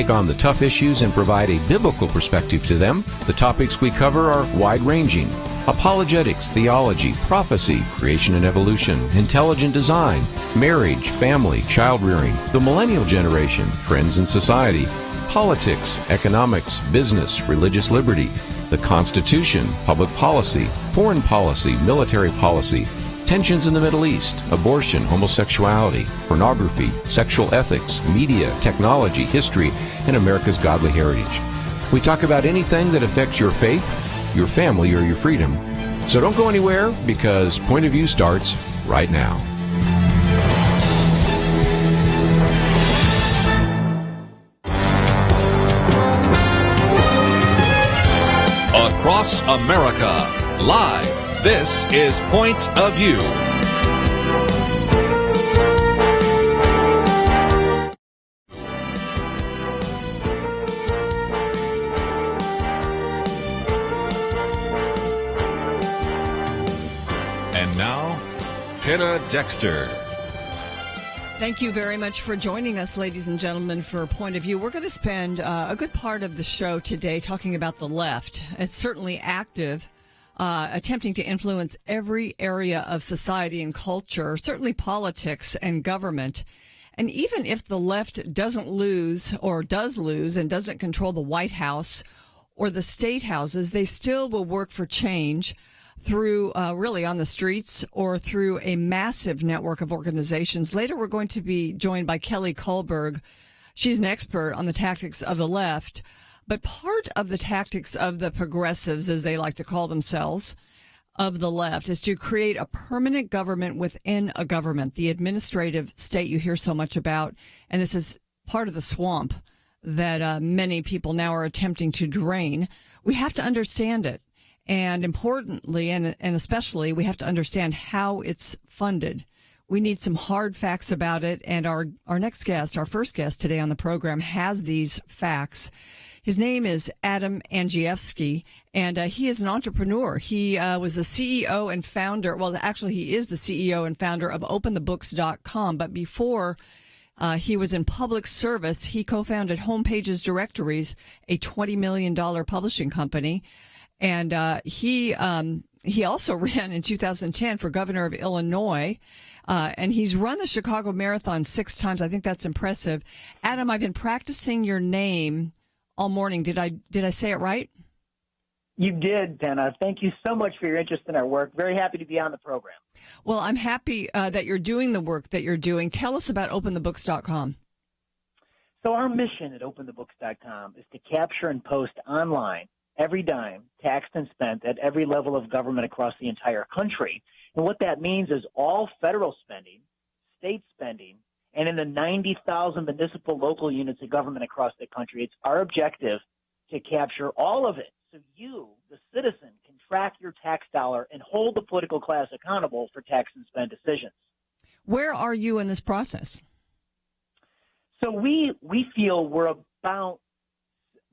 take on the tough issues and provide a biblical perspective to them. The topics we cover are wide-ranging: apologetics, theology, prophecy, creation and evolution, intelligent design, marriage, family, child-rearing, the millennial generation, trends in society, politics, economics, business, religious liberty, the Constitution, public policy, foreign policy, military policy, tensions in the Middle East, abortion, homosexuality, pornography, sexual ethics, media, technology, history, and America's godly heritage. We talk about anything that affects your faith, your family, or your freedom. So don't go anywhere, because Point of View starts right now. Across America, live. This is Point of View. And now, Penna Dexter. Thank you very much for joining us, ladies and gentlemen, for Point of View. We're going to spend a good part of the show today talking about the left. It's certainly active, attempting to influence every area of society and culture, certainly politics and government. And even if the left doesn't lose or does lose and doesn't control the White House or the state houses, they still will work for change through really on the streets or through a massive network of organizations. Later, we're going to be joined by Kelly Kohlberg. She's an expert on the tactics of the left. But part of the tactics of the progressives, as they like to call themselves, of the left, is to create a permanent government within a government, the administrative state you hear so much about. And this is part of the swamp that many people now are attempting to drain. We have to understand it. And importantly, and especially, we have to understand how it's funded. We need some hard facts about it. And our next guest, our first guest today on the program, has these facts. His name is Adam Andrzejewski, and he is an entrepreneur. He was the CEO and founder. Well, actually, he is the CEO and founder of OpenTheBooks.com. But before he was in public service, he co-founded Homepages Directories, a $20 million publishing company. And he also ran in 2010 for governor of Illinois. And he's run the Chicago Marathon 6 times. I think that's impressive. Adam, I've been practicing your name all morning. Did I say it right? You did, Penna. Thank you so much for your interest in our work. Very happy to be on the program. Well, I'm happy that you're doing the work that you're doing. Tell us about OpenTheBooks.com. So our mission at OpenTheBooks.com is to capture and post online every dime taxed and spent at every level of government across the entire country. And what that means is all federal spending, state spending, and in the 90,000 municipal local units of government across the country, it's our objective to capture all of it so you, the citizen, can track your tax dollar and hold the political class accountable for tax and spend decisions. Where are you in this process? So we feel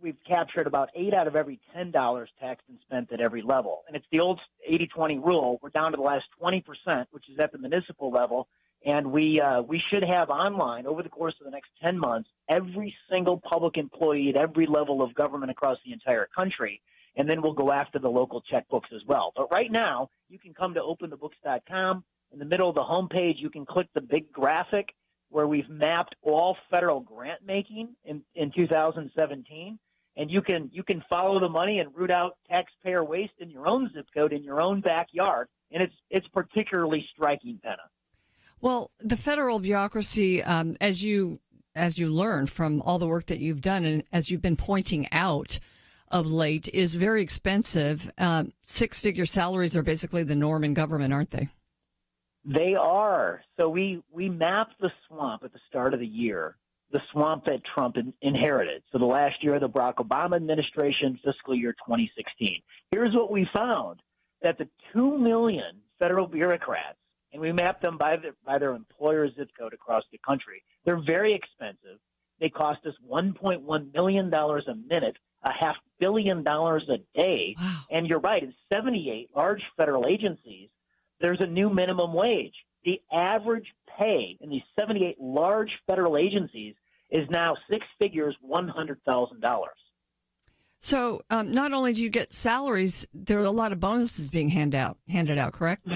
we've captured about 8 out of every $10 taxed and spent at every level. And it's the old 80-20 rule. We're down to the last 20%, which is at the municipal level. And we should have online over the course of the next 10 months every single public employee at every level of government across the entire country. And then we'll go after the local checkbooks as well. But right now, you can come to OpenTheBooks.com. In the middle of the homepage, you can click the big graphic where we've mapped all federal grant making in 2017. And you can follow the money and root out taxpayer waste in your own zip code, in your own backyard. And it's particularly striking, Penna. Well, the federal bureaucracy, as you learn from all the work that you've done and as you've been pointing out of late, is very expensive. 6-figure salaries are basically the norm in government, aren't they? They are. So we mapped the swamp at the start of the year, the swamp that Trump inherited. So the last year of the Barack Obama administration, fiscal year 2016. Here's what we found, that the 2 million federal bureaucrats, and we mapped them by their employer zip code across the country. They're very expensive. They cost us $1.1 million a minute, $500 million a day. Wow. And you're right, in 78 large federal agencies, there's a new minimum wage. The average pay in these 78 large federal agencies is now six figures, $100,000. So not only do you get salaries, there are a lot of bonuses being handed out, correct?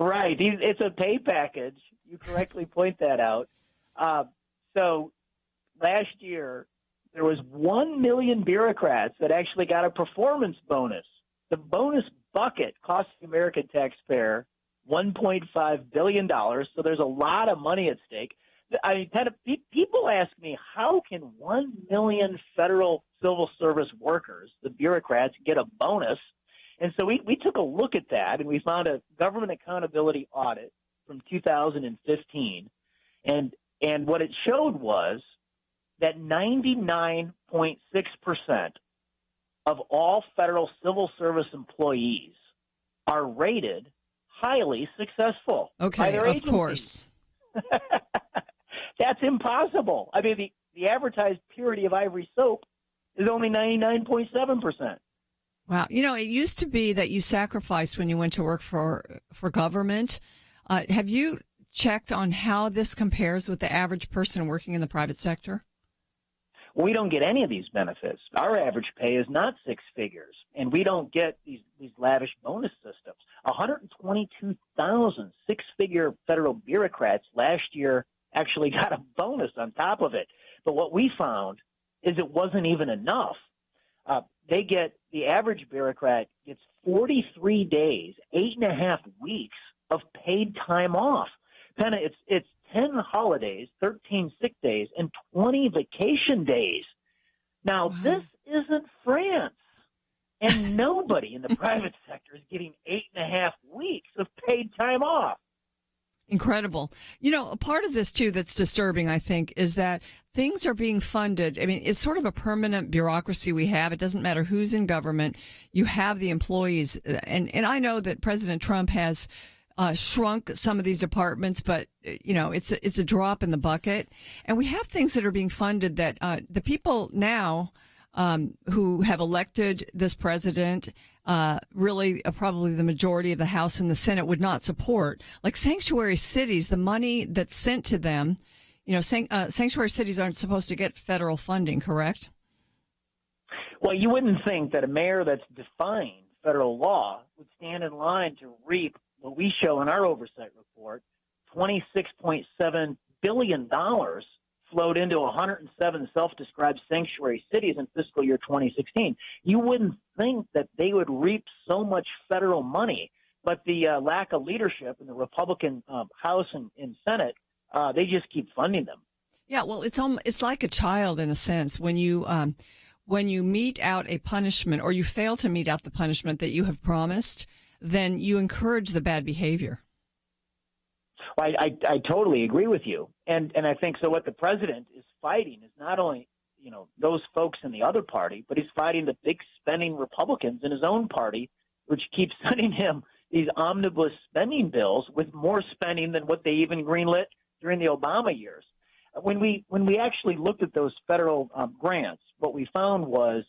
Right. It's a pay package. You correctly point that out. So last year, there was 1 million bureaucrats that actually got a performance bonus. The bonus bucket cost the American taxpayer $1.5 billion, so there's a lot of money at stake. I mean, people ask me, how can 1 million federal civil service workers, the bureaucrats, get a bonus? And so we took a look at that, and we found a government accountability audit from 2015. And what it showed was that 99.6% of all federal civil service employees are rated highly successful by Okay, their of agencies. course. That's impossible. I mean, the advertised purity of Ivory soap is only 99.7%. Wow. You know, it used to be that you sacrificed when you went to work for government. Have you checked on how this compares with the average person working in the private sector? We don't get any of these benefits. Our average pay is not six figures, and we don't get these lavish bonus systems. 122,000 six-figure federal bureaucrats last year actually got a bonus on top of it. But what we found is it wasn't even enough. The average bureaucrat gets 43 days, 8.5 weeks of paid time off. Penna, it's 10 holidays, 13 sick days, and 20 vacation days. Now, This isn't France, and nobody in the private sector is getting 8.5 weeks of paid time off. Incredible. You know, a part of this, too, that's disturbing, I think, is that things are being funded. I mean, it's sort of a permanent bureaucracy we have. It doesn't matter who's in government. You have the employees. And I know that President Trump has shrunk some of these departments, but, you know, it's a drop in the bucket. And we have things that are being funded that the people now who have elected this president, really probably the majority of the House and the Senate would not support. Like sanctuary cities, the money that's sent to them, you know, sanctuary cities aren't supposed to get federal funding, correct? Well, you wouldn't think that a mayor that's defying federal law would stand in line to reap what we show in our oversight report, $26.7 billion flowed into 107 self-described sanctuary cities in fiscal year 2016. You wouldn't think that they would reap so much federal money, but the lack of leadership in the Republican House and Senate, they just keep funding them. Yeah, well, it's like a child in a sense when you mete out a punishment or you fail to mete out the punishment that you have promised, then you encourage the bad behavior. I totally agree with you. And I think so what the president is fighting is not only, you know, those folks in the other party, but he's fighting the big spending Republicans in his own party, which keeps sending him these omnibus spending bills with more spending than what they even greenlit during the Obama years. When we actually looked at those federal grants, what we found was,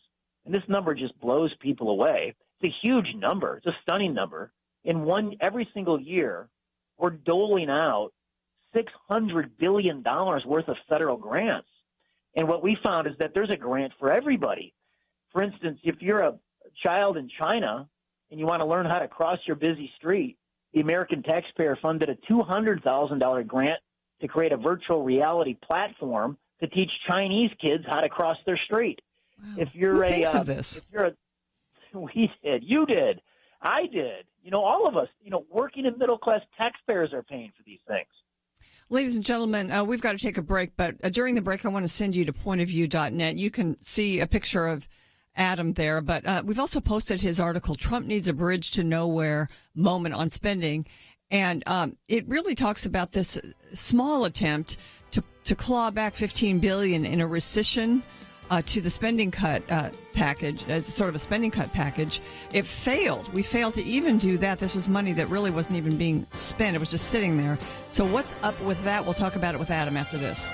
and this number just blows people away, it's a huge number. It's a stunning number. Every single year, we're doling out $600 billion worth of federal grants. And what we found is that there's a grant for everybody. For instance, if you're a child in China and you want to learn how to cross your busy street, the American taxpayer funded a $200,000 grant to create a virtual reality platform to teach Chinese kids how to cross their street. Wow. If you're Who thinks of this? We did. You did. I did. You know, all of us, you know, working and middle-class taxpayers are paying for these things. Ladies and gentlemen, we've got to take a break, but during the break, I want to send you to pointofview.net. You can see a picture of Adam there, but we've also posted his article, Trump Needs a Bridge to Nowhere Moment on Spending. And it really talks about this small attempt to claw back $15 billion in a rescission to the spending cut package, as sort of a spending cut package. It failed. We failed to even do that. This was money that really wasn't even being spent. It was just sitting there. So what's up with that? We'll talk about it with Adam after this.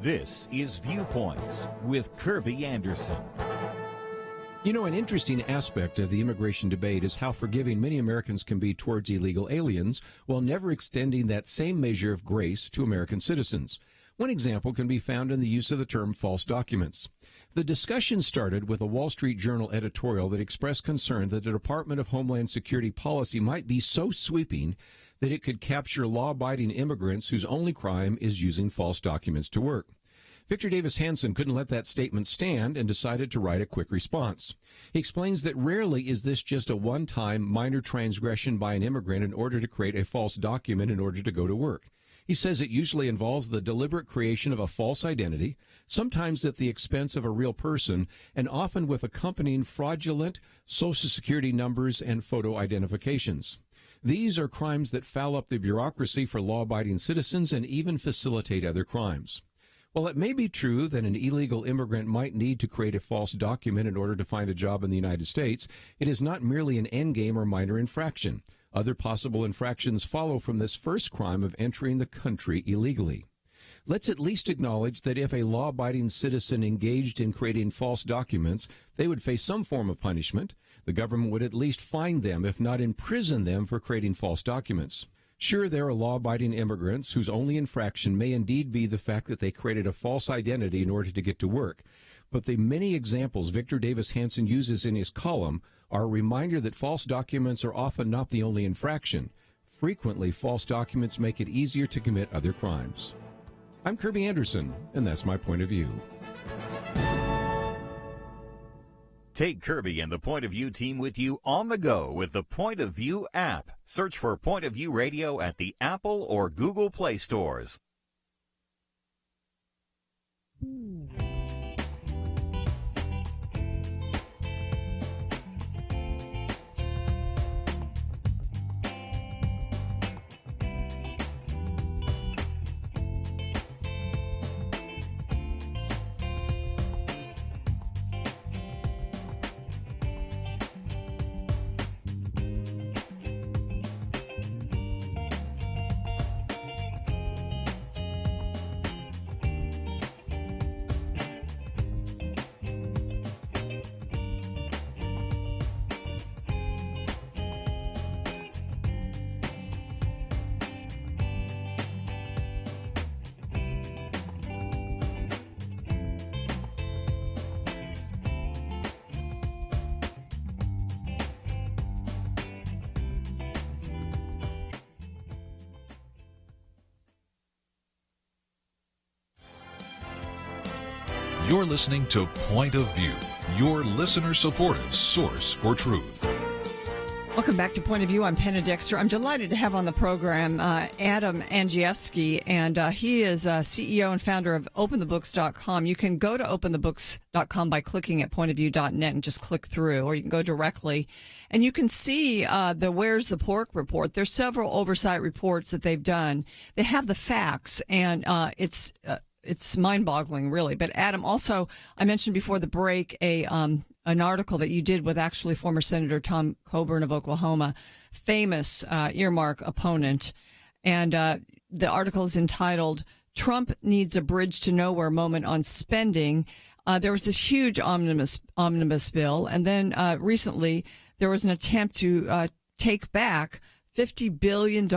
This is Viewpoints with Kirby Anderson. You know, an interesting aspect of the immigration debate is how forgiving many Americans can be towards illegal aliens while never extending that same measure of grace to American citizens. One example can be found in the use of the term false documents. The discussion started with a Wall Street Journal editorial that expressed concern that the Department of Homeland Security policy might be so sweeping that it could capture law-abiding immigrants whose only crime is using false documents to work. Victor Davis Hanson couldn't let that statement stand and decided to write a quick response. He explains that rarely is this just a one-time minor transgression by an immigrant in order to create a false document in order to go to work. He says it usually involves the deliberate creation of a false identity, sometimes at the expense of a real person, and often with accompanying fraudulent Social Security numbers and photo identifications. These are crimes that foul up the bureaucracy for law-abiding citizens and even facilitate other crimes. While it may be true that an illegal immigrant might need to create a false document in order to find a job in the United States, it is not merely an endgame or minor infraction. Other possible infractions follow from this first crime of entering the country illegally. Let's at least acknowledge that if a law-abiding citizen engaged in creating false documents, they would face some form of punishment. The government would at least fine them, if not imprison them, for creating false documents. Sure, there are law-abiding immigrants whose only infraction may indeed be the fact that they created a false identity in order to get to work. But the many examples Victor Davis Hanson uses in his column are a reminder that false documents are often not the only infraction. Frequently, false documents make it easier to commit other crimes. I'm Kirby Anderson, and that's my point of view. Take Kirby and the Point of View team with you on the go with the Point of View app. Search for Point of View Radio at the Apple or Google Play stores. You're listening to Point of View, your listener-supported source for truth. Welcome back to Point of View. I'm Penna Dexter. I'm delighted to have on the program Adam Andrzejewski, and he is CEO and founder of OpenTheBooks.com. You can go to OpenTheBooks.com by clicking at pointofview.net and just click through, or you can go directly, and you can see the Where's the Pork report. There's several oversight reports that they've done. They have the facts, and it's mind-boggling, really. But Adam, also, I mentioned before the break an article that you did with actually former Senator Tom Coburn of Oklahoma, famous earmark opponent. And the article is entitled, Trump Needs a Bridge to Nowhere Moment on Spending. There was this huge omnibus bill. And then recently there was an attempt to take back $50 billion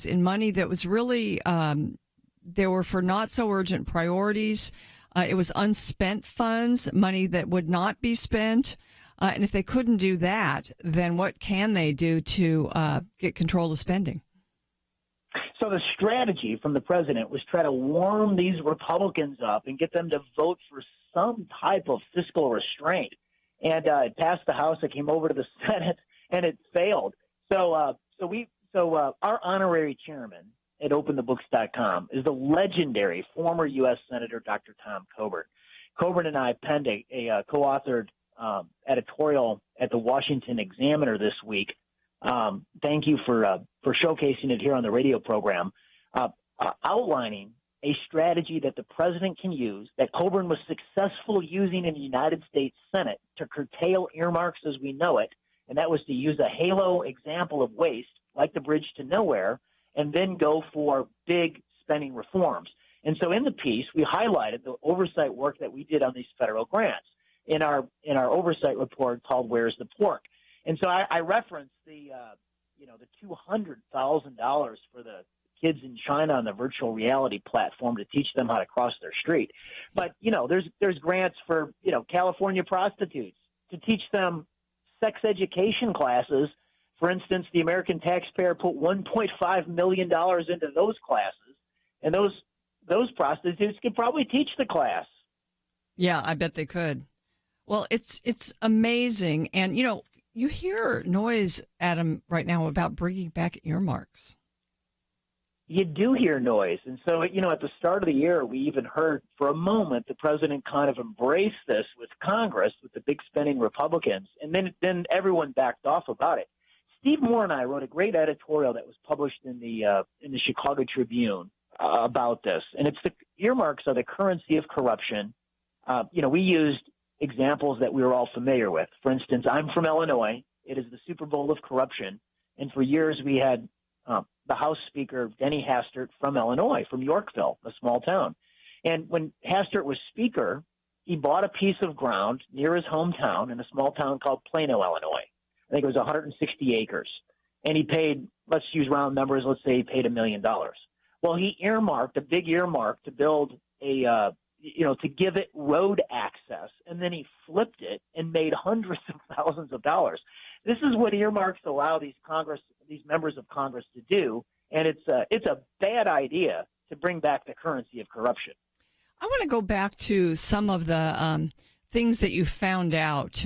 in money that was really they were for not so urgent priorities. It was unspent funds, money that would not be spent. And if they couldn't do that, then what can they do to get control of spending? So the strategy from the president was try to warm these Republicans up and get them to vote for some type of fiscal restraint. And it passed the House. It came over to the Senate, and it failed. So our honorary chairman at OpenTheBooks.com is the legendary former U.S. Senator Dr. Tom Coburn. Coburn and I penned a co-authored editorial at the Washington Examiner this week. Thank you for showcasing it here on the radio program, outlining a strategy that the president can use, that Coburn was successful using in the United States Senate to curtail earmarks as we know it, and that was to use a halo example of waste, like the Bridge to Nowhere, and then go for big spending reforms. And so in the piece, we highlighted the oversight work that we did on these federal grants. in our oversight report called "Where's the Pork?" And so I referenced the $200,000 for the kids in China on the virtual reality platform to teach them how to cross their street. But there's grants for California prostitutes to teach them sex education classes. For instance, the American taxpayer put $1.5 million into those classes, and those prostitutes could probably teach the class. Yeah, I bet they could. Well, it's amazing. And, you hear noise, Adam, right now about bringing back earmarks. You do hear noise. And so, at the start of the year, we even heard for a moment the president kind of embrace this with Congress, with the big spending Republicans, and then everyone backed off about it. Steve Moore and I wrote a great editorial that was published in the Chicago Tribune about this. And it's the earmarks are the currency of corruption. We used examples that we were all familiar with. For instance, I'm from Illinois. It is the Super Bowl of corruption. And for years we had the House Speaker, Denny Hastert, from Illinois, from Yorkville, a small town. And when Hastert was Speaker, he bought a piece of ground near his hometown in a small town called Plano, Illinois. I think it was 160 acres. And he paid, let's use round numbers, let's say he paid $1 million. Well, he earmarked a big earmark to build to give it road access, and then he flipped it and made hundreds of thousands of dollars. This is what earmarks allow these members of Congress to do, and it's a bad idea to bring back the currency of corruption. I want to go back to some of the things that you found out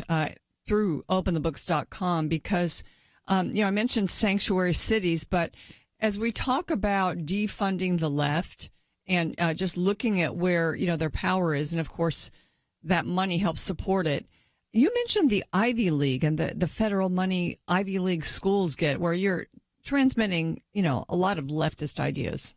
through openthebooks.com because, I mentioned sanctuary cities, but as we talk about defunding the left and just looking at where, their power is, and of course that money helps support it, you mentioned the Ivy League and the federal money Ivy League schools get, where you're transmitting, a lot of leftist ideas.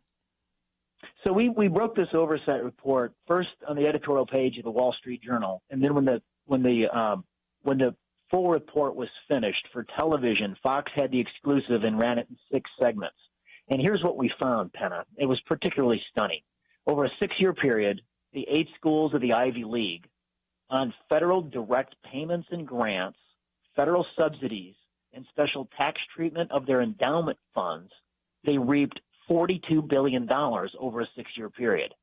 So we broke this oversight report first on the editorial page of the Wall Street Journal, and then when the full report was finished for television, Fox had the exclusive and ran it in 6 segments. And here's what we found, Penna. It was particularly stunning. Over a 6-year period, the 8 schools of the Ivy League, on federal direct payments and grants, federal subsidies, and special tax treatment of their endowment funds, they reaped $42 billion over a 6-year period.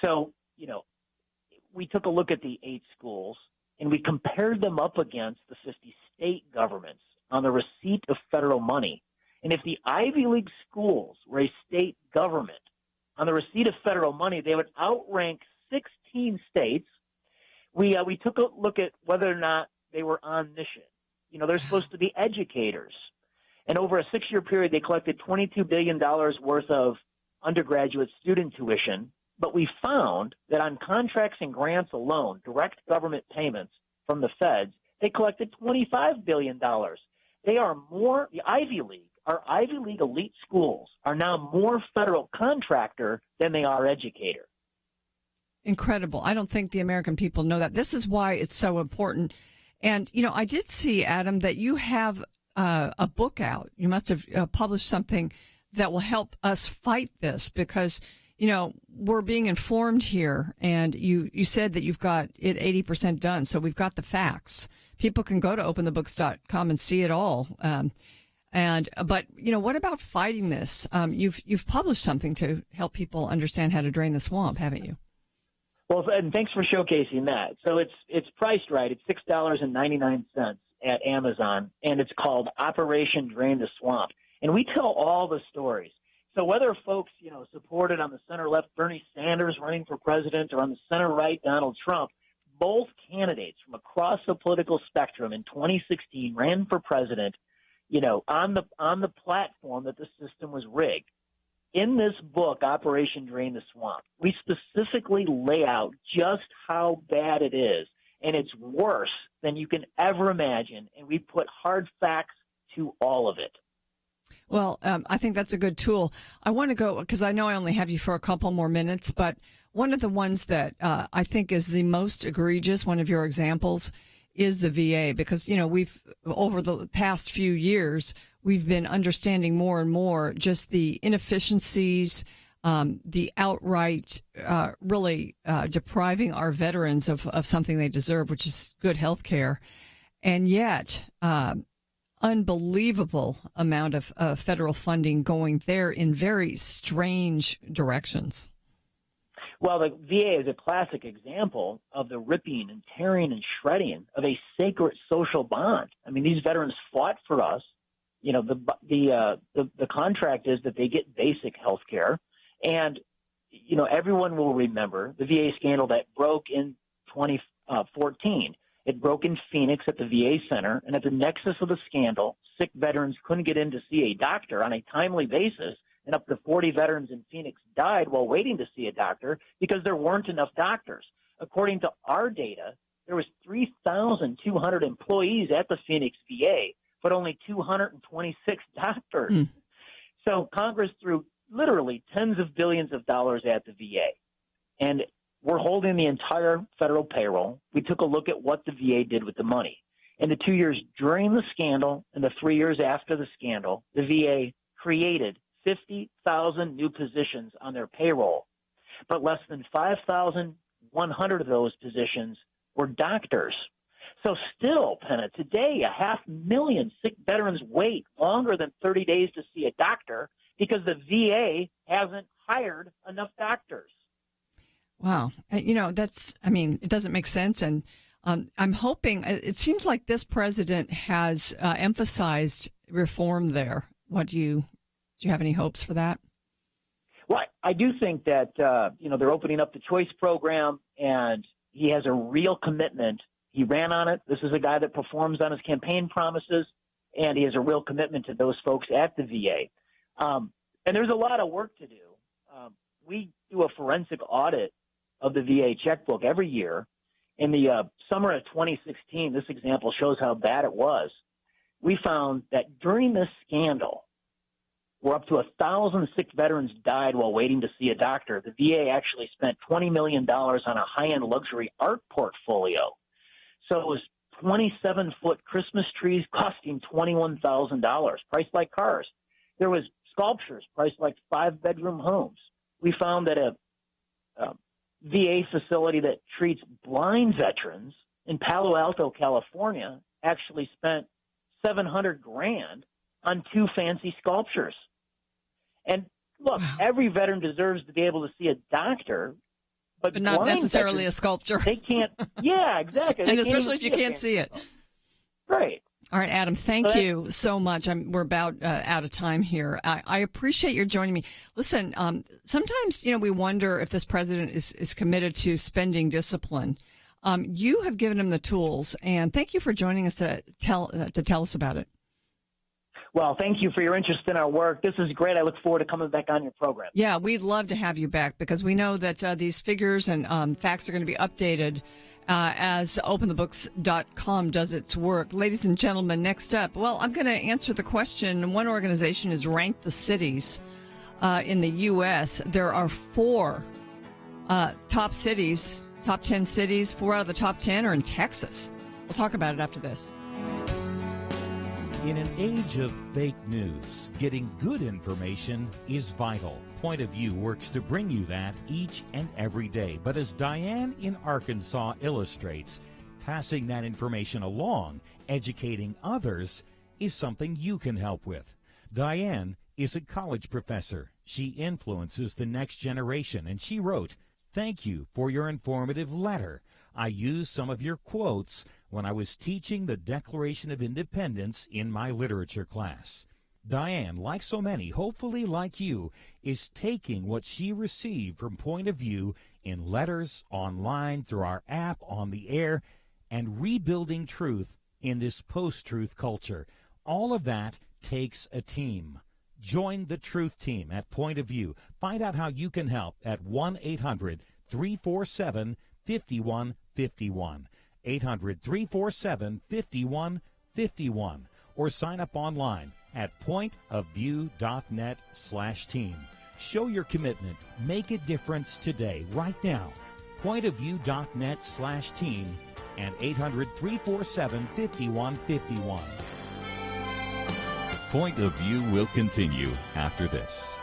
So, we took a look at the 8 schools, and we compared them up against the 50 state governments on the receipt of federal money. And if the Ivy League schools were a state government on the receipt of federal money, they would outrank 16 states. We took a look at whether or not they were on mission. They're supposed to be educators. And over a 6-year period, they collected $22 billion worth of undergraduate student tuition. But we found that on contracts and grants alone, direct government payments from the feds, they collected $25 billion. They are more, the Ivy League, our Ivy League elite schools are now more federal contractor than they are educator. Incredible. I don't think the American people know that. This is why it's so important. And, I did see, Adam, that you have a book out. You must have published something that will help us fight this because, we're being informed here. And you said that you've got it 80% done. So we've got the facts. People can go to openthebooks.com and see it all. But what about fighting this? You've published something to help people understand how to drain the swamp, haven't you? Well, and thanks for showcasing that. So it's priced right. It's $6.99 at Amazon, and it's called Operation Drain the Swamp. And we tell all the stories. So whether folks, supported on the center left Bernie Sanders running for president or on the center right Donald Trump, both candidates from across the political spectrum in 2016 ran for president, on the platform that the system was rigged. In this book, Operation Drain the Swamp, we specifically lay out just how bad it is, and it's worse than you can ever imagine, and we put hard facts to all of it. Well, I think that's a good tool. I want to go, because I know I only have you for a couple more minutes, but one of the ones that I think is the most egregious, one of your examples, is the VA, because, we've, over the past few years, we've been understanding more and more just the inefficiencies, the outright really depriving our veterans of something they deserve, which is good health care. And yet, unbelievable amount of federal funding going there in very strange directions. Well, the VA is a classic example of the ripping and tearing and shredding of a sacred social bond. I mean, these veterans fought for us. You know, the contract is that they get basic health care. And, you know, everyone will remember the VA scandal that broke in 2014. It broke in Phoenix at the VA center, and at the nexus of the scandal, sick veterans couldn't get in to see a doctor on a timely basis, and up to 40 veterans in Phoenix died while waiting to see a doctor because there weren't enough doctors. According to our data, there was 3,200 employees at the Phoenix VA, but only 226 doctors. So Congress threw literally tens of billions of dollars at the VA, and we're holding the entire federal payroll. We took a look at what the VA did with the money. In the 2 years during the scandal and the 3 years after the scandal, the VA created 50,000 new positions on their payroll, but less than 5,100 of those positions were doctors. So still, Penna, today 500,000 sick veterans wait longer than 30 days to see a doctor because the VA hasn't hired enough doctors. Wow. You know, it doesn't make sense. And I'm hoping, it seems like this president has emphasized reform there. Do you have any hopes for that? Well, I do think that, they're opening up the choice program, and he has a real commitment. He ran on it. This is a guy that performs on his campaign promises, and he has a real commitment to those folks at the VA. And there's a lot of work to do. We do a forensic audit of the VA checkbook every year. In the summer of 2016, this example shows how bad it was. We found that during this scandal, where up to 1,000 sick veterans died while waiting to see a doctor, the VA actually spent $20 million on a high-end luxury art portfolio. So it was 27-foot Christmas trees costing $21,000, priced like cars. There was sculptures priced like 5-bedroom homes. We found that a VA facility that treats blind veterans in Palo Alto, California, actually spent $700,000 on 2 fancy sculptures. And look, every veteran deserves to be able to see a doctor, but not necessarily veterans, a sculpture. They can't. Yeah, exactly. And especially if you can't see it. Right. All right, Adam, thank you so much. We're about out of time here. I appreciate your joining me. Listen, sometimes, we wonder if this president is committed to spending discipline. You have given him the tools, and thank you for joining us to tell us about it. Well, thank you for your interest in our work. This is great. I look forward to coming back on your program. Yeah, we'd love to have you back because we know that these figures and facts are going to be updated as openthebooks.com does its work. Ladies and gentlemen, next up, well, I'm going to answer the question. One organization has ranked the cities in the U.S. There are 4 top cities, top 10 cities. 4 out of the top 10 are in Texas. We'll talk about it after this. In an age of fake news, getting good information is vital. Point of View works to bring you that each and every day. But as Diane in Arkansas illustrates, passing that information along, educating others, is something you can help with. Diane is a college professor. She influences the next generation, and she wrote, "Thank you for your informative letter. I used some of your quotes when I was teaching the Declaration of Independence in my literature class." Diane, like so many, hopefully like you, is taking what she received from Point of View in letters, online, through our app, on the air, and rebuilding truth in this post-truth culture. All of that takes a team. Join the Truth Team at Point of View. Find out how you can help at 1-800-347-5151. 800-347-5151. Or sign up online at pointofview.net/team. Show your commitment. Make a difference today, right now. Pointofview.net/team and 800-347-5151. Point of View will continue after this.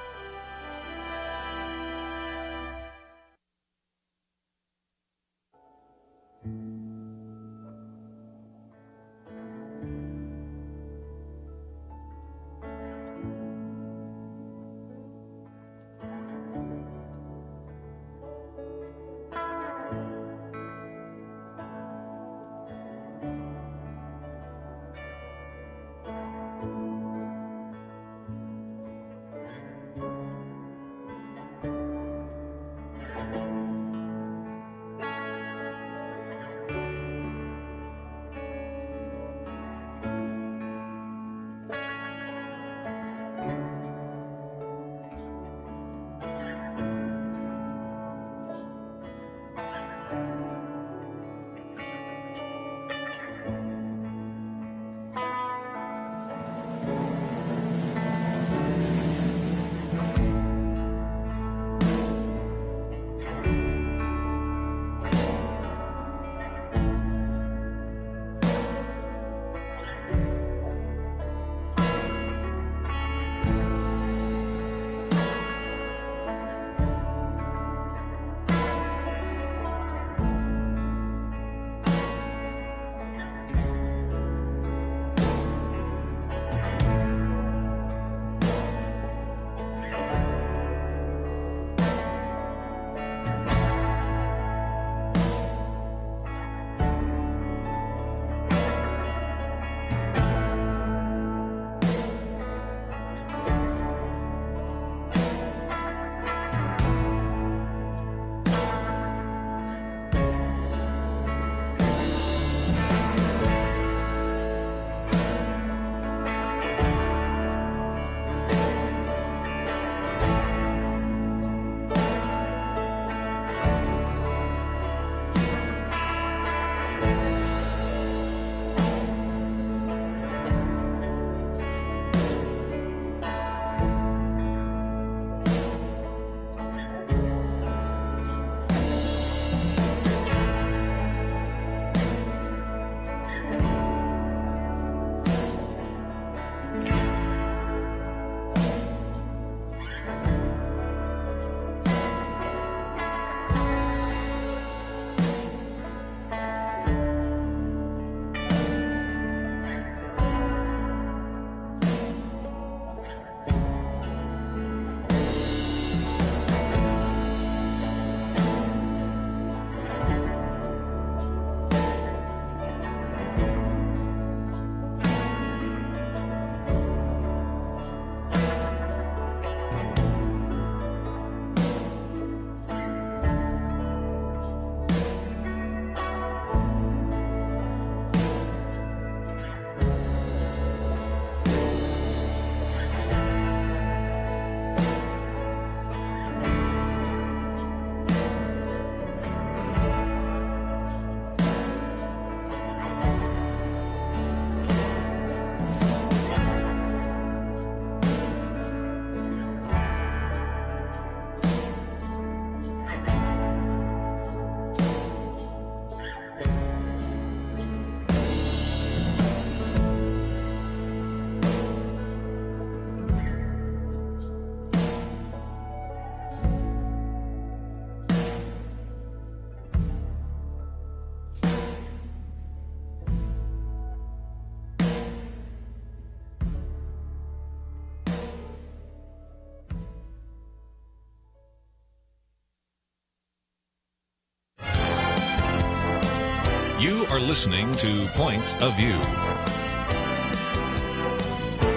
are listening to Point of View.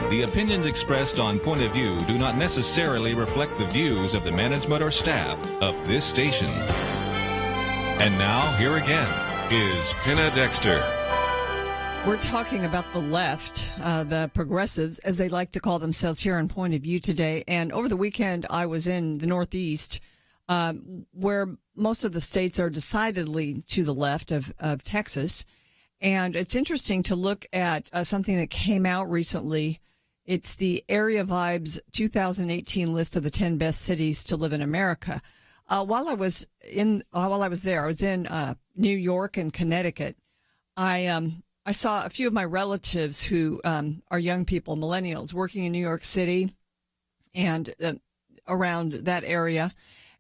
The opinions expressed on Point of View do not necessarily reflect the views of the management or staff of this station. And now, here again, is Penna Dexter. We're talking about the left, the progressives, as they like to call themselves here on Point of View today. And over the weekend, I was in the Northeast, where most of the states are decidedly to the left of Texas. And it's interesting to look at something that came out recently. It's the Area Vibes 2018 list of the 10 best cities to live in America. While I was there, I was in New York and Connecticut. I saw a few of my relatives who are young people, millennials, working in New York City and around that area.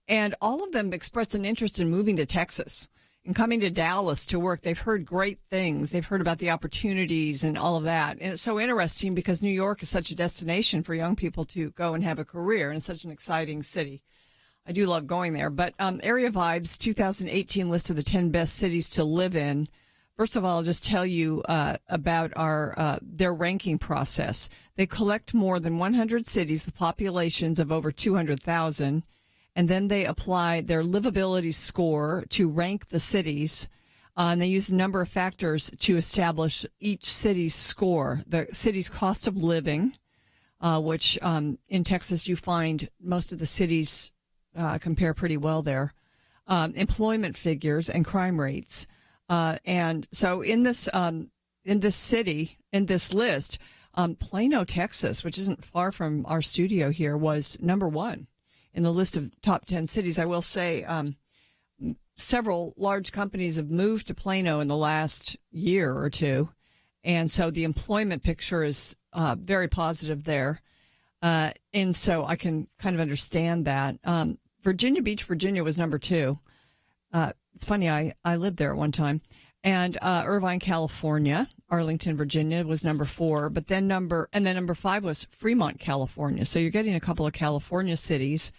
And all of them expressed an interest in moving to Texas and coming to Dallas to work. They've heard great things. They've heard about the opportunities and all of that. And it's so interesting because New York is such a destination for young people to go and have a career, and it's such an exciting city. I do love going there. But Area Vibes 2018 list of the 10 best cities to live in. First of all, I'll just tell you about their ranking process. They collect more than 100 cities with populations of over 200,000. And then they apply their livability score to rank the cities. And they use a number of factors to establish each city's score. The city's cost of living, which in Texas you find most of the cities compare pretty well there. Employment figures and crime rates. And so in this city, in this list, Plano, Texas, which isn't far from our studio here, was number one in the list of top 10 cities. I will say several large companies have moved to Plano in the last year or two. And so the employment picture is very positive there. And so I can kind of understand that. Virginia Beach, Virginia was number two. It's funny, I lived there at one time. And Irvine, California, Arlington, Virginia was number four. But then number five was Fremont, California. So you're getting a couple of California cities.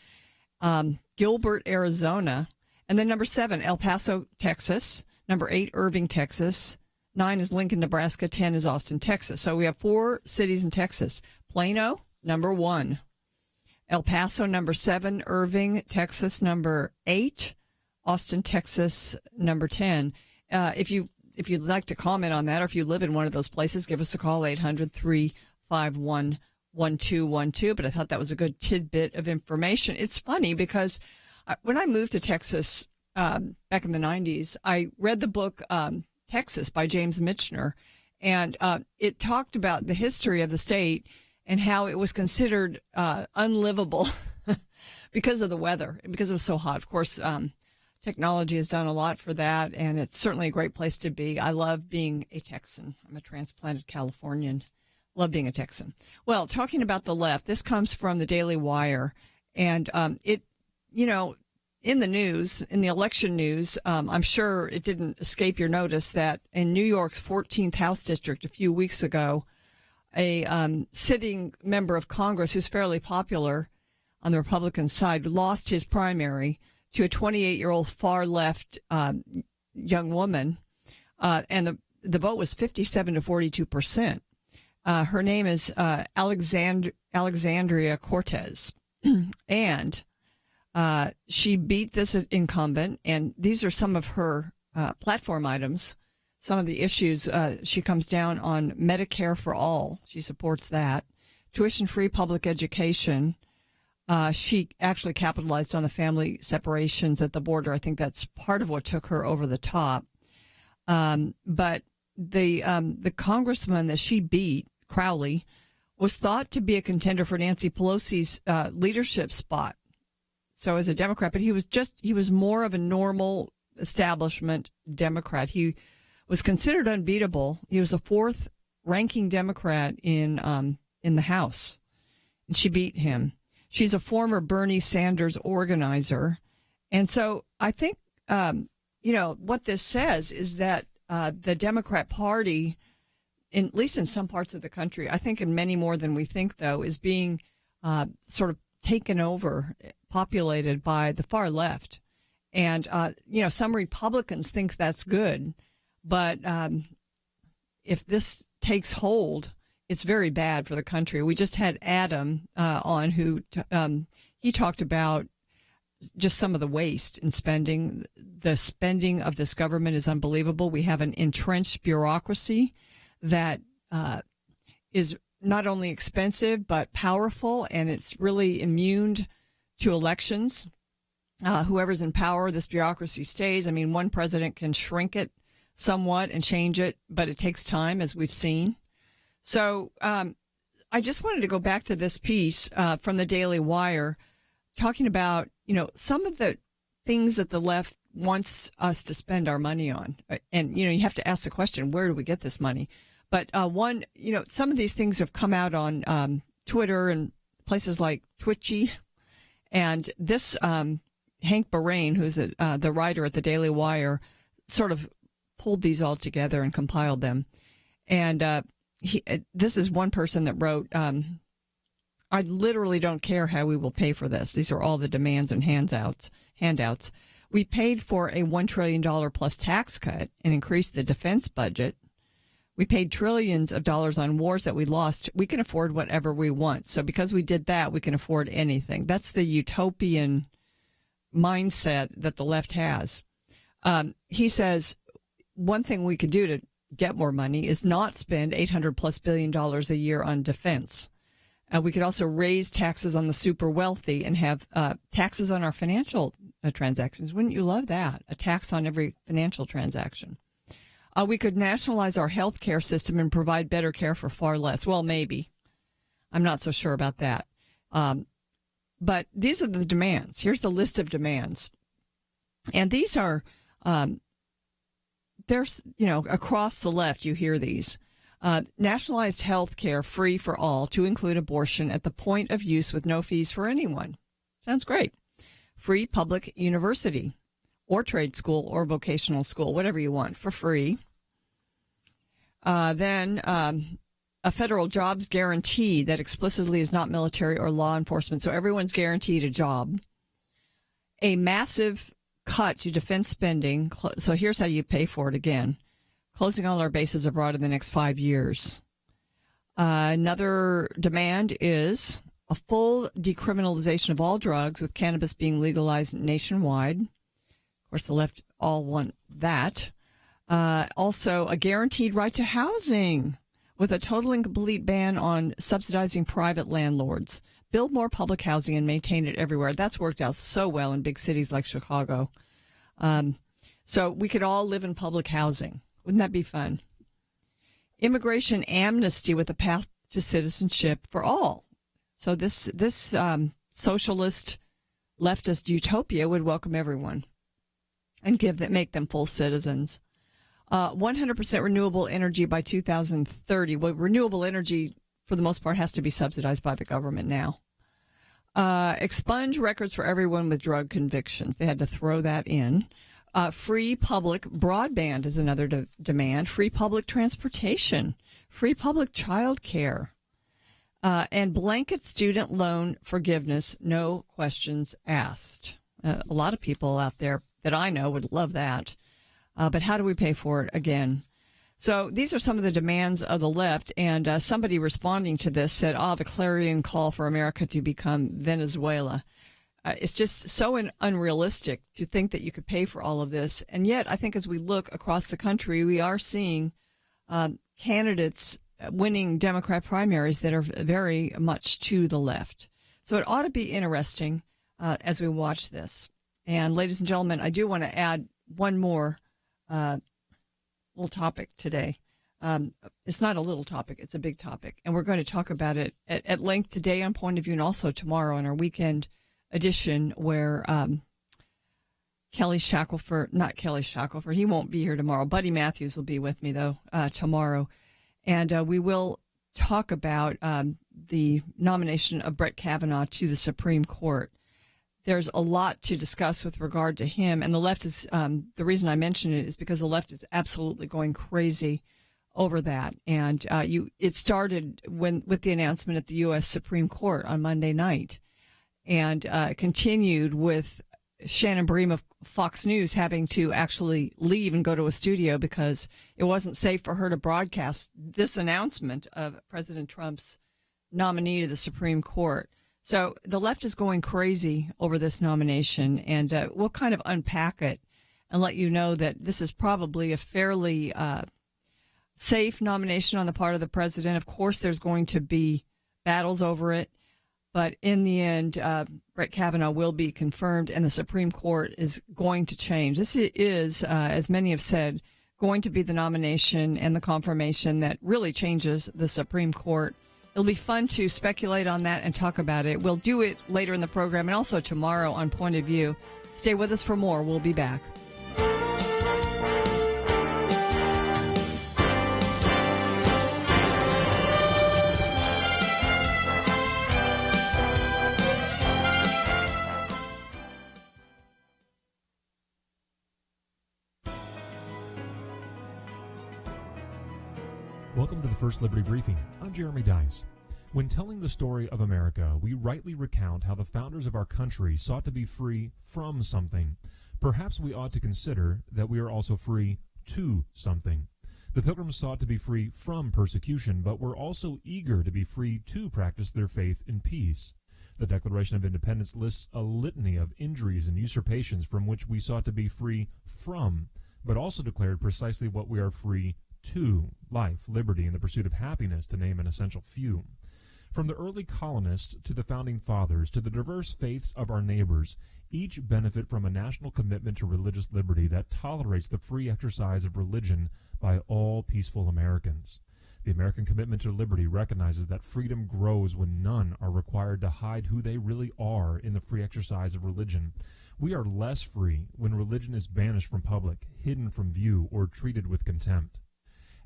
Gilbert, Arizona. And then number 7, El Paso, Texas. Number 8, Irving, Texas. 9 is Lincoln, Nebraska. 10 is Austin, Texas. So we have 4 cities in Texas. Plano, number 1. El Paso, number 7. Irving, Texas, number 8. Austin, Texas, number 10. If you'd like to comment on that, or if you live in one of those places, give us a call, 800-351-1212. But I thought that was a good tidbit of information. It's funny because when I moved to Texas back in the 90s, I read the book Texas by James Michener, and it talked about the history of the state and how it was considered unlivable because of the weather, because it was so hot. Of course, technology has done a lot for that, and it's certainly a great place to be. I love being a Texan. I'm a transplanted Californian. Love being a Texan. Well, talking about the left, this comes from the Daily Wire, and in the news, in the election news, I'm sure it didn't escape your notice that in New York's 14th House District a few weeks ago, a sitting member of Congress who's fairly popular on the Republican side lost his primary to a 28-year-old far-left young woman, and the vote was 57 to 42%. Her name is Alexandria Cortez, and she beat this incumbent, and these are some of her platform items, some of the issues. She comes down on Medicare for all. She supports that. Tuition-free public education. She actually capitalized on the family separations at the border. I think that's part of what took her over the top. But the congressman that she beat, Crowley, was thought to be a contender for Nancy Pelosi's leadership spot. So as a Democrat, but he was more of a normal establishment Democrat. He was considered unbeatable. He was the 4th ranking Democrat in the House, and she beat him. She's a former Bernie Sanders organizer. And so I think, what this says is that the Democrat Party, at least in some parts of the country, I think in many more than we think, though, is being sort of taken over, populated by the far left. And, some Republicans think that's good. But if this takes hold, it's very bad for the country. We just had Adam on who he talked about just some of the waste in spending. The spending of this government is unbelievable. We have an entrenched bureaucracy that is not only expensive but powerful, and it's really immune to elections. Whoever's in power, this bureaucracy stays. I mean, one president can shrink it somewhat and change it, but it takes time, as we've seen. So I just wanted to go back to this piece from the Daily Wire talking about, some of the things that the left wants us to spend our money on. And, you have to ask the question, where do we get this money? But some of these things have come out on Twitter and places like Twitchy. And this Hank Bahrain, who's the writer at the Daily Wire, sort of pulled these all together and compiled them. And this is one person that wrote, I literally don't care how we will pay for this. These are all the demands and handouts. We paid for a $1 trillion plus tax cut and increased the defense budget. We paid trillions of dollars on wars that we lost. We can afford whatever we want. So because we did that, we can afford anything. That's the utopian mindset that the left has. He says one thing we could do to get more money is not spend $800+ billion a year on defense. We could also raise taxes on the super wealthy and have taxes on our financial transactions. Wouldn't you love that? A tax on every financial transaction. We could nationalize our health care system and provide better care for far less. Well, maybe. I'm not so sure about that. But these are the demands. Here's the list of demands. And these are, there's, across the left, you hear these. Nationalized health care free for all to include abortion at the point of use with no fees for anyone. Sounds great. Free public university or trade school or vocational school, whatever you want, for free. Then a federal jobs guarantee that explicitly is not military or law enforcement, so everyone's guaranteed a job. A massive cut to defense spending. So here's how you pay for it again. Closing all our bases abroad in the next 5 years. Another demand is a full decriminalization of all drugs, with cannabis being legalized nationwide. Of course, the left all want that. Also, a guaranteed right to housing, with a total and complete ban on subsidizing private landlords. Build more public housing and maintain it everywhere. That's worked out so well in big cities like Chicago. So we could all live in public housing. Wouldn't that be fun? Immigration amnesty with a path to citizenship for all. So this socialist leftist utopia would welcome everyone and make them full citizens. 100% renewable energy by 2030. Well, renewable energy, for the most part, has to be subsidized by the government now. Expunge records for everyone with drug convictions. They had to throw that in. Free public broadband is another demand. Free public transportation. Free public child care. And blanket student loan forgiveness, no questions asked. A lot of people out there that I know would love that. But how do we pay for it again? So these are some of the demands of the left. And somebody responding to this said, the clarion call for America to become Venezuela. It's just so unrealistic to think that you could pay for all of this. And yet, I think as we look across the country, we are seeing candidates winning Democrat primaries that are very much to the left. So it ought to be interesting as we watch this. And ladies and gentlemen, I do want to add one more little topic today. It's not a little topic, it's a big topic. And we're going to talk about it at length today on Point of View and also tomorrow on our weekend edition where not Kelly Shackelford, he won't be here tomorrow. Buddy Matthews will be with me, though, tomorrow. And we will talk about the nomination of Brett Kavanaugh to the Supreme Court. There's a lot to discuss with regard to him. And the left is, the reason I mention it is because the left is absolutely going crazy over that. And it started with the announcement at the U.S. Supreme Court on Monday night and continued with Shannon Bream of Fox News having to actually leave and go to a studio because it wasn't safe for her to broadcast this announcement of President Trump's nominee to the Supreme Court. So the left is going crazy over this nomination, and we'll kind of unpack it and let you know that this is probably a fairly safe nomination on the part of the president. Of course, there's going to be battles over it, but in the end, Brett Kavanaugh will be confirmed, and the Supreme Court is going to change. This is, as many have said, going to be the nomination and the confirmation that really changes the Supreme Court. It'll be fun to speculate on that and talk about it. We'll do it later in the program and also tomorrow on Point of View. Stay with us for more. We'll be back. Welcome to the First Liberty Briefing. I'm Jeremy Dice. When telling the story of America, we rightly recount how the founders of our country sought to be free from something. Perhaps we ought to consider that we are also free to something. The Pilgrims sought to be free from persecution, but were also eager to be free to practice their faith in peace. The Declaration of Independence lists a litany of injuries and usurpations from which we sought to be free from, but also declared precisely what we are free to: life, liberty, and the pursuit of happiness, to name an essential few. From the early colonists to the founding fathers to the diverse faiths of our neighbors, each benefit from a national commitment to religious liberty that tolerates the free exercise of religion by all peaceful Americans. The American commitment to liberty recognizes that freedom grows when none are required to hide who they really are in the free exercise of religion. We are less free when religion is banished from public, hidden from view, or treated with contempt.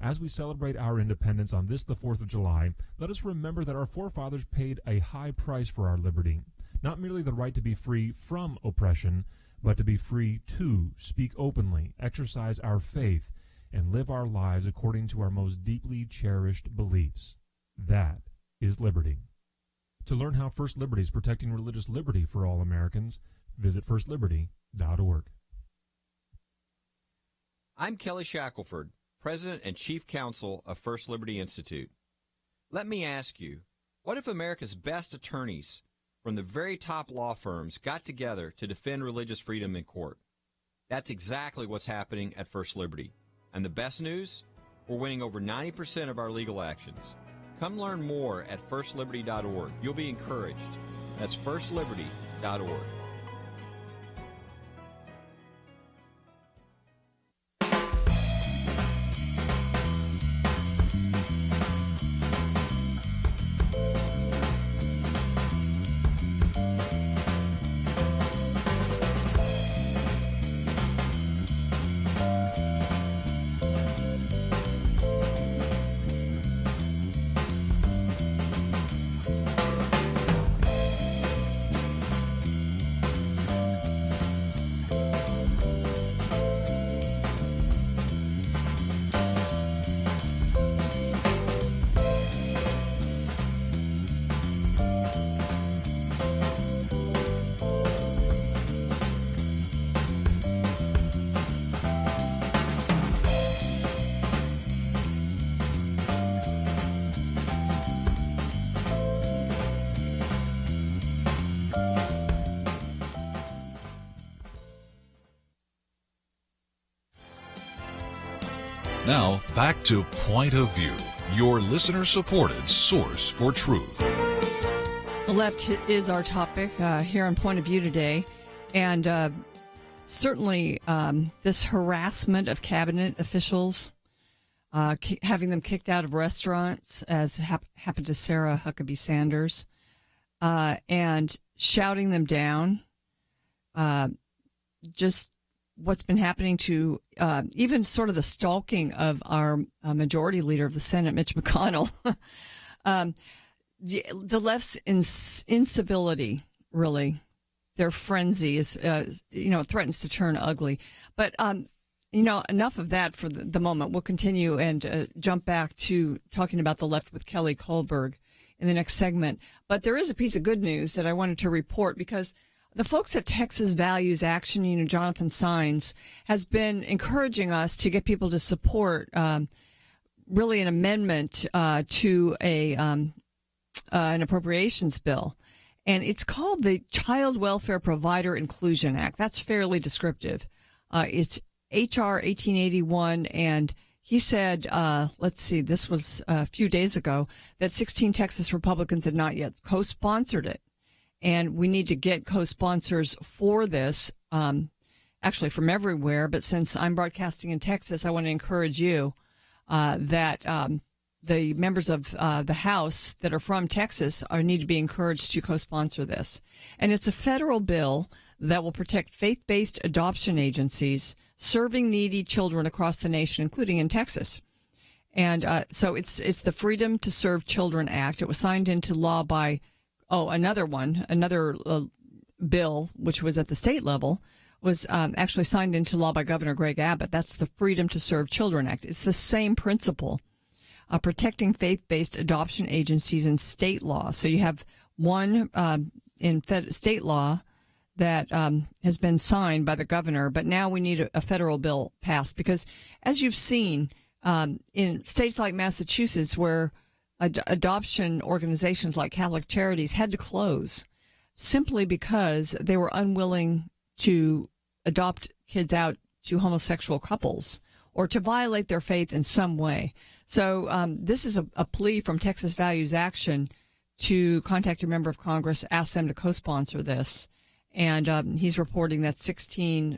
As we celebrate our independence on this, the 4th of July, let us remember that our forefathers paid a high price for our liberty. Not merely the right to be free from oppression, but to be free to speak openly, exercise our faith, and live our lives according to our most deeply cherished beliefs. That is liberty. To learn how First Liberty is protecting religious liberty for all Americans, visit firstliberty.org. I'm Kelly Shackelford, President and Chief Counsel of First Liberty Institute. Let me ask you, what if America's best attorneys from the very top law firms got together to defend religious freedom in court? That's exactly what's happening at First Liberty. And the best news? We're winning over 90% of our legal actions. Come learn more at firstliberty.org. You'll be encouraged. That's firstliberty.org. Now, back to Point of View, your listener-supported source for truth. The left is our topic here on Point of View today, and certainly this harassment of cabinet officials, having them kicked out of restaurants, as happened to Sarah Huckabee Sanders, and shouting them down, just what's been happening to even sort of the stalking of our majority leader of the Senate, Mitch McConnell. The left's incivility, really, their frenzy is, threatens to turn ugly. But, enough of that for the moment. We'll continue and jump back to talking about the left with Kelly Kohlberg in the next segment. But there is a piece of good news that I wanted to report because the folks at Texas Values Action, Jonathan Saenz, has been encouraging us to get people to support really an amendment to an appropriations bill. And it's called the Child Welfare Provider Inclusion Act. That's fairly descriptive. It's H.R. 1881, and he said, this was a few days ago, that 16 Texas Republicans had not yet co-sponsored it. And we need to get co-sponsors for this, actually from everywhere. But since I'm broadcasting in Texas, I want to encourage you that the members of the House that are from Texas need to be encouraged to co-sponsor this. And it's a federal bill that will protect faith-based adoption agencies serving needy children across the nation, including in Texas. And so it's the Freedom to Serve Children Act. It was signed into law by, another bill, which was at the state level, was actually signed into law by Governor Greg Abbott. That's the Freedom to Serve Children Act. It's the same principle. Protecting faith-based adoption agencies in state law. So you have one in state law that has been signed by the governor, but now we need a federal bill passed because, as you've seen, in states like Massachusetts, where adoption organizations like Catholic Charities had to close simply because they were unwilling to adopt kids out to homosexual couples or to violate their faith in some way. So this is a plea from Texas Values Action to contact your member of Congress, ask them to co-sponsor this. And he's reporting that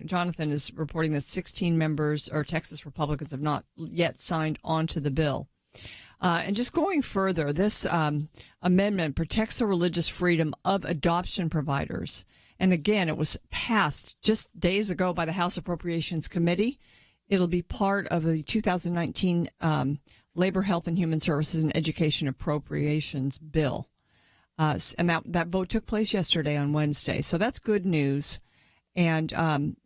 Jonathan is reporting that 16 members or Texas Republicans have not yet signed on to the bill. And just going further, this amendment protects the religious freedom of adoption providers. And again, it was passed just days ago by the House Appropriations Committee. It'll be part of the 2019 Labor, Health, and Human Services and Education Appropriations Bill. And that vote took place yesterday on Wednesday. So that's good news. And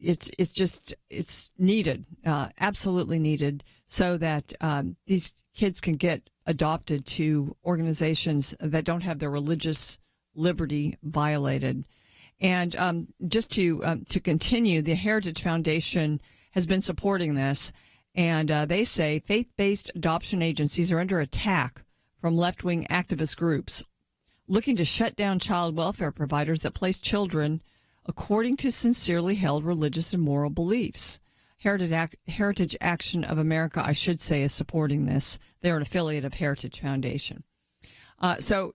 it's needed, absolutely needed, so that these kids can get adopted to organizations that don't have their religious liberty violated. And just to continue, the Heritage Foundation has been supporting this. And they say faith-based adoption agencies are under attack from left-wing activist groups looking to shut down child welfare providers that place children according to sincerely held religious and moral beliefs. Heritage Action of America, I should say, is supporting this. They're an affiliate of Heritage Foundation. So,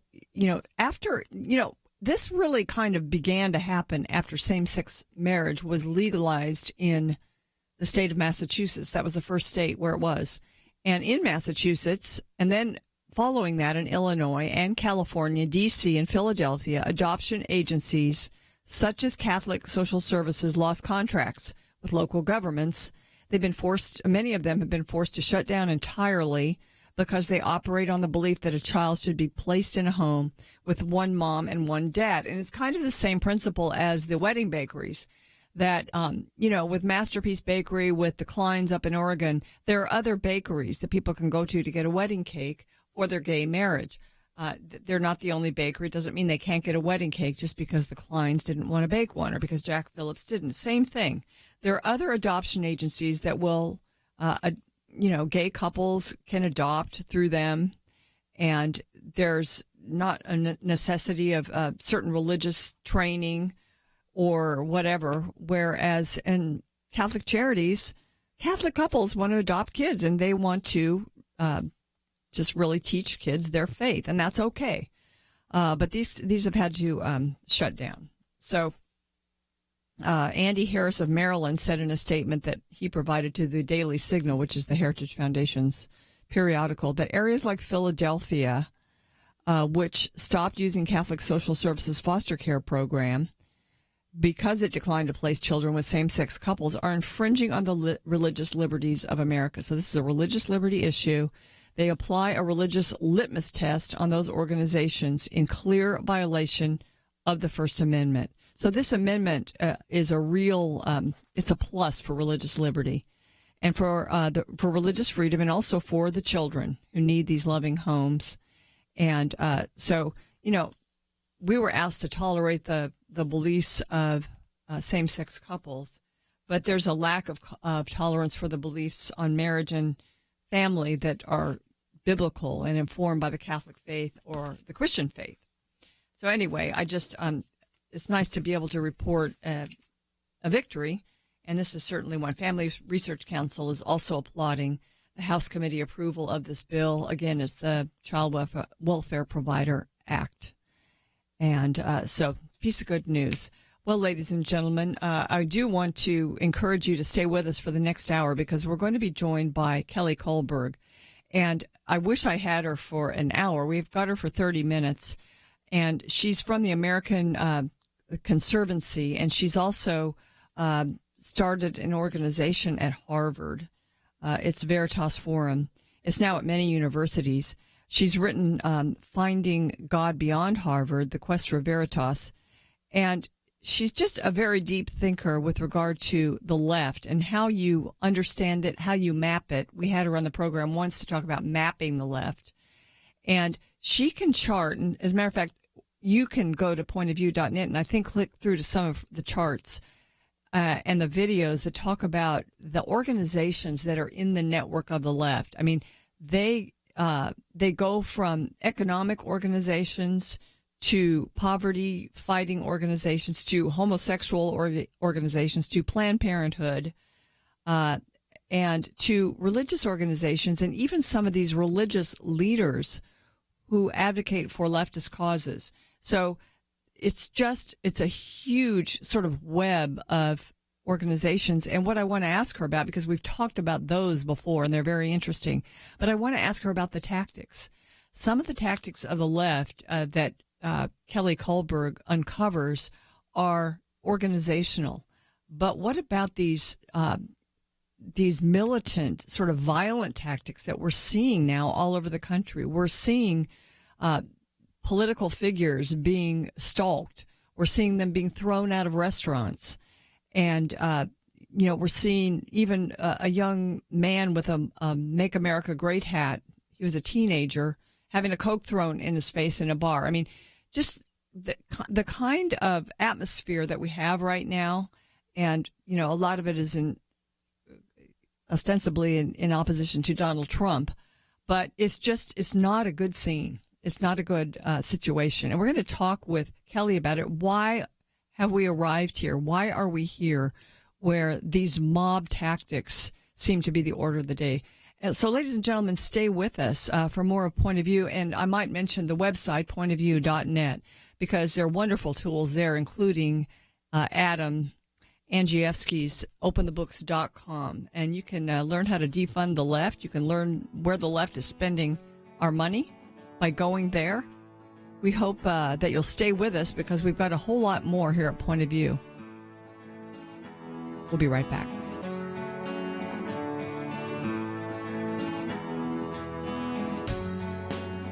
this really kind of began to happen after same-sex marriage was legalized in the state of Massachusetts. That was the first state where it was. And in Massachusetts, and then following that in Illinois and California, D.C., and Philadelphia, adoption agencies such as Catholic Social Services lost contracts with local governments. Many of them have been forced to shut down entirely because they operate on the belief that a child should be placed in a home with one mom and one dad. And it's kind of the same principle as the wedding bakeries. That, with Masterpiece Bakery, with the Kleins up in Oregon, there are other bakeries that people can go to get a wedding cake for their gay marriage. They're not the only bakery. It doesn't mean they can't get a wedding cake just because the Kleins didn't want to bake one or because Jack Phillips didn't. Same thing. There are other adoption agencies that will, gay couples can adopt through them. And there's not a necessity of certain religious training or whatever, whereas in Catholic Charities, Catholic couples want to adopt kids and they want to just really teach kids their faith, and that's okay. But these have had to shut down. So Andy Harris of Maryland said in a statement that he provided to the Daily Signal, which is the Heritage Foundation's periodical, that areas like Philadelphia, which stopped using Catholic Social Services foster care program, because it declined to place children with same-sex couples, are infringing on the religious liberties of America. So this is a religious liberty issue. They apply a religious litmus test on those organizations in clear violation of the First Amendment. So this amendment is a real, it's a plus for religious liberty and for religious freedom, and also for the children who need these loving homes. And we were asked to tolerate the beliefs of same-sex couples, but there's a lack of tolerance for the beliefs on marriage and family that are biblical and informed by the Catholic faith or the Christian faith. So anyway, I just it's nice to be able to report a victory, and this is certainly one. Family Research Council is also applauding the House Committee approval of this bill. Again, it's the Child Welfare Provider Act. And so, piece of good news. Well, ladies and gentlemen, I do want to encourage you to stay with us for the next hour because we're going to be joined by Kelly Kohlberg. And I wish I had her for an hour. We've got her for 30 minutes. And she's from the American Conservancy, and she's also started an organization at Harvard. It's Veritas Forum. It's now at many universities. She's written Finding God Beyond Harvard, The Quest for Veritas. And she's just a very deep thinker with regard to the left and how you understand it, how you map it. We had her on the program once to talk about mapping the left. And she can chart, and as a matter of fact, you can go to pointofview.net and I think click through to some of the charts and the videos that talk about the organizations that are in the network of the left. I mean, they go from economic organizations to poverty-fighting organizations to homosexual organizations to Planned Parenthood and to religious organizations and even some of these religious leaders who advocate for leftist causes. So it's a huge sort of web of organizations. And what I want to ask her about, because we've talked about those before and they're very interesting, but I want to ask her about the tactics. Some of the tactics of the left that Kelly Kohlberg uncovers are organizational. But what about these militant, sort of violent tactics that we're seeing now all over the country? We're seeing political figures being stalked. We're seeing them being thrown out of restaurants. And, we're seeing even a young man with a Make America Great hat. He was a teenager having a Coke thrown in his face in a bar. I mean, just the kind of atmosphere that we have right now. And, a lot of it is ostensibly in opposition to Donald Trump. But it's not a good scene. It's not a good situation. And we're going to talk with Kelly about it. Why have we arrived here? Why are we here where these mob tactics seem to be the order of the day? And so, ladies and gentlemen, stay with us for more of Point of View. And I might mention the website, pointofview.net, because there are wonderful tools there, including Adam Andrzejewski's openthebooks.com. And you can learn how to defund the left. You can learn where the left is spending our money by going there. We hope that you'll stay with us because we've got a whole lot more here at Point of View. We'll be right back.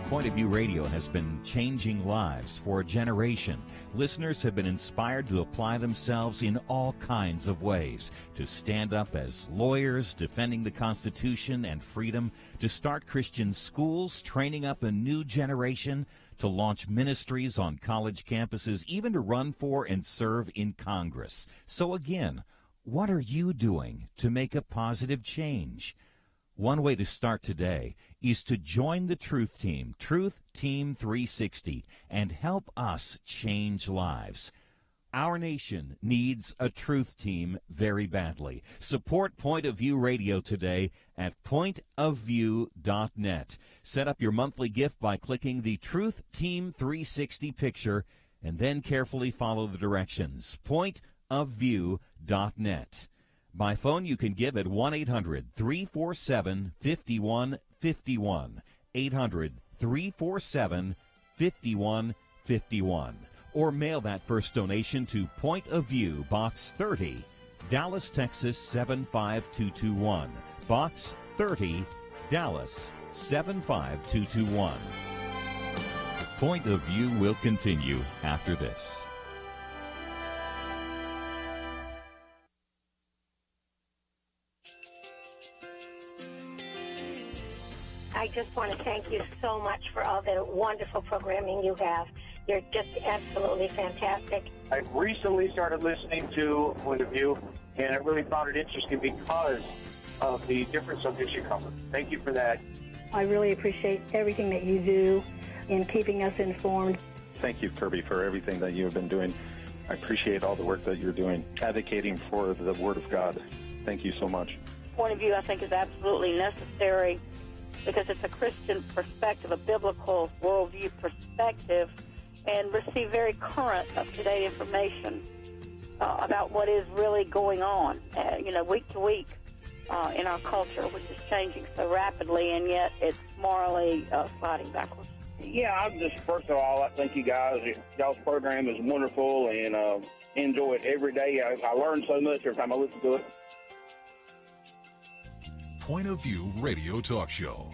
Point of View Radio has been changing lives for a generation. Listeners have been inspired to apply themselves in all kinds of ways, to stand up as lawyers defending the Constitution and freedom, to start Christian schools, training up a new generation, to launch ministries on college campuses, even to run for and serve in Congress. So again, what are you doing to make a positive change? One way to start today is to join the Truth Team, Truth Team 360, and help us change lives. Our nation needs a Truth Team very badly. Support Point of View Radio today at pointofview.net. Set up your monthly gift by clicking the Truth Team 360 picture and then carefully follow the directions. pointofview.net. By phone, you can give at 1-800-347-5151, 800-347-5151, or mail that first donation to Point of View, Box 30, Dallas, Texas 75221, Box 30, Dallas 75221. Point of View will continue after this. I just want to thank you so much for all the wonderful programming you have. You're just absolutely fantastic. I recently started listening to Point of View, and I really found it interesting because of the different subjects you cover. Thank you for that. I really appreciate everything that you do in keeping us informed. Thank you, Kirby, for everything that you have been doing. I appreciate all the work that you're doing, advocating for the Word of God. Thank you so much. Point of View, I think, is absolutely necessary because it's a Christian perspective, a biblical worldview perspective, and receive very current, up-to-date information about what is really going on, week to week in our culture, which is changing so rapidly, and yet it's morally sliding backwards. Yeah, I'm just, first of all, I think you guys, y'all's program is wonderful, and enjoy it every day. I learn so much every time I listen to it. Point of View Radio Talk Show.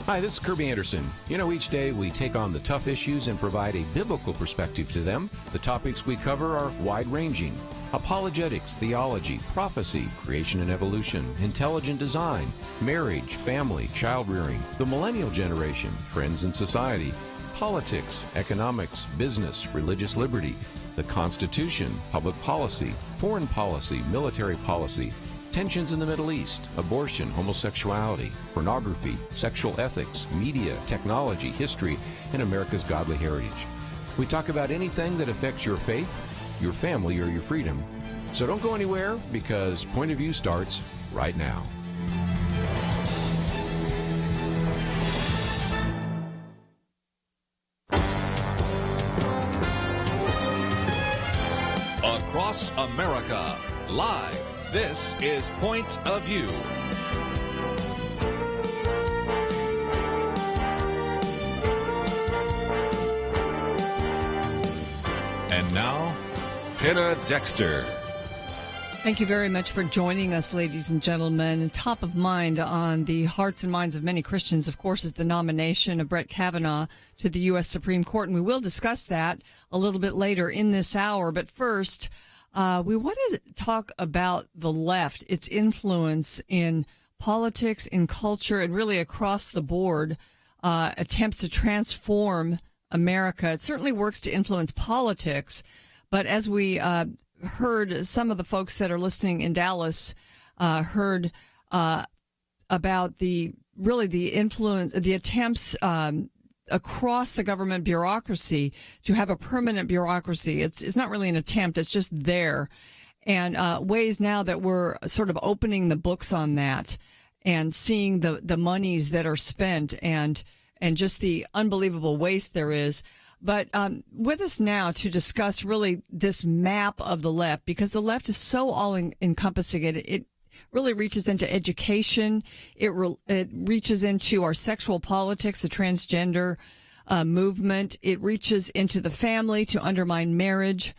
Hi, this is Kirby Anderson. You know, each day we take on the tough issues and provide a biblical perspective to them. The topics we cover are wide-ranging. Apologetics, theology, prophecy, creation and evolution, intelligent design, marriage, family, child-rearing, the millennial generation, trends in society, politics, economics, business, religious liberty, the Constitution, public policy, foreign policy, military policy, tensions in the Middle East, abortion, homosexuality, pornography, sexual ethics, media, technology, history, and America's godly heritage. We talk about anything that affects your faith, your family, or your freedom. So don't go anywhere, because Point of View starts right now. Across America, live. This is Point of View. And now, Penna Dexter. Thank you very much for joining us, ladies and gentlemen. Top of mind on the hearts and minds of many Christians, of course, is the nomination of Brett Kavanaugh to the U.S. Supreme Court, and we will discuss that a little bit later in this hour. But first, we want to talk about the left, its influence in politics, in culture, and really across the board, attempts to transform America. It certainly works to influence politics, but as we heard, some of the folks that are listening in Dallas heard about the influence, the attempts across the government bureaucracy to have a permanent bureaucracy. It's not really an attempt. It's just there. And ways now that we're sort of opening the books on that and seeing the monies that are spent and just the unbelievable waste there is. But with us now to discuss really this map of the left, because the left is so all-encompassing. It really reaches into education. It reaches into our sexual politics, the transgender movement. It reaches into the family to undermine marriage.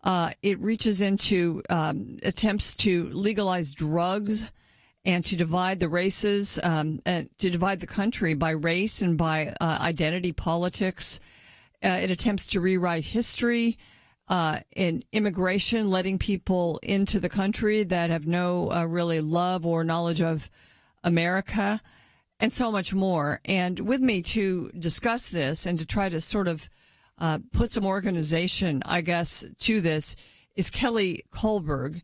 It reaches into attempts to legalize drugs and to divide the races, and to divide the country by race and by identity politics. It attempts to rewrite history. In immigration, letting people into the country that have no really love or knowledge of America, and so much more. And with me to discuss this and to try to sort of put some organization, I guess, to this is Kelly Kohlberg.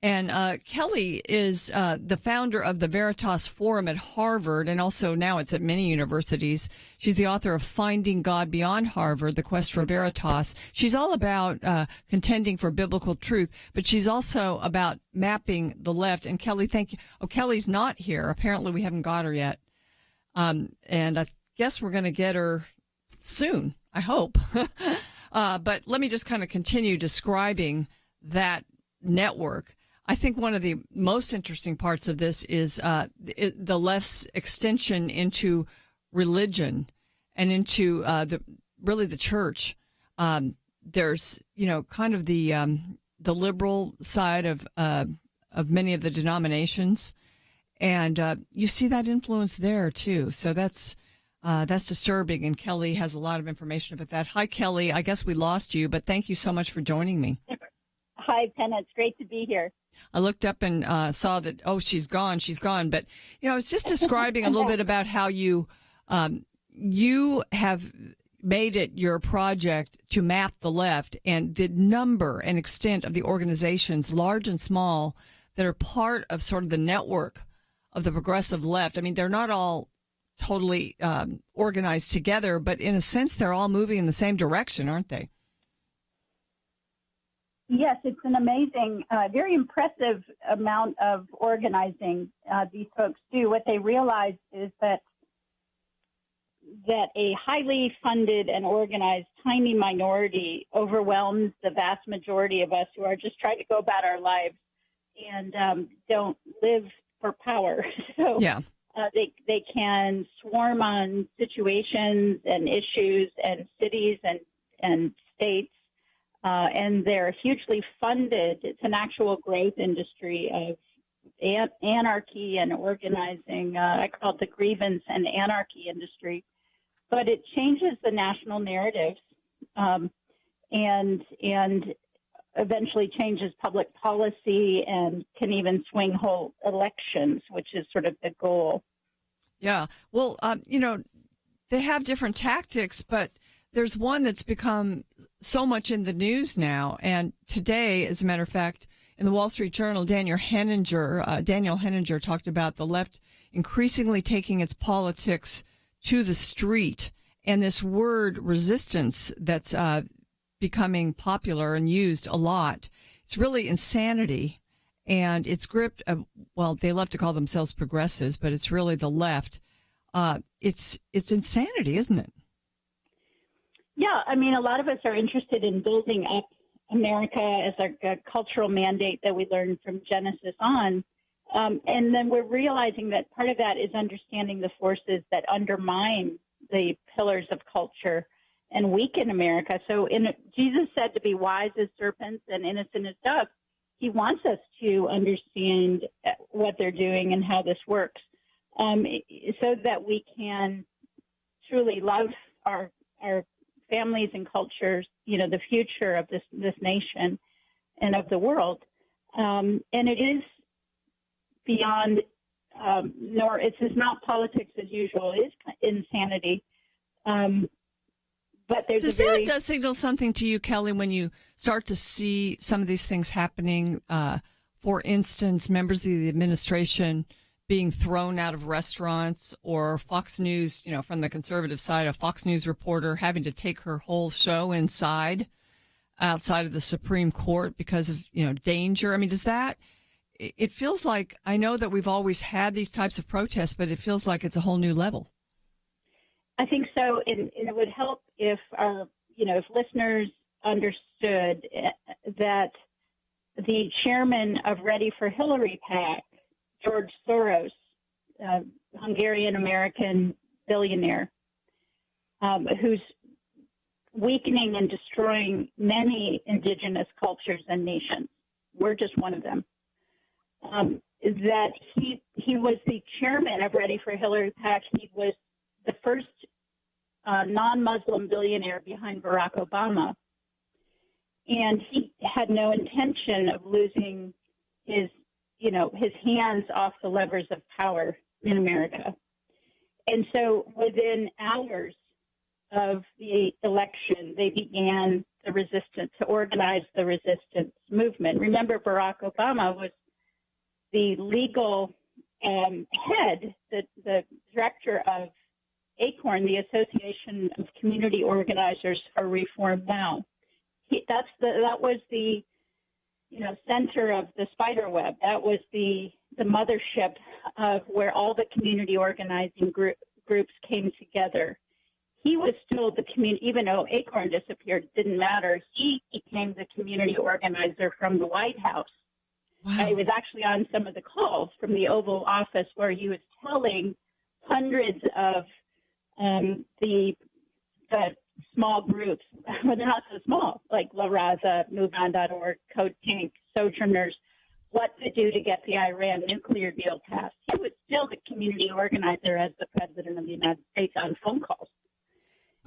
And Kelly is the founder of the Veritas Forum at Harvard, and also now it's at many universities. She's the author of Finding God Beyond Harvard, The Quest for Veritas. She's all about contending for biblical truth, but she's also about mapping the left. And Kelly, thank you. Oh, Kelly's not here. Apparently we haven't got her yet. And I guess we're going to get her soon, I hope. But let me just kind of continue describing that network. I think one of the most interesting parts of this is the left's extension into religion and into the church. There's kind of the liberal side of many of the denominations, and you see that influence there too. So that's disturbing. And Kelly has a lot of information about that. Hi, Kelly. I guess we lost you, but thank you so much for joining me. Hi, Penna. It's great to be here. I looked up and saw that, she's gone. But, I was just describing a little bit about how you have made it your project to map the left and the number and extent of the organizations, large and small, that are part of sort of the network of the progressive left. I mean, they're not all totally organized together, but in a sense, they're all moving in the same direction, aren't they? Yes, it's an amazing, very impressive amount of organizing these folks do. What they realize is that a highly funded and organized tiny minority overwhelms the vast majority of us who are just trying to go about our lives and don't live for power. So yeah. They can swarm on situations and issues and cities and states. And they're hugely funded. It's an actual growth industry of anarchy and organizing. I call it the grievance and anarchy industry. But it changes the national narratives and eventually changes public policy and can even swing whole elections, which is sort of the goal. Yeah. Well, they have different tactics, but there's one that's become so much in the news now. And today, as a matter of fact, in the Wall Street Journal, Daniel Henninger talked about the left increasingly taking its politics to the street, and this word resistance that's becoming popular and used a lot. It's really insanity, and it's gripped. They love to call themselves progressives, but it's really the left. It's insanity, isn't it? Yeah, I mean, a lot of us are interested in building up America as a cultural mandate that we learned from Genesis on. And then we're realizing that part of that is understanding the forces that undermine the pillars of culture and weaken America. So Jesus said to be wise as serpents and innocent as doves. He wants us to understand what they're doing and how this works, so that we can truly love our families and cultures, the future of this nation and of the world. And it is beyond, it's not politics as usual. It is insanity. But there's that signal something to you, Kelly, when you start to see some of these things happening? For instance, members of the administration being thrown out of restaurants, or Fox News, from the conservative side, a Fox News reporter having to take her whole show outside of the Supreme Court because of, danger. I mean, it feels like, I know that we've always had these types of protests, but it feels like it's a whole new level. I think so. And it would help if if listeners understood that the chairman of Ready for Hillary PAC, George Soros, Hungarian-American billionaire, who's weakening and destroying many indigenous cultures and nations. We're just one of them. That he was the chairman of Ready for Hillary PAC. He was the first non-Muslim billionaire behind Barack Obama. And he had no intention of losing his hands off the levers of power in America. And so within hours of the election, they began to organize the resistance movement. Remember, Barack Obama was the legal head, the director of ACORN, the Association of Community Organizers for Reform Now. That was the center of the spider web. That was the mothership of where all the community organizing groups came together. He was still the community, even though ACORN disappeared, it didn't matter. He became the community organizer from the White House. Wow. He was actually on some of the calls from the Oval Office where he was telling hundreds of the small groups, well, they're not so small, like La Raza, MoveOn.org, Code Pink, Sojourners, what to do to get the Iran nuclear deal passed. He was still the community organizer as the president of the United States on phone calls.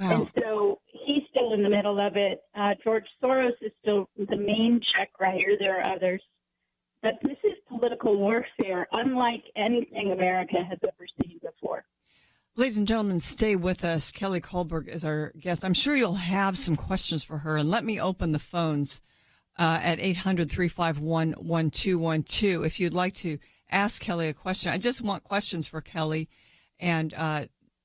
Wow. And so he's still in the middle of it. George Soros is still the main check writer. There are others. But this is political warfare, unlike anything America has ever seen before. Ladies and gentlemen, stay with us. Kelly Kullberg is our guest. I'm sure you'll have some questions for her. And let me open the phones at 800-351-1212. If you'd like to ask Kelly a question, I just want questions for Kelly and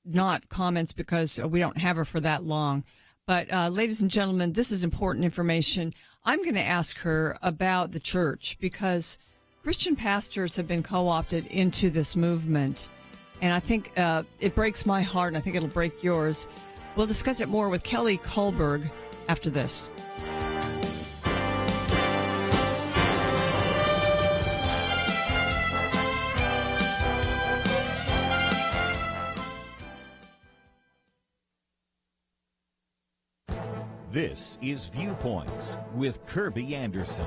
not comments because we don't have her for that long. But ladies and gentlemen, this is important information. I'm going to ask her about the church because Christian pastors have been co-opted into this movement. And I think it breaks my heart, and I think it'll break yours. We'll discuss it more with Kelly Kullberg after this. This is Viewpoints with Kirby Anderson.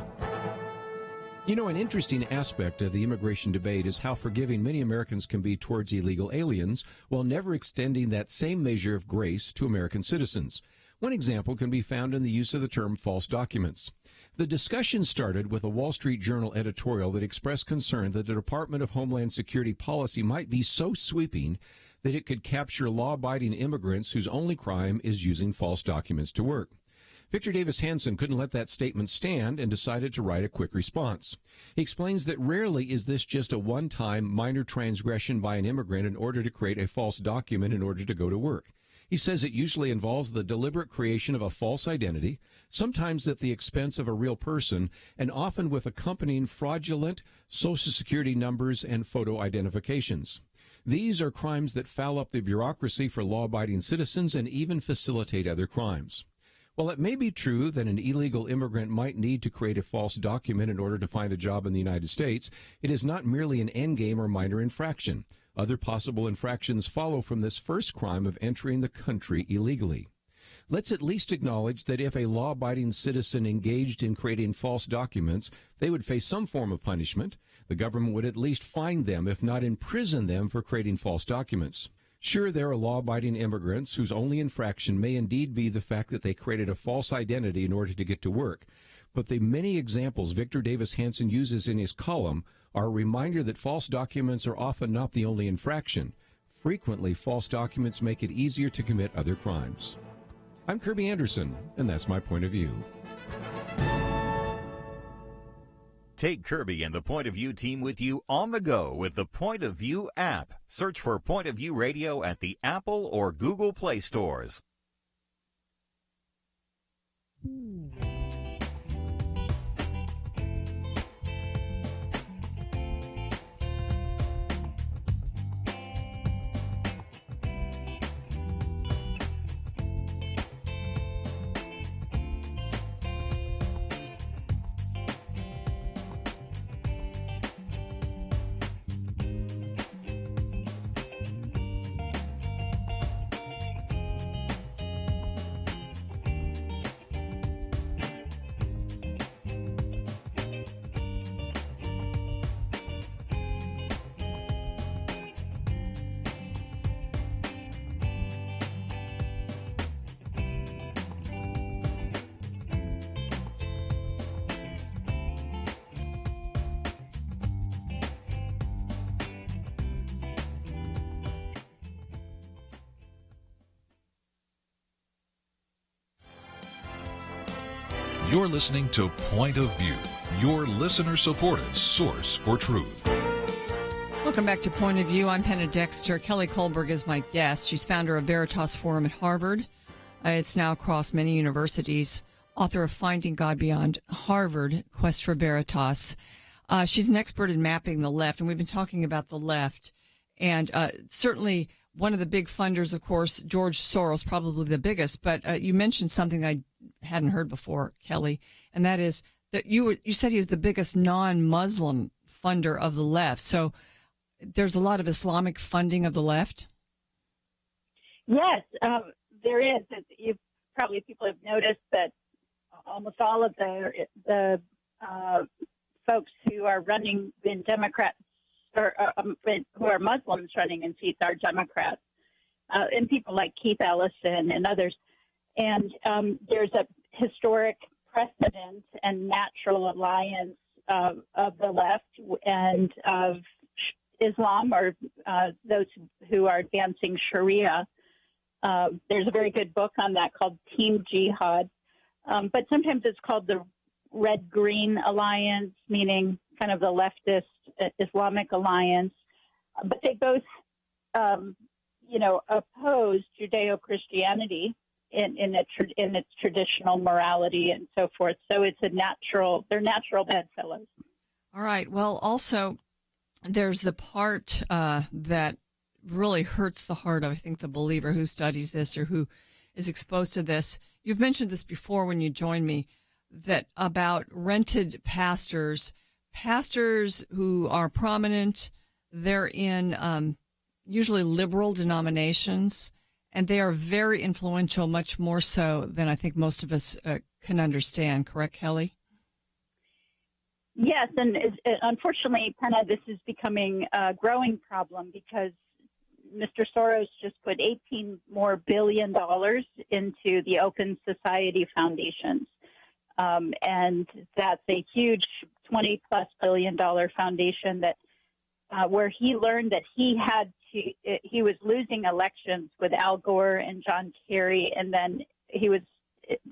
You know, an interesting aspect of the immigration debate is how forgiving many Americans can be towards illegal aliens while never extending that same measure of grace to American citizens. One example can be found in the use of the term false documents. The discussion started with a Wall Street Journal editorial that expressed concern that the Department of Homeland Security policy might be so sweeping that it could capture law-abiding immigrants whose only crime is using false documents to work. Victor Davis Hanson couldn't let that statement stand and decided to write a quick response. He explains that rarely is this just a one-time minor transgression by an immigrant in order to create a false document in order to go to work. He says it usually involves the deliberate creation of a false identity, sometimes at the expense of a real person, and often with accompanying fraudulent Social Security numbers and photo identifications. These are crimes that foul up the bureaucracy for law-abiding citizens and even facilitate other crimes. While it may be true that an illegal immigrant might need to create a false document in order to find a job in the United States, it is not merely an endgame or minor infraction. Other possible infractions follow from this first crime of entering the country illegally. Let's at least acknowledge that if a law-abiding citizen engaged in creating false documents, they would face some form of punishment. The government would at least fine them, if not imprison them, for creating false documents. Sure, there are law-abiding immigrants whose only infraction may indeed be the fact that they created a false identity in order to get to work. But the many examples Victor Davis Hanson uses in his column are a reminder that false documents are often not the only infraction. Frequently, false documents make it easier to commit other crimes. I'm Kirby Anderson, and that's my point of view. Take Kirby and the Point of View team with you on the go with the Point of View app. Search for Point of View Radio at the Apple or Google Play stores. You're listening to Point of View, your listener-supported source for truth. Welcome back to Point of View. I'm Penna Dexter. Kelly Kohlberg is my guest. She's founder of Veritas Forum at Harvard. It's now across many universities. Author of Finding God Beyond Harvard, Quest for Veritas. She's an expert in mapping the left, and we've been talking about the left. And certainly one of the big funders, of course, George Soros, probably the biggest. But you mentioned something I hadn't heard before, Kelly, and that is that you said he is the biggest non-Muslim funder of the left. So there's a lot of Islamic funding of the left? Yes, there is. People have noticed that almost all of the folks who are running in Democrats or who are Muslims running in seats are Democrats, and people like Keith Ellison and others. And there's a historic precedent and natural alliance of the left and of Islam, or those who are advancing Sharia. There's a very good book on that called Team Jihad. But sometimes it's called the Red-Green Alliance, meaning kind of the leftist Islamic alliance. But they both, oppose Judeo-Christianity in its traditional morality and so forth. So it's they're natural bedfellows. All right. Well, also, there's the part that really hurts the heart of, I think, the believer who studies this or who is exposed to this. You've mentioned this before when you joined me, that about rented pastors who are prominent, they're in usually liberal denominations, and they are very influential, much more so than I think most of us can understand. Correct, Kelly? Yes, and unfortunately, Penna, this is becoming a growing problem because Mr. Soros just put $18 billion into the Open Society foundations. And that's a huge $20+ billion foundation that where he learned that he was losing elections with Al Gore and John Kerry, and then he was,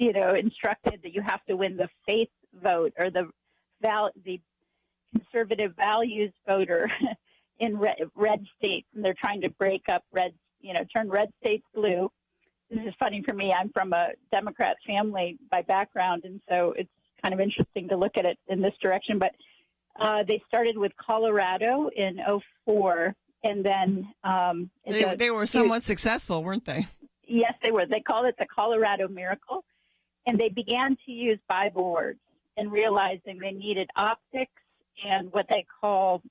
instructed that you have to win the faith vote or the conservative values voter in red states, and they're trying to break up turn red states blue. This is funny for me. I'm from a Democrat family by background, and so it's kind of interesting to look at it in this direction. But they started with Colorado in 2004, and then they were somewhat successful, weren't they? Yes, they were. They called it the Colorado Miracle, and they began to use Bible words and realizing they needed optics and what they call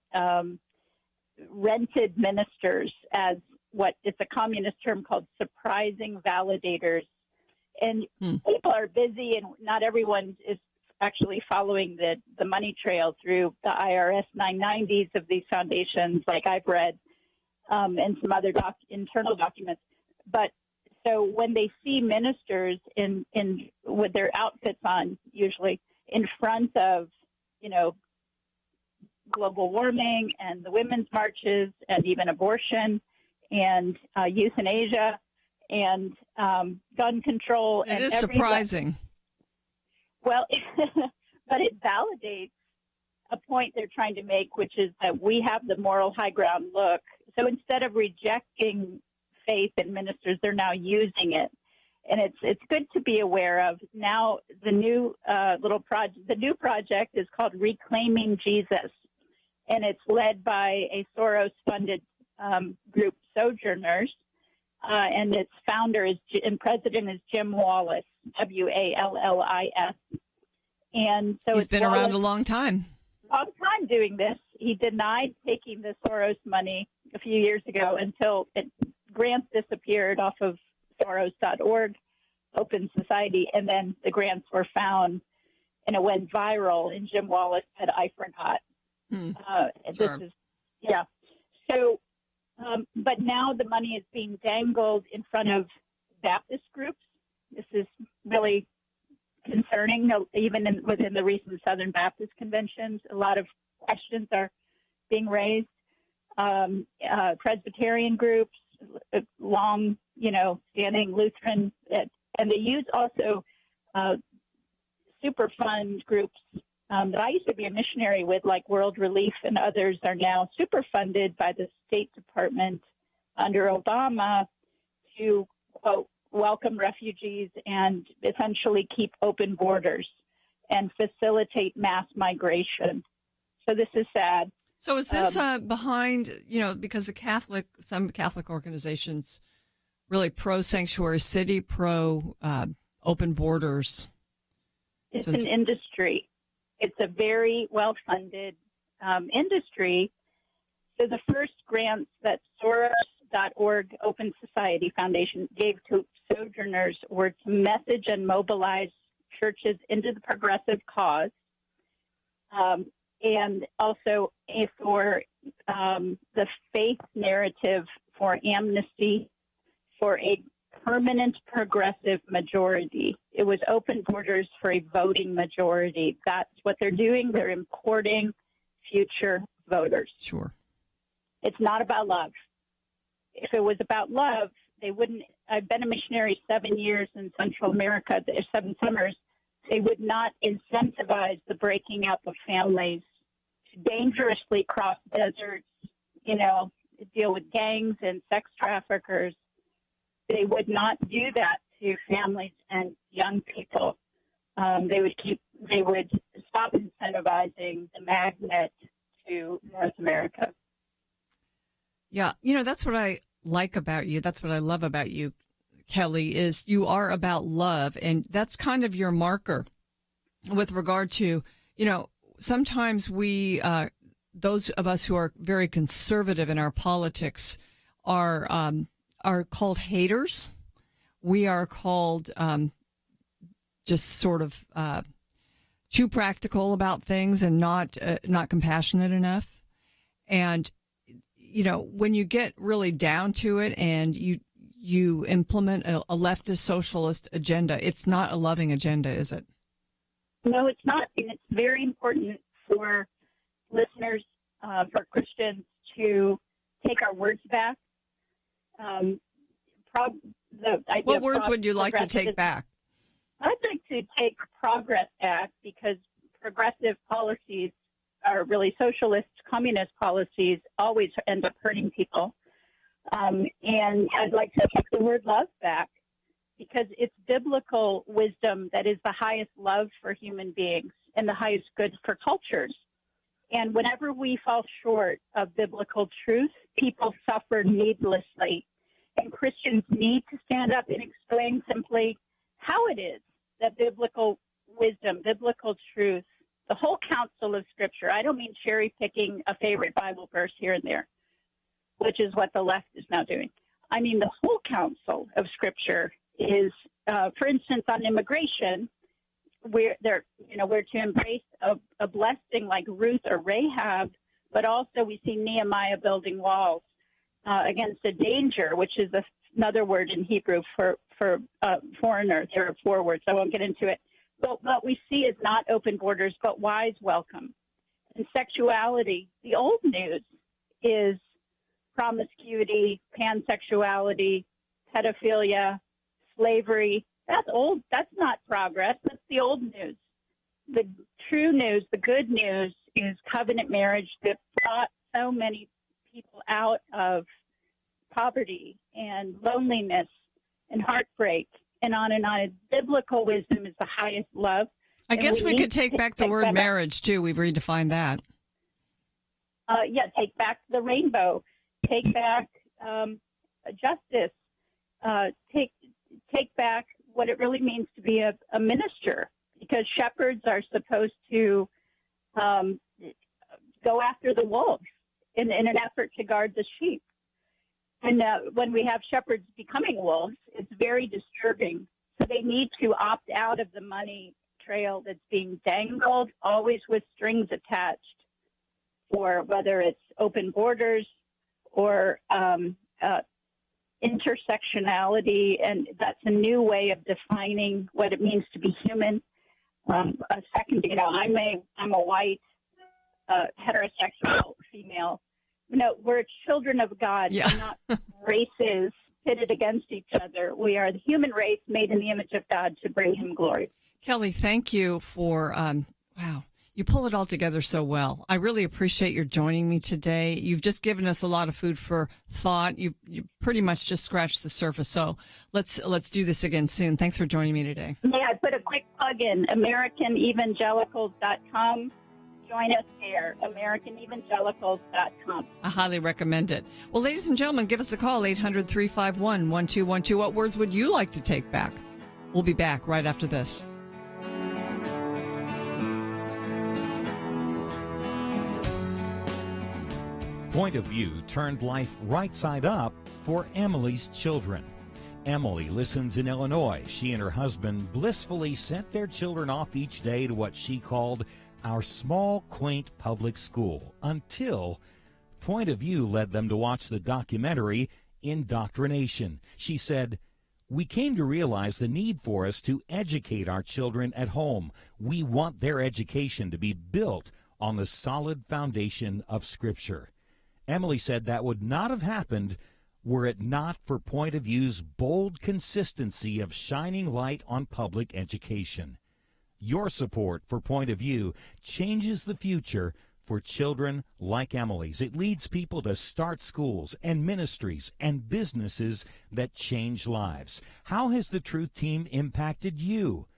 rented ministers, as what it's a communist term called surprising validators. And people are busy, and not everyone is actually following the money trail through the IRS 990s of these foundations, like I've read, and some other internal documents. But so when they see ministers in with their outfits on, usually in front of, global warming and the women's marches and even abortion and euthanasia and gun control. It is surprising. Well, but it validates a point they're trying to make, which is that we have the moral high ground look. So instead of rejecting faith in ministers, they're now using it. And it's good to be aware of. Now the new project is called Reclaiming Jesus, and it's led by a Soros-funded group, Sojourners, and its founder and president is Jim Wallis, Wallis. And so he's been around a long time. Long time doing this. He denied taking the Soros money a few years ago until grants disappeared off of Soros.org, Open Society, and then the grants were found, and it went viral, and Jim Wallis said, "I forgot." Sure. So, but now the money is being dangled in front of Baptist groups. This is really concerning. Even within the recent Southern Baptist conventions, a lot of questions are being raised. Presbyterian groups, long, standing Lutheran, and they use also super fund groups that I used to be a missionary with, like World Relief and others, are now super funded by the State Department under Obama to, quote, welcome refugees and essentially keep open borders and facilitate mass migration. So this is sad. So is this behind, because some Catholic organizations really pro-sanctuary city, pro-open borders? It's an industry. It's a very well-funded industry. So the first grants that Soros.org Open Society Foundation gave to Sojourners were to message and mobilize churches into the progressive cause, and also for the faith narrative for amnesty for a permanent progressive majority. It was open borders for a voting majority. That's what they're doing. They're importing future voters. Sure. It's not about love. If it was about love, they wouldn't. I've been a missionary 7 years in Central America, 7 summers. They would not incentivize the breaking up of families to dangerously cross deserts, deal with gangs and sex traffickers. They would not do that to families and young people. They would stop incentivizing the magnet to North America. Yeah, that's what I like about you. That's what I love about you, Kelly, is you are about love. And that's kind of your marker with regard to, sometimes we, those of us who are very conservative in our politics are called haters. We are called just sort of too practical about things and not compassionate enough. And when you get really down to it and you implement a leftist socialist agenda, it's not a loving agenda, is it? No, it's not. And it's very important for listeners, for Christians, to take our words back. What words would you like to take back? I'd like to take progress back, because progressive policies are really socialist, communist policies always end up hurting people. And I'd like to take the word love back, because it's biblical wisdom that is the highest love for human beings and the highest good for cultures. And whenever we fall short of biblical truth, people suffer needlessly. And Christians need to stand up and explain simply how it is that biblical wisdom, biblical truth, the whole counsel of Scripture — I don't mean cherry picking a favorite Bible verse here and there, which is what the left is now doing. I mean the whole counsel of Scripture is, for instance, on immigration, we're to embrace a blessing like Ruth or Rahab, but also we see Nehemiah building walls against a danger, which is another word in Hebrew for foreigner. There are 4 words. I won't get into it. But what we see is not open borders, but wise welcome. And sexuality, the old news is promiscuity, pansexuality, pedophilia, slavery. That's old. That's not progress. That's the old news. The true news, the good news, is covenant marriage that brought so many people out of poverty and loneliness and heartbreak and on and on. Biblical wisdom is the highest love. I guess we could take back the word marriage, too. We've redefined that. Take back the rainbow. Take back justice. Take back what it really means to be a minister, because shepherds are supposed to go after the wolves in an effort to guard the sheep. And when we have shepherds becoming wolves, it's very disturbing. So they need to opt out of the money trail that's being dangled, always with strings attached, for whether it's open borders or intersectionality. And that's a new way of defining what it means to be human. A second, I'm a white heterosexual female. No, we're children of God. Yeah. We're not races pitted against each other. We are the human race made in the image of God to bring him glory. Kelly, thank you for, wow, you pull it all together so well. I really appreciate your joining me today. You've just given us a lot of food for thought. You pretty much just scratched the surface. So let's do this again soon. Thanks for joining me today. May I put a quick plug in? AmericanEvangelicals.com. Join us there, AmericanEvangelicals.com. I highly recommend it. Well, ladies and gentlemen, give us a call, 800-351-1212. What words would you like to take back? We'll be back right after this. Point of View turned life right side up for Emily's children. Emily listens in Illinois. She and her husband blissfully sent their children off each day to what she called our small, quaint public school, until Point of View led them to watch the documentary Indoctrination. She said, "We came to realize the need for us to educate our children at home. We want their education to be built on the solid foundation of Scripture." Emily said that would not have happened were it not for Point of View's bold consistency of shining light on public education. Your support for Point of View changes the future for children like Emily's. It leads people to start schools and ministries and businesses that change lives. How has the Truth Team impacted you?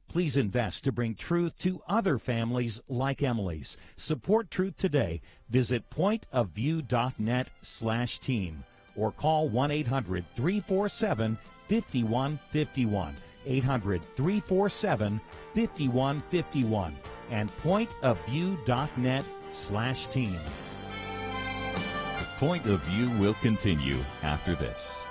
Please invest to bring truth to other families like Emily's. Support Truth today. Visit pointofview.net/team or call 1-800-347-5151. 800-347-5151 and pointofview.net/team. Point of View will continue after this.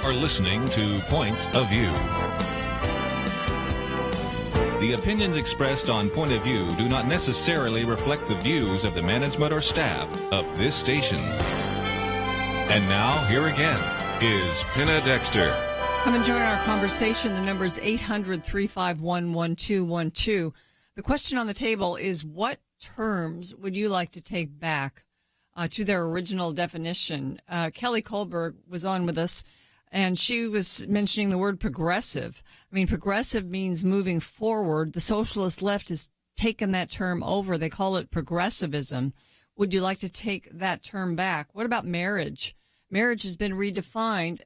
are listening to Point of View. The opinions expressed on Point of View do not necessarily reflect the views of the management or staff of this station. And now, here again, is Penna Dexter. Come and join our conversation. The number is 800-351-1212. The question on the table is, what terms would you like to take back to their original definition? Kelly Kohlberg was on with us, and she was mentioning the word progressive. I mean, progressive means moving forward. The socialist left has taken that term over. They call it progressivism. Would you like to take that term back? What about marriage? Marriage has been redefined.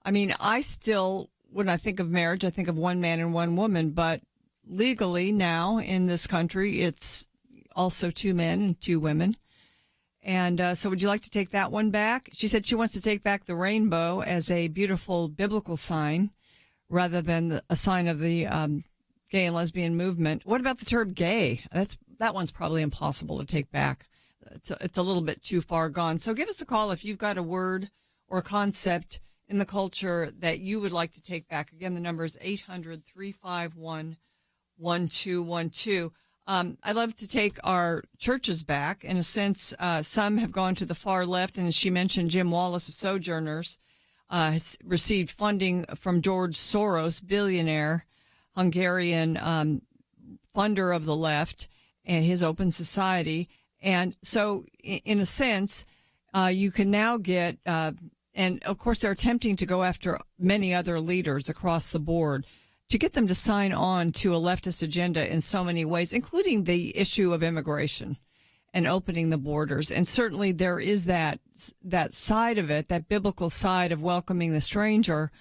I mean, I still, when I think of marriage, I think of one man and one woman, but legally now in this country, it's also two men and two women. And so would you like to take that one back? She said she wants to take back the rainbow as a beautiful biblical sign rather than a sign of the gay and lesbian movement. What about the term gay? That one's probably impossible to take back. It's a little bit too far gone. So give us a call if you've got a word or a concept in the culture that you would like to take back. Again, the number is 800-351-1212. I'd love to take our churches back. In a sense, some have gone to the far left, and as she mentioned, Jim Wallace of Sojourners has received funding from George Soros, billionaire, Hungarian funder of the left, and his Open Society. And so, in a sense, you can now get, and of course they're attempting to go after many other leaders across the board, to get them to sign on to a leftist agenda in so many ways, including the issue of immigration and opening the borders. And certainly there is that side of it, that biblical side of welcoming the stranger,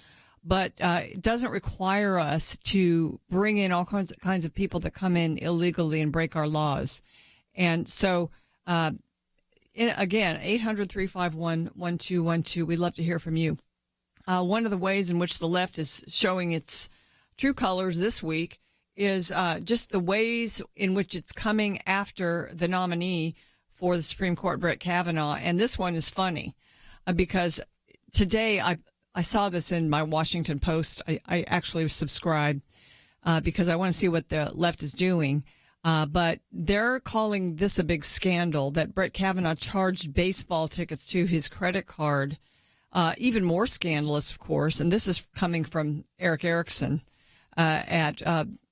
but it doesn't require us to bring in all kinds of people that come in illegally and break our laws. And so, again, 800-351-1212. We'd love to hear from you. One of the ways in which the left is showing its true colors this week is just the ways in which it's coming after the nominee for the Supreme Court, Brett Kavanaugh. And this one is funny because today I saw this in my Washington Post. I actually subscribed because I want to see what the left is doing. But they're calling this a big scandal that Brett Kavanaugh charged baseball tickets to his credit card. Even more scandalous, of course. And this is coming from Eric Erickson at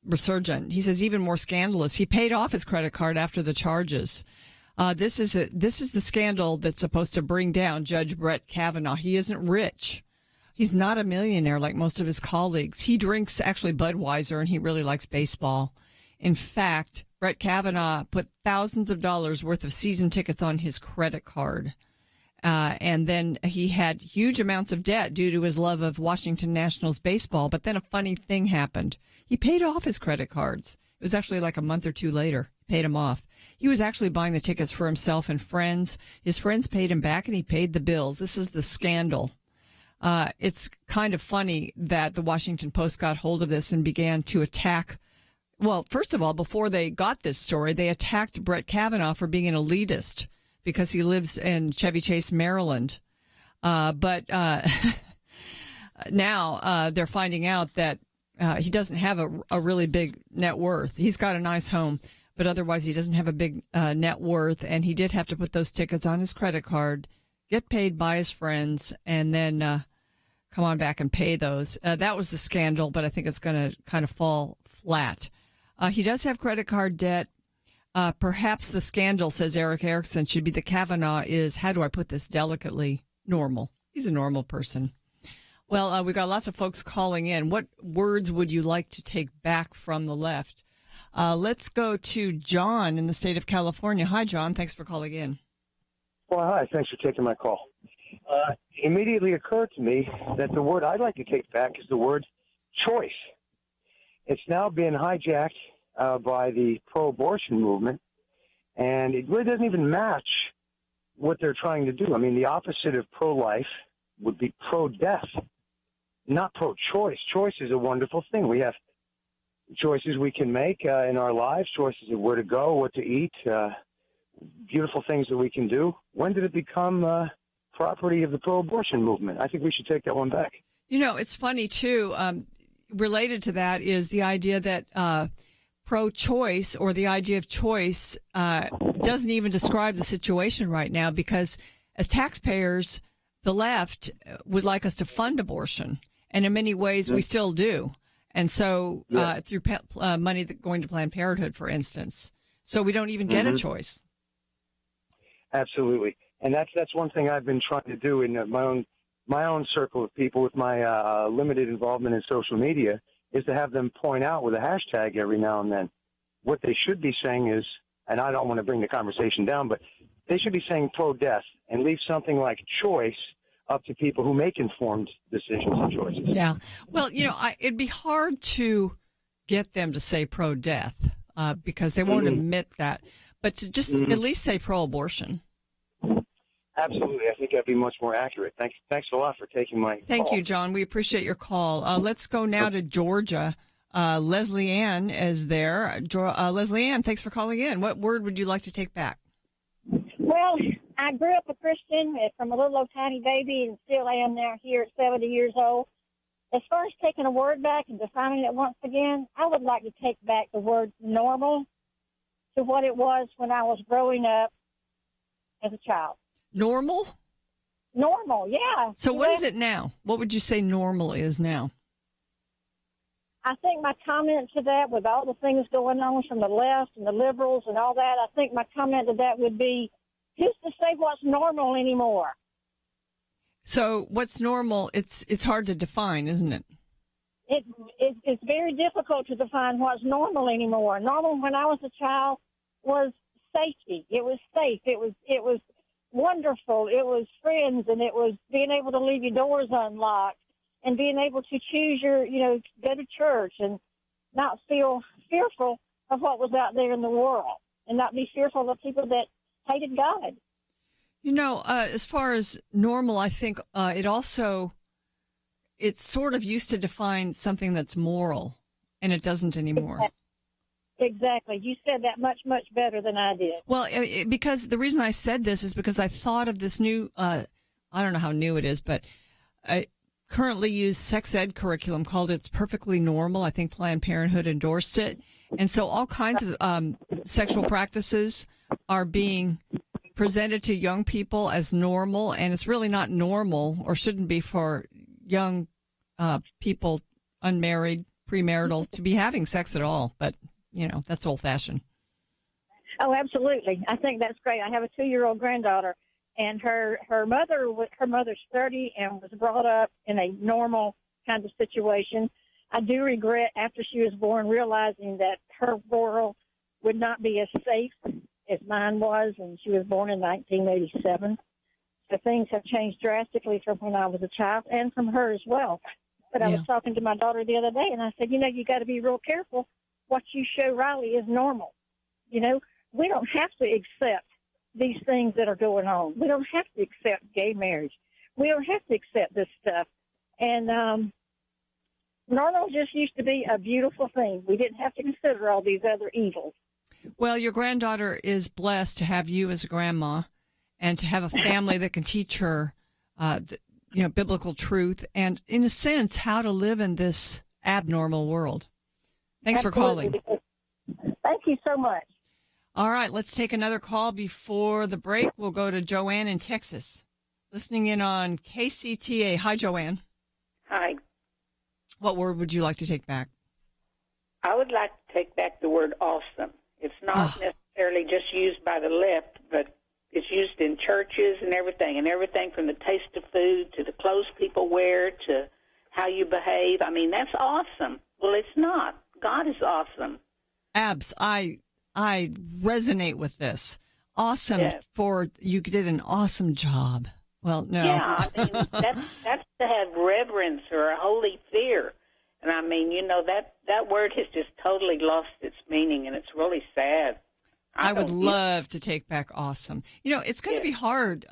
Resurgent. He says even more scandalous. He paid off his credit card after the charges. This is the scandal that's supposed to bring down Judge Brett Kavanaugh. He isn't rich. He's not a millionaire like most of his colleagues. He drinks actually Budweiser, and he really likes baseball. In fact, Brett Kavanaugh put thousands of dollars worth of season tickets on his credit card. And then he had huge amounts of debt due to his love of Washington Nationals baseball. But then a funny thing happened. He paid off his credit cards. It was actually like a month or two later. He paid them off. He was actually buying the tickets for himself and friends. His friends paid him back, and he paid the bills. This is the scandal. It's kind of funny that the Washington Post got hold of this and began to attack. Well, first of all, before they got this story, they attacked Brett Kavanaugh for being an elitist, because he lives in Chevy Chase, Maryland. But now they're finding out that he doesn't have a really big net worth. He's got a nice home, but otherwise he doesn't have a big net worth. And he did have to put those tickets on his credit card, get paid by his friends, and then come on back and pay those. That was the scandal, but I think it's going to kind of fall flat. He does have credit card debt. Perhaps the scandal, says Eric Erickson, should be that Kavanaugh is, how do I put this delicately, normal. He's a normal person. Well, we got lots of folks calling in. What words would you like to take back from the left? Let's go to John in the state of California. Hi, John. Thanks for calling in. Well, hi. Thanks for taking my call. Immediately occurred to me that the word I'd like to take back is the word choice. It's now been hijacked by the pro-abortion movement, and it really doesn't even match what they're trying to do. I mean, the opposite of pro-life would be pro-death, not pro-choice. Choice is a wonderful thing. We have choices we can make in our lives, choices of where to go, what to eat, beautiful things that we can do. When did it become property of the pro-abortion movement? I think we should take that one back. You know, it's funny, too. Related to that is the idea that pro-choice or the idea of choice doesn't even describe the situation right now, because as taxpayers, the left would like us to fund abortion. And in many ways, we still do. And so through money going to Planned Parenthood, for instance. So we don't even get a choice. Absolutely. And that's one thing I've been trying to do in my own circle of people with my limited involvement in social media, is to have them point out with a hashtag every now and then. What they should be saying is, and I don't want to bring the conversation down, but they should be saying pro-death and leave something like choice up to people who make informed decisions and choices. Yeah. Well, you know, it'd be hard to get them to say pro-death because they won't admit that. But to just at least say pro-abortion. Absolutely. I think that'd be much more accurate. Thanks a lot for taking my call. Thank you, John. We appreciate your call. Let's go now to Georgia. Leslie Ann is there. Leslie Ann, thanks for calling in. What word would you like to take back? Well, I grew up a Christian from a little old tiny baby and still am now here at 70 years old. As far as taking a word back and defining it once again, I would like to take back the word normal to what it was when I was growing up as a child. Normal? Normal, yeah. So what is it now? What would you say normal is now? I think my comment to that, with all the things going on from the left and the liberals and all that, I think my comment to that would be, who's to say what's normal anymore? So what's normal, it's hard to define, isn't it? It's very difficult to define what's normal anymore. Normal when I was a child was safety. It was safe. It was wonderful. It was friends, and it was being able to leave your doors unlocked and being able to choose go to church and not feel fearful of what was out there in the world and not be fearful of people that hated God. You know, as far as normal, I think it sort of used to define something that's moral, and it doesn't anymore. Exactly. You said that much, much better than I did. Well, because the reason I said this is because I thought of this new, I don't know how new it is, but I currently use sex ed curriculum called It's Perfectly Normal. I think Planned Parenthood endorsed it. And so all kinds of sexual practices are being presented to young people as normal, and it's really not normal or shouldn't be for young people, unmarried, premarital, to be having sex at all. But that's old-fashioned. Oh, absolutely. I think that's great. I have a 2-year-old granddaughter, and her mother's 30 and was brought up in a normal kind of situation. I do regret, after she was born, realizing that her world would not be as safe as mine was, and she was born in 1987. So things have changed drastically from when I was a child and from her as well. But I was talking to my daughter the other day, and I said, you got to be real careful. What you show Riley is normal. We don't have to accept these things that are going on. We don't have to accept gay marriage. We don't have to accept this stuff. And normal just used to be a beautiful thing. We didn't have to consider all these other evils. Well, your granddaughter is blessed to have you as a grandma and to have a family that can teach her, biblical truth and, in a sense, how to live in this abnormal world. Thanks Absolutely. for calling. Thank you so much. All right, let's take another call before the break. We'll go to Joanne in Texas, listening in on KCTA. Hi, Joanne. Hi. What word would you like to take back? I would like to take back the word awesome. It's not necessarily just used by the left, but it's used in churches and everything from the taste of food to the clothes people wear to how you behave. I mean, that's awesome. Well, it's not. God is awesome. Abs, I resonate with this. Awesome. Yes. You did an awesome job. Well, no. Yeah, I mean, that's to have reverence or a holy fear. And I mean, that word has just totally lost its meaning, and it's really sad. I would love to take back awesome. It's going to be hard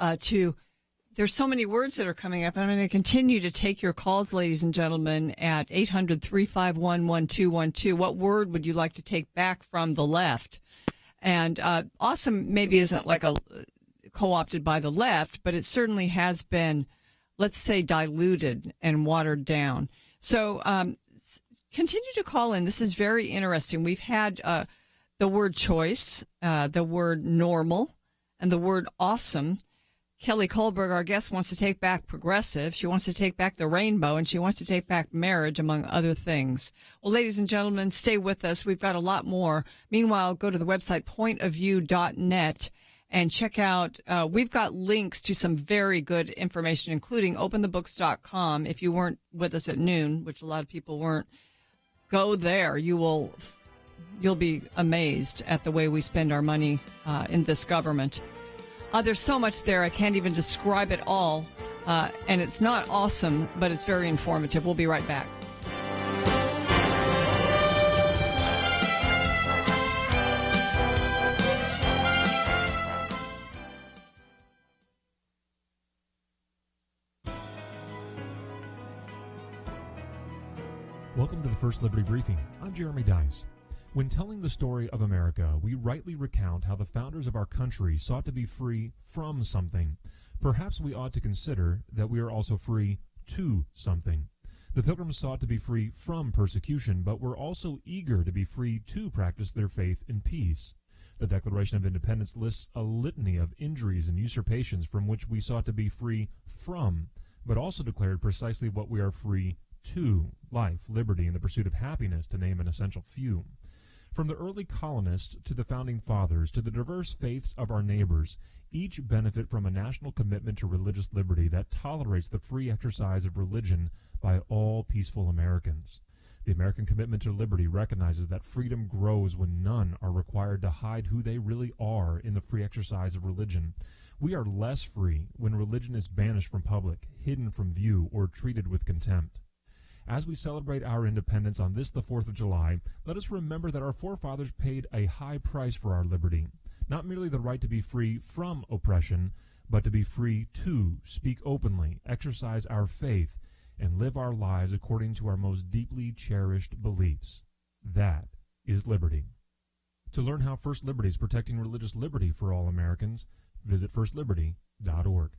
there's so many words that are coming up. I'm going to continue to take your calls, ladies and gentlemen, at 800-351-1212. What word would you like to take back from the left? And awesome maybe isn't like co-opted by the left, but it certainly has been let's say, diluted and watered down. So continue to call in. This is very interesting. We've had the word choice, the word normal, and the word awesome. Kelly Kohlberg, our guest, wants to take back progressive. She wants to take back the rainbow, and she wants to take back marriage, among other things. Well, ladies and gentlemen, stay with us. We've got a lot more. Meanwhile, go to the website pointofview.net and check out, we've got links to some very good information, including openthebooks.com. If you weren't with us at noon, which a lot of people weren't, go there. You'll be amazed at the way we spend our money in this government. There's so much there. I can't even describe it all. And it's not awesome, but it's very informative. We'll be right back. Welcome to the First Liberty Briefing. I'm Jeremy Dice. When telling the story of America, we rightly recount how the founders of our country sought to be free from something. Perhaps we ought to consider that we are also free to something. The Pilgrims sought to be free from persecution, but were also eager to be free to practice their faith in peace. The Declaration of Independence lists a litany of injuries and usurpations from which we sought to be free from, but also declared precisely what we are free to: life, liberty, and the pursuit of happiness, to name an essential few. From the early colonists to the founding fathers to the diverse faiths of our neighbors, each benefit from a national commitment to religious liberty that tolerates the free exercise of religion by all peaceful Americans. The American commitment to liberty recognizes that freedom grows when none are required to hide who they really are in the free exercise of religion. We are less free when religion is banished from public, hidden from view, or treated with contempt. As we celebrate our independence on this, the 4th of July, let us remember that our forefathers paid a high price for our liberty, not merely the right to be free from oppression, but to be free to speak openly, exercise our faith, and live our lives according to our most deeply cherished beliefs. That is liberty. To learn how First Liberty is protecting religious liberty for all Americans, visit firstliberty.org.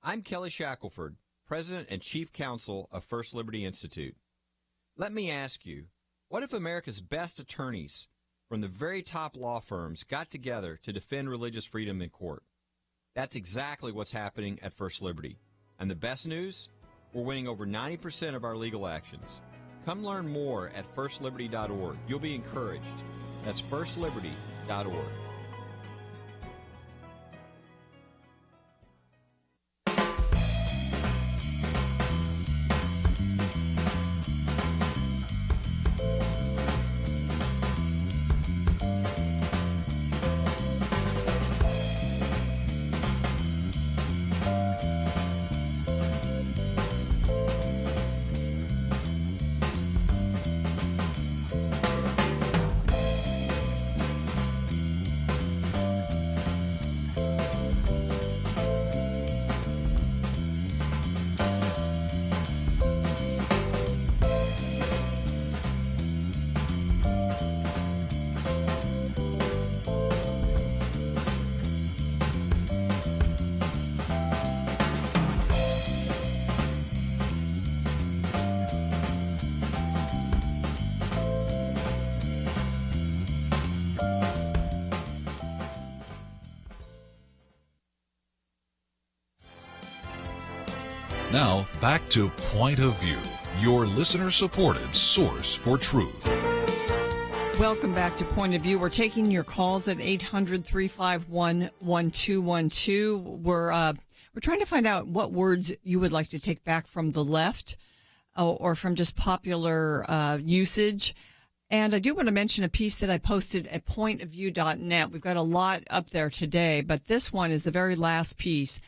I'm Kelly Shackelford, President and Chief Counsel of First Liberty Institute. Let me ask you, what if America's best attorneys from the very top law firms got together to defend religious freedom in court? That's exactly what's happening at First Liberty. And the best news? We're winning over 90% of our legal actions. Come learn more at firstliberty.org. You'll be encouraged. That's firstliberty.org. Now, back to Point of View, your listener-supported source for truth. Welcome back to Point of View. We're taking your calls at 800-351-1212. We're trying to find out what words you would like to take back from the left or from just popular usage. And I do want to mention a piece that I posted at pointofview.net. We've got a lot up there today, but this one is the very last piece.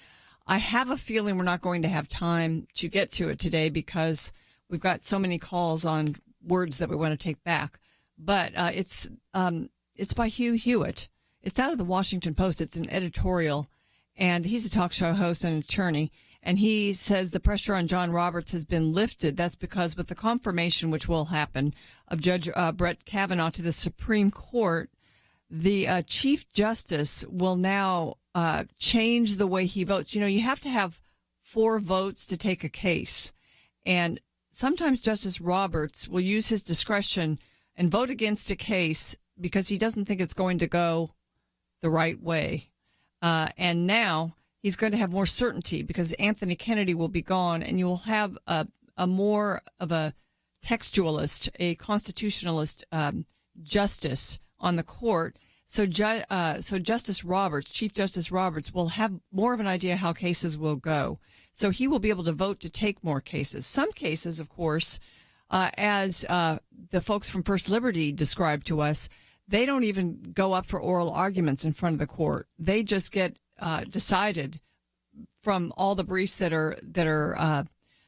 I have a feeling we're not going to have time to get to it today because we've got so many calls on words that we want to take back. But it's by Hugh Hewitt. It's out of the Washington Post. It's an editorial, and he's a talk show host and attorney. And he says the pressure on John Roberts has been lifted. That's because with the confirmation, which will happen, of Judge Brett Kavanaugh to the Supreme Court, the Chief Justice will now change the way he votes. You have to have 4 votes to take a case. And sometimes Justice Roberts will use his discretion and vote against a case because he doesn't think it's going to go the right way. And now he's going to have more certainty because Anthony Kennedy will be gone, and you will have a more of a textualist, a constitutionalist justice on the court. So Justice Roberts, Chief Justice Roberts, will have more of an idea how cases will go. So he will be able to vote to take more cases. Some cases, of course, as the folks from First Liberty described to us, they don't even go up for oral arguments in front of the court. They just get decided from all the briefs that are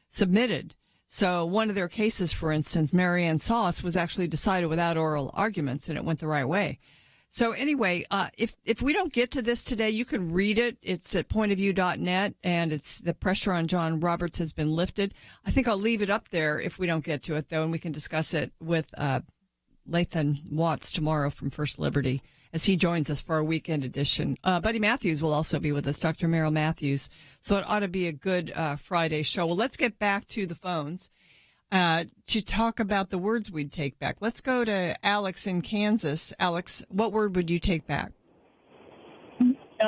submitted. So one of their cases, for instance, Marianne Sauce, was actually decided without oral arguments, and it went the right way. So anyway, if we don't get to this today, you can read it. It's at pointofview.net, and it's the pressure on John Roberts has been lifted. I think I'll leave it up there if we don't get to it, though, and we can discuss it with Lathan Watts tomorrow from First Liberty as he joins us for our weekend edition. Buddy Matthews will also be with us, Dr. Merrill Matthews. So it ought to be a good Friday show. Well, let's get back to the phones to talk about the words we'd take back. Let's go to Alex in Kansas. Alex, what word would you take back?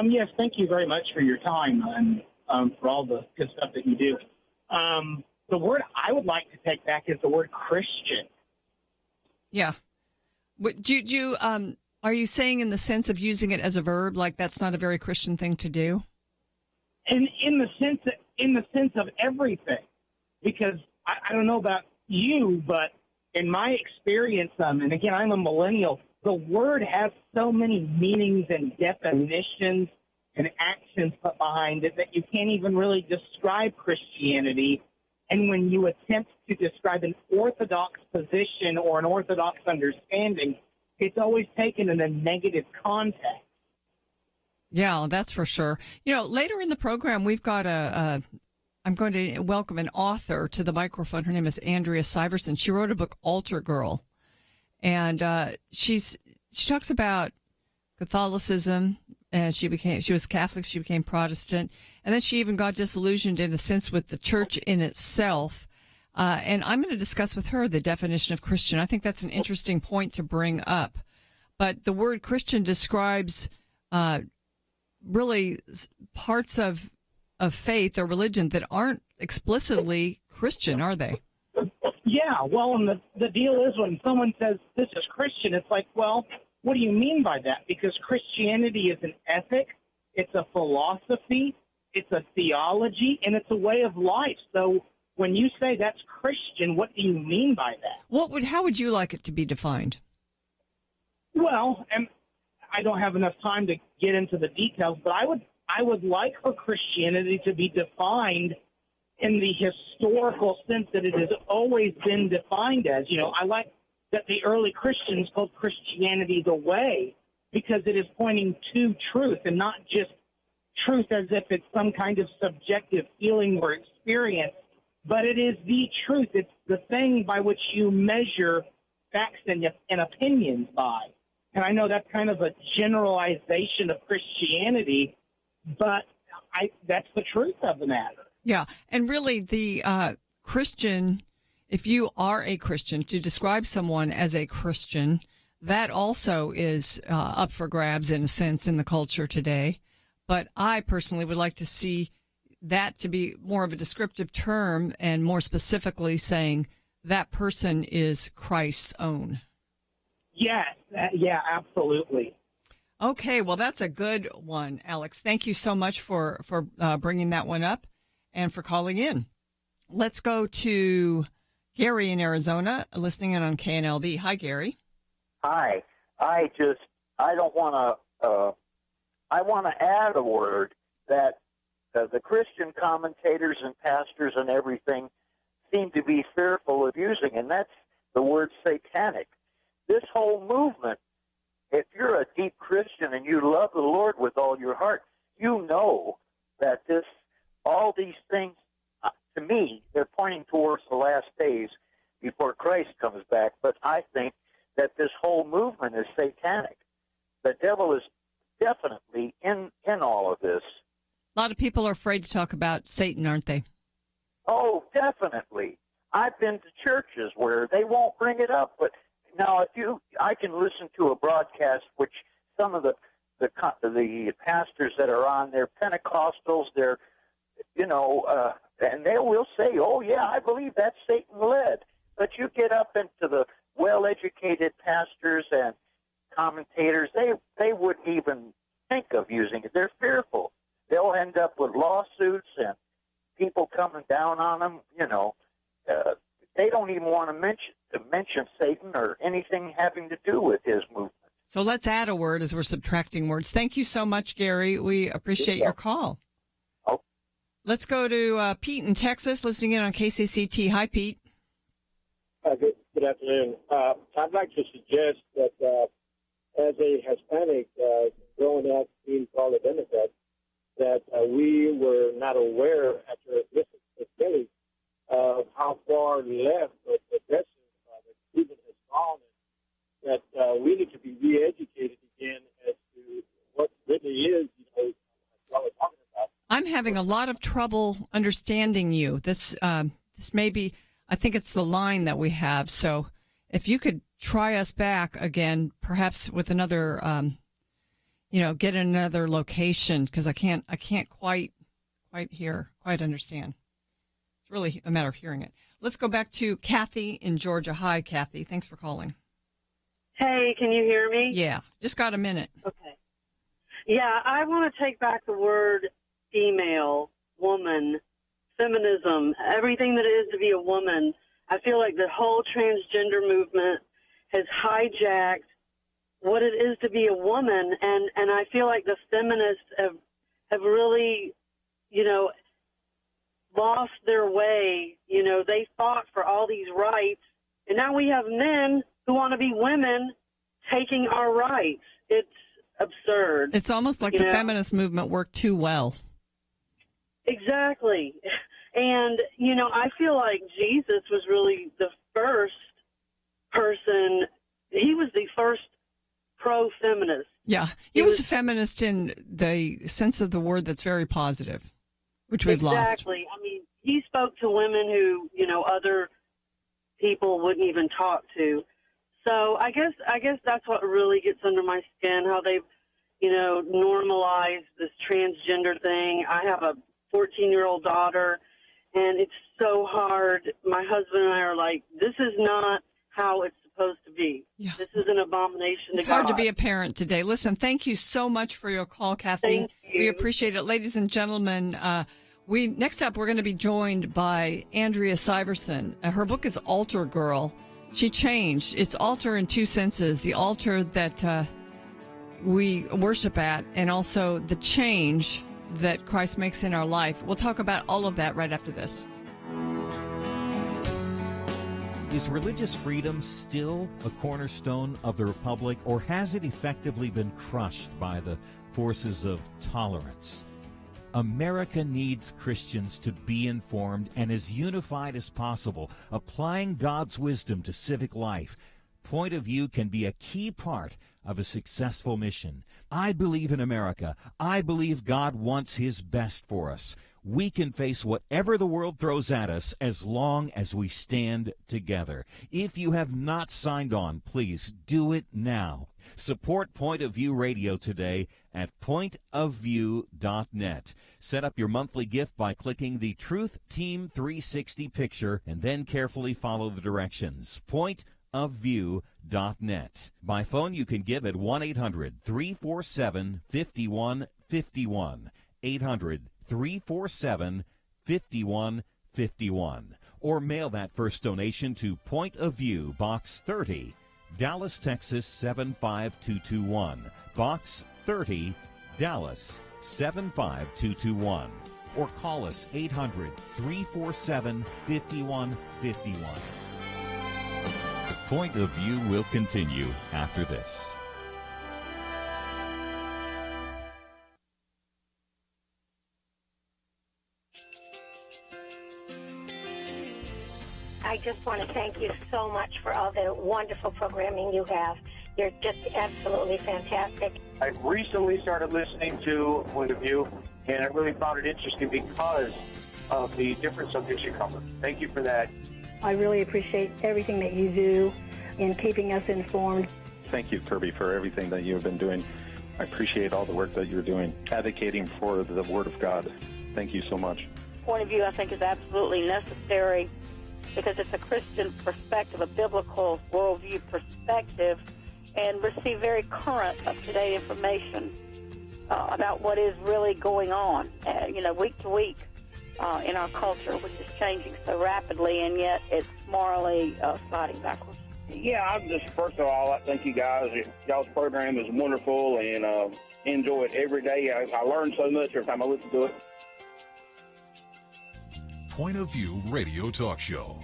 Yes, thank you very much for your time and for all the good stuff that you do. The word I would like to take back is the word Christian. Yeah. Are you saying in the sense of using it as a verb, like that's not a very Christian thing to do? In the sense of everything, because I don't know about you, but in my experience, and again, I'm a millennial, the word has so many meanings and definitions and actions put behind it that you can't even really describe Christianity. And when you attempt to describe an orthodox position or an orthodox understanding, it's always taken in a negative context. Yeah, that's for sure. Later in the program, we've got I'm going to welcome an author to the microphone. Her name is Andrea Syverson. She wrote a book, Altar Girl. And she talks about Catholicism, and she was Catholic, she became Protestant, and then she even got disillusioned in a sense with the church in itself. And I'm going to discuss with her the definition of Christian. I think that's an interesting point to bring up. But the word Christian describes really parts of faith or religion that aren't explicitly Christian, are they? Yeah, well, and the deal is when someone says this is Christian, it's like, well, what do you mean by that? Because Christianity is an ethic, it's a philosophy, it's a theology, and it's a way of life. So when you say that's Christian, what do you mean by that? How would you like it to be defined? Well, and I don't have enough time to get into the details, but I would like for Christianity to be defined in the historical sense that it has always been defined as. I like that the early Christians called Christianity the way because it is pointing to truth and not just truth as if it's some kind of subjective feeling or experience, but it is the truth. It's the thing by which you measure facts and opinions by. And I know that's kind of a generalization of Christianity, but that's the truth of the matter. Yeah, and really the Christian, if you are a Christian, to describe someone as a Christian, that also is up for grabs in a sense in the culture today. But I personally would like to see that to be more of a descriptive term and more specifically saying that person is Christ's own. Yes, yeah, absolutely. Okay, well, that's a good one, Alex. Thank you so much for bringing that one up and for calling in. Let's go to Gary in Arizona, listening in on KNLB. Hi, Gary. Hi. I want to add a word that the Christian commentators and pastors and everything seem to be fearful of using, and that's the word satanic. This whole movement, if you're a deep Christian and you love the Lord with all your heart, you know that all these things, to me, they're pointing towards the last days before Christ comes back. But I think that this whole movement is satanic. The devil is definitely in all of this. A lot of people are afraid to talk about Satan, aren't they? Oh, definitely. I've been to churches where they won't bring it up, but now I can listen to a broadcast which some of the pastors that are on, they're Pentecostals, they're, and they will say, oh, yeah, I believe that's Satan-led. But you get up into the well-educated pastors and commentators, they wouldn't even think of using it. They're fearful. They'll end up with lawsuits and people coming down on them. They don't even want to mention Satan or anything having to do with his movement. So let's add a word as we're subtracting words. Thank you so much, Gary. We appreciate your call. Oh. Let's go to Pete in Texas, listening in on KCCT. Hi, Pete. Good afternoon. I'd like to suggest that as a Hispanic growing up being called a Democrat, that we were not aware after listening of how far left the progressive movement has gone, and that we need to be re-educated again as to what really is, what we're talking about. I'm having a lot of trouble understanding you. This may be, I think it's the line that we have. So if you could try us back again, perhaps with another, get another location, because I can't quite understand. It's really a matter of hearing it. Let's go back to Kathy in Georgia. Hi, Kathy. Thanks for calling. Hey, can you hear me? Yeah, just got a minute. Okay. Yeah, I want to take back the word female, woman, feminism, everything that it is to be a woman. I feel like the whole transgender movement has hijacked what it is to be a woman, and I feel like the feminists have really, lost their way. They fought for all these rights, and now we have men who want to be women taking our rights. It's absurd. It's almost like the feminist movement worked too well. Exactly. And, I feel like Jesus was really the first person. He was the first pro-feminist. Yeah, he was a feminist in the sense of the word that's very positive, which we've lost. Exactly. I mean, he spoke to women who, other people wouldn't even talk to. So I guess that's what really gets under my skin, how they've, normalized this transgender thing. I have a 14-year-old daughter, and it's so hard. My husband and I are like, this is not how it's supposed to be. Yeah. This is an abomination to God. It's hard to be a parent today. Listen, thank you so much for your call, Kathy. Thank you. We appreciate it. Ladies and gentlemen, next up, we're going to be joined by Andrea Syverson. Her book is Altar Girl. She changed. It's altar in two senses, the altar that we worship at, and also the change that Christ makes in our life. We'll talk about all of that right after this. Is religious freedom still a cornerstone of the republic, or has it effectively been crushed by the forces of tolerance? America needs Christians to be informed and as unified as possible, applying God's wisdom to civic life. Point of view can be a key part of a successful mission. I believe in America. I believe God wants His best for us. We can face whatever the world throws at us as long as we stand together. If you have not signed on, please do it now. Support Point of View Radio today at pointofview.net. Set up your monthly gift by clicking the Truth Team 360 picture and then carefully follow the directions. Pointofview.net. By phone, you can give at 1-800-347-5151. 800-347-5151. Or mail that first donation to Point of View, Box 30, Dallas, Texas 75221. Box 30, Dallas 75221. Or call us 800-347-5151. Point of View will continue after this. I just want to thank you so much for all the wonderful programming you have. You're just absolutely fantastic. I recently started listening to Point of View, and I really found it interesting because of the different subjects you cover. Thank you for that. I really appreciate everything that you do in keeping us informed. Thank you, Kirby, for everything that you have been doing. I appreciate all the work that you're doing, advocating for the Word of God. Thank you so much. Point of view, I think, is absolutely necessary because it's a Christian perspective, a biblical worldview perspective, and receive very current, up-to-date information about what is really going on, week to week in our culture, which is changing so rapidly, and yet it's morally sliding backwards. Yeah, I'm just, first of all, I thank you guys. Y'all's program is wonderful, and enjoy it every day. I learn so much every time I listen to it. Point of View Radio Talk Show.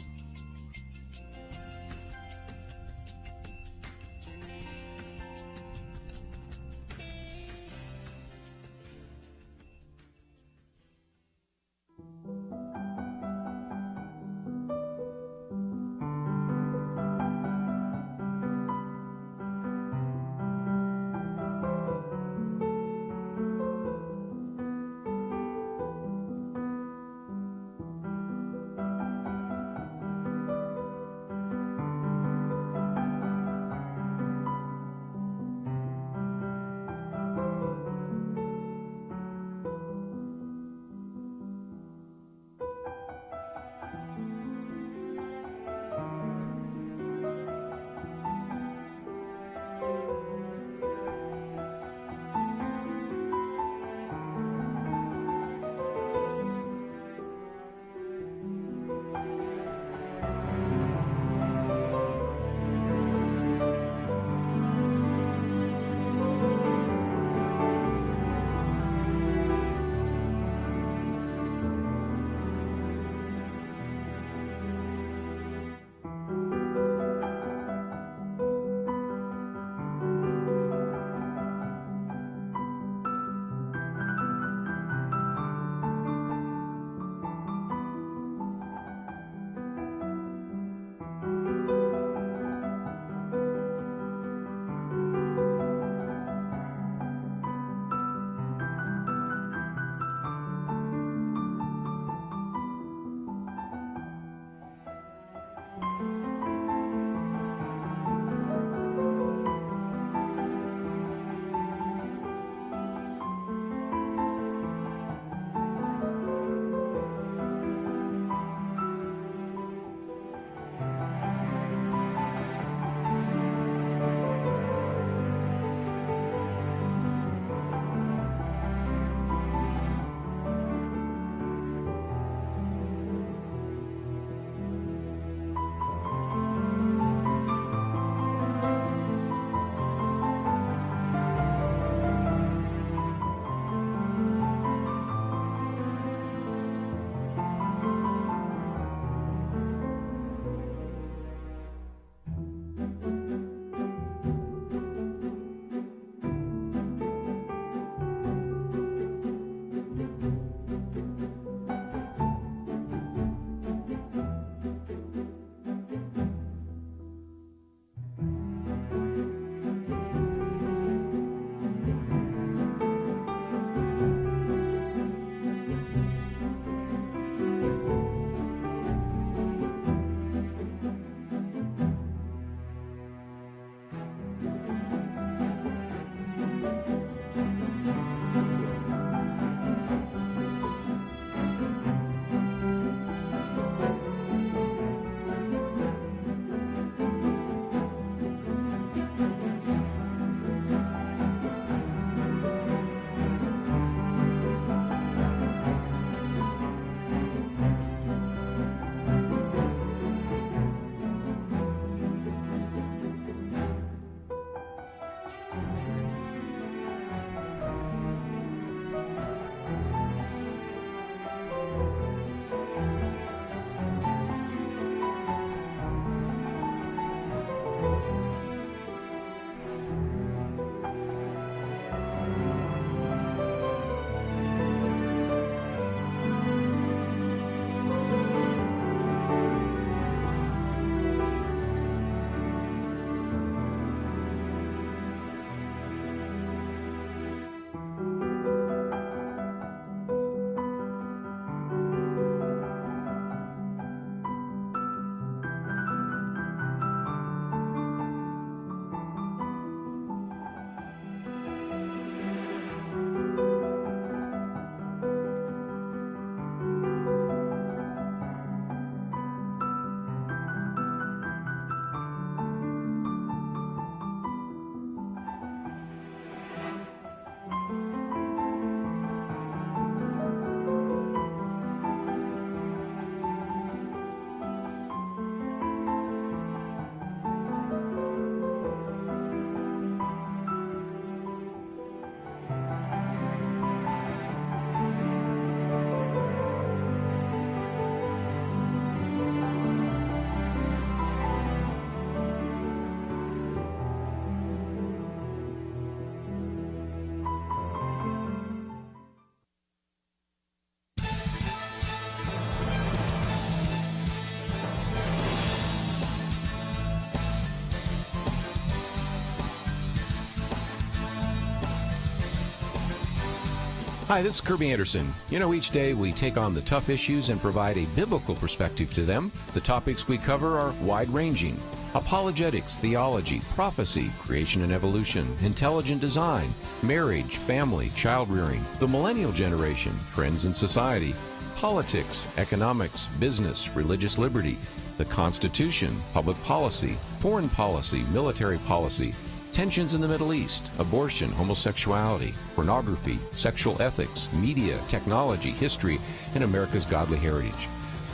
Hi, this is Kirby Anderson. You know, each day we take on the tough issues and provide a biblical perspective to them. The topics we cover are wide-ranging: apologetics, theology, prophecy, creation and evolution, intelligent design, marriage, family, child-rearing, the millennial generation, trends in society, politics, economics, business, religious liberty, the Constitution, public policy, foreign policy, military policy, tensions in the Middle East, abortion, homosexuality, pornography, sexual ethics, media, technology, history, and America's godly heritage.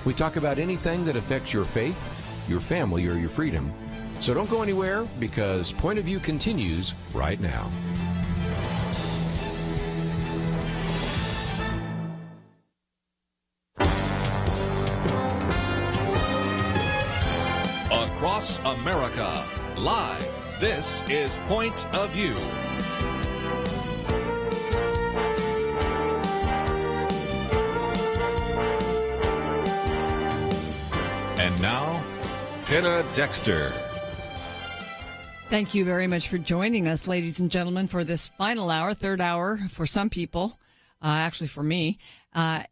We talk about anything that affects your faith, your family, or your freedom. So don't go anywhere, because Point of View continues right now. Across America, live. This is Point of View. And now, Penna Dexter. Thank you very much for joining us, ladies and gentlemen, for this final hour, third hour for some people, actually for me,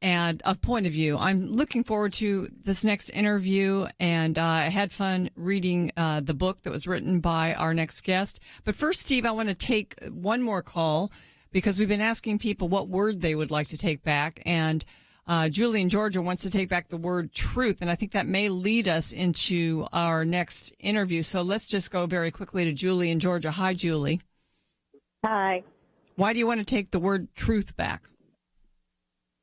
and of Point of View. I'm looking forward to this next interview, and I had fun reading the book that was written by our next guest. But first, Steve, I want to take one more call, because we've been asking people what word they would like to take back, and Julie in Georgia wants to take back the word truth, and I think that may lead us into our next interview. So let's just go very quickly to Julie in Georgia. Hi, Julie. Hi. Why do you want to take the word truth back?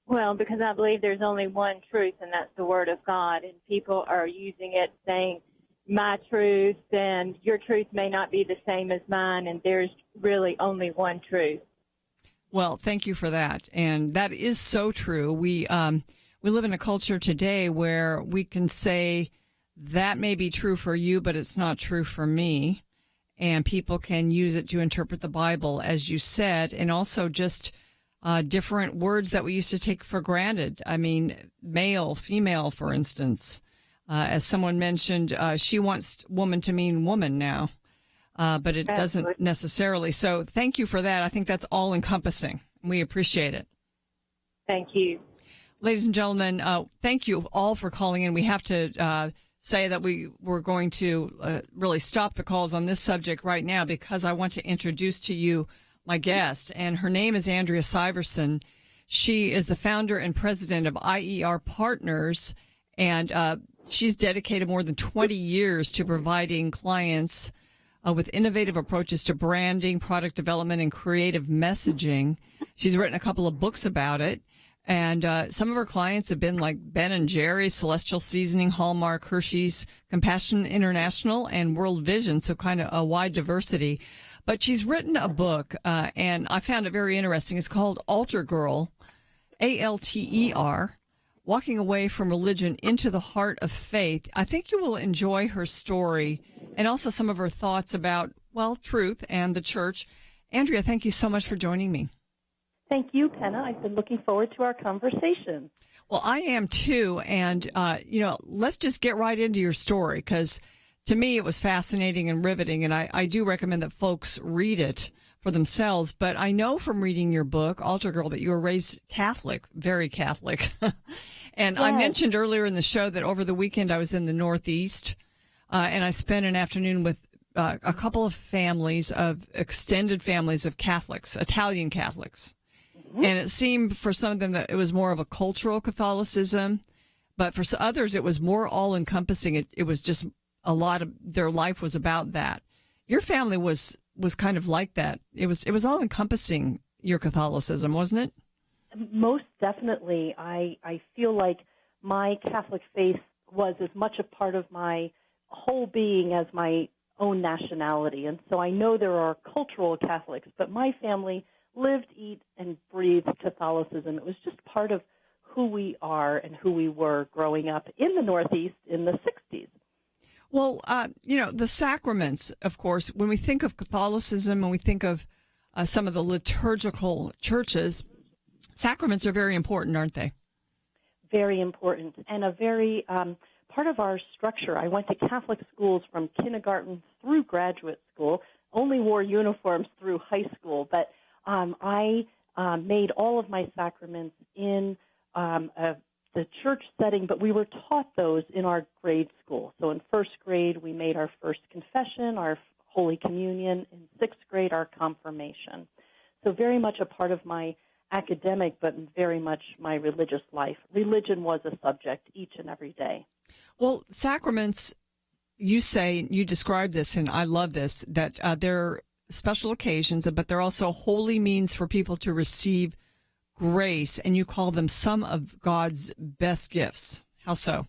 Well, because I believe there's only one truth, and that's the Word of God, and people are using it saying my truth and your truth may not be the same as mine, and there's really only one truth. Well, thank you for that. And that is so true. We live in a culture today where we can say that may be true for you, but it's not true for me. And people can use it to interpret the Bible, as you said, and also just different words that we used to take for granted. I mean, male, female, for instance. As someone mentioned, she wants woman to mean woman now. But it doesn't necessarily. So thank you for that. I think that's all encompassing. We appreciate it. Thank you. Ladies and gentlemen, thank you all for calling in. We have to say that we're going to really stop the calls on this subject right now, because I want to introduce to you my guest, and her name is Andrea Syverson. She is the founder and president of IER Partners, and she's dedicated more than 20 years to providing clients with innovative approaches to branding, product development, and creative messaging. She's written a couple of books about it. And some of her clients have been like Ben & Jerry's, Celestial Seasoning, Hallmark, Hershey's, Compassion International, and World Vision, so kind of a wide diversity. But she's written a book, and I found it very interesting. It's called Altar Girl, ALTER, Walking Away from Religion into the Heart of Faith. I think you will enjoy her story and also some of her thoughts about, well, truth and the church. Andrea, thank you so much for joining me. Thank you, Penna. I've been looking forward to our conversation. Well, I am too. And, let's just get right into your story, because to me it was fascinating and riveting. And I do recommend that folks read it for themselves. But I know from reading your book, Altar Girl, that you were raised Catholic, very Catholic. And yes. I mentioned earlier in the show that over the weekend I was in the Northeast, and I spent an afternoon with a couple of extended families of Catholics, Italian Catholics. Mm-hmm. And it seemed for some of them that it was more of a cultural Catholicism, but for others it was more all-encompassing. It was just a lot of their life was about that. Your family was kind of like that. It was all-encompassing, your Catholicism, wasn't it? Most definitely. I feel like my Catholic faith was as much a part of my whole being as my own nationality. And so I know there are cultural Catholics, but my family lived, eat, and breathed Catholicism. It was just part of who we are and who we were growing up in the Northeast in the 60s. Well, the sacraments, of course, when we think of Catholicism and we think of some of the liturgical churches, sacraments are very important, aren't they? Very important, and a very part of our structure. I went to Catholic schools from kindergarten through graduate school, only wore uniforms through high school, but I made all of my sacraments in the church setting, but we were taught those in our grade school. So in first grade, we made our first confession, our Holy Communion. In sixth grade, our confirmation. So very much a part of my academic, but very much my religious life. Religion was a subject each and every day. Well, sacraments, you describe this, and I love this, that they're special occasions, but they're also holy means for people to receive grace, and you call them some of God's best gifts. How so?